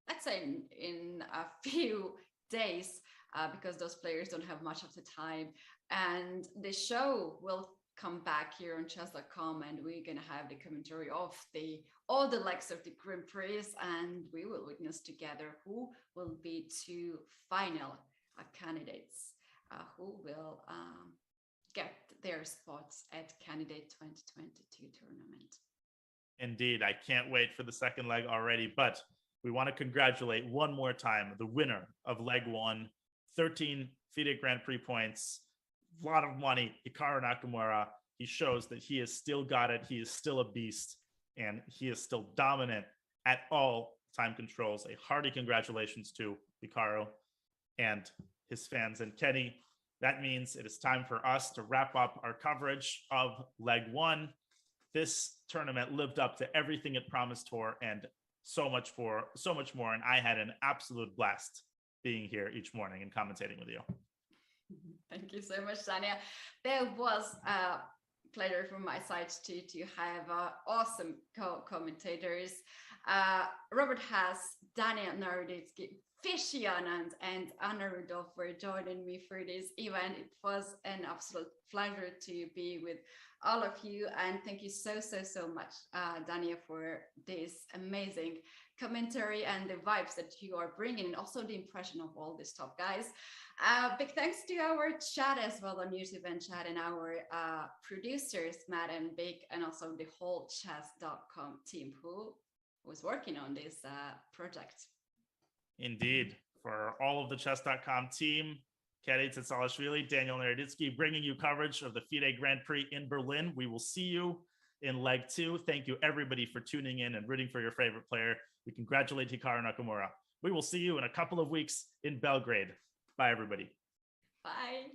let's say, in a few days, because those players don't have much of the time. And the show will come back here on chess.com, and we're going to have the commentary of all the legs of the Grand Prix, and we will witness together who will be 2 final candidates who will get their spots at Candidate 2022 tournament. Indeed, I can't wait for the second leg already, but we want to congratulate one more time the winner of leg 1, 13 FIDE Grand Prix points, a lot of money, Hikaru Nakamura. He shows that he has still got it. He is still a beast, and he is still dominant at all time controls. A hearty congratulations to Hikaru and his fans. And Kenny, that means it is time for us to wrap up our coverage of leg 1. This tournament lived up to everything it promised for, and so much more. And I had an absolute blast being here each morning and commentating with you. Thank you so much, Tanya. There was a pleasure from my side to have awesome co-commentators. Robert Haas, Daniel Naroditsky, Fishy Anand, and Anna Rudolph were joining me for this event. It was an absolute pleasure to be with all of you, and thank you so much, Dania, for this amazing commentary and the vibes that you are bringing, and also the impression of all these top guys. Big thanks to our chat as well on YouTube and chat, and our producers, Matt and Big, and also the whole chess.com team who was working on this project. Indeed. For all of the chess.com team, Kati Tsatsalashvili, Daniel Naroditsky, bringing you coverage of the FIDE Grand Prix in Berlin. We will see you in leg 2. Thank you, everybody, for tuning in and rooting for your favorite player. We congratulate Hikaru Nakamura. We will see you in a couple of weeks in Belgrade. Bye, everybody. Bye.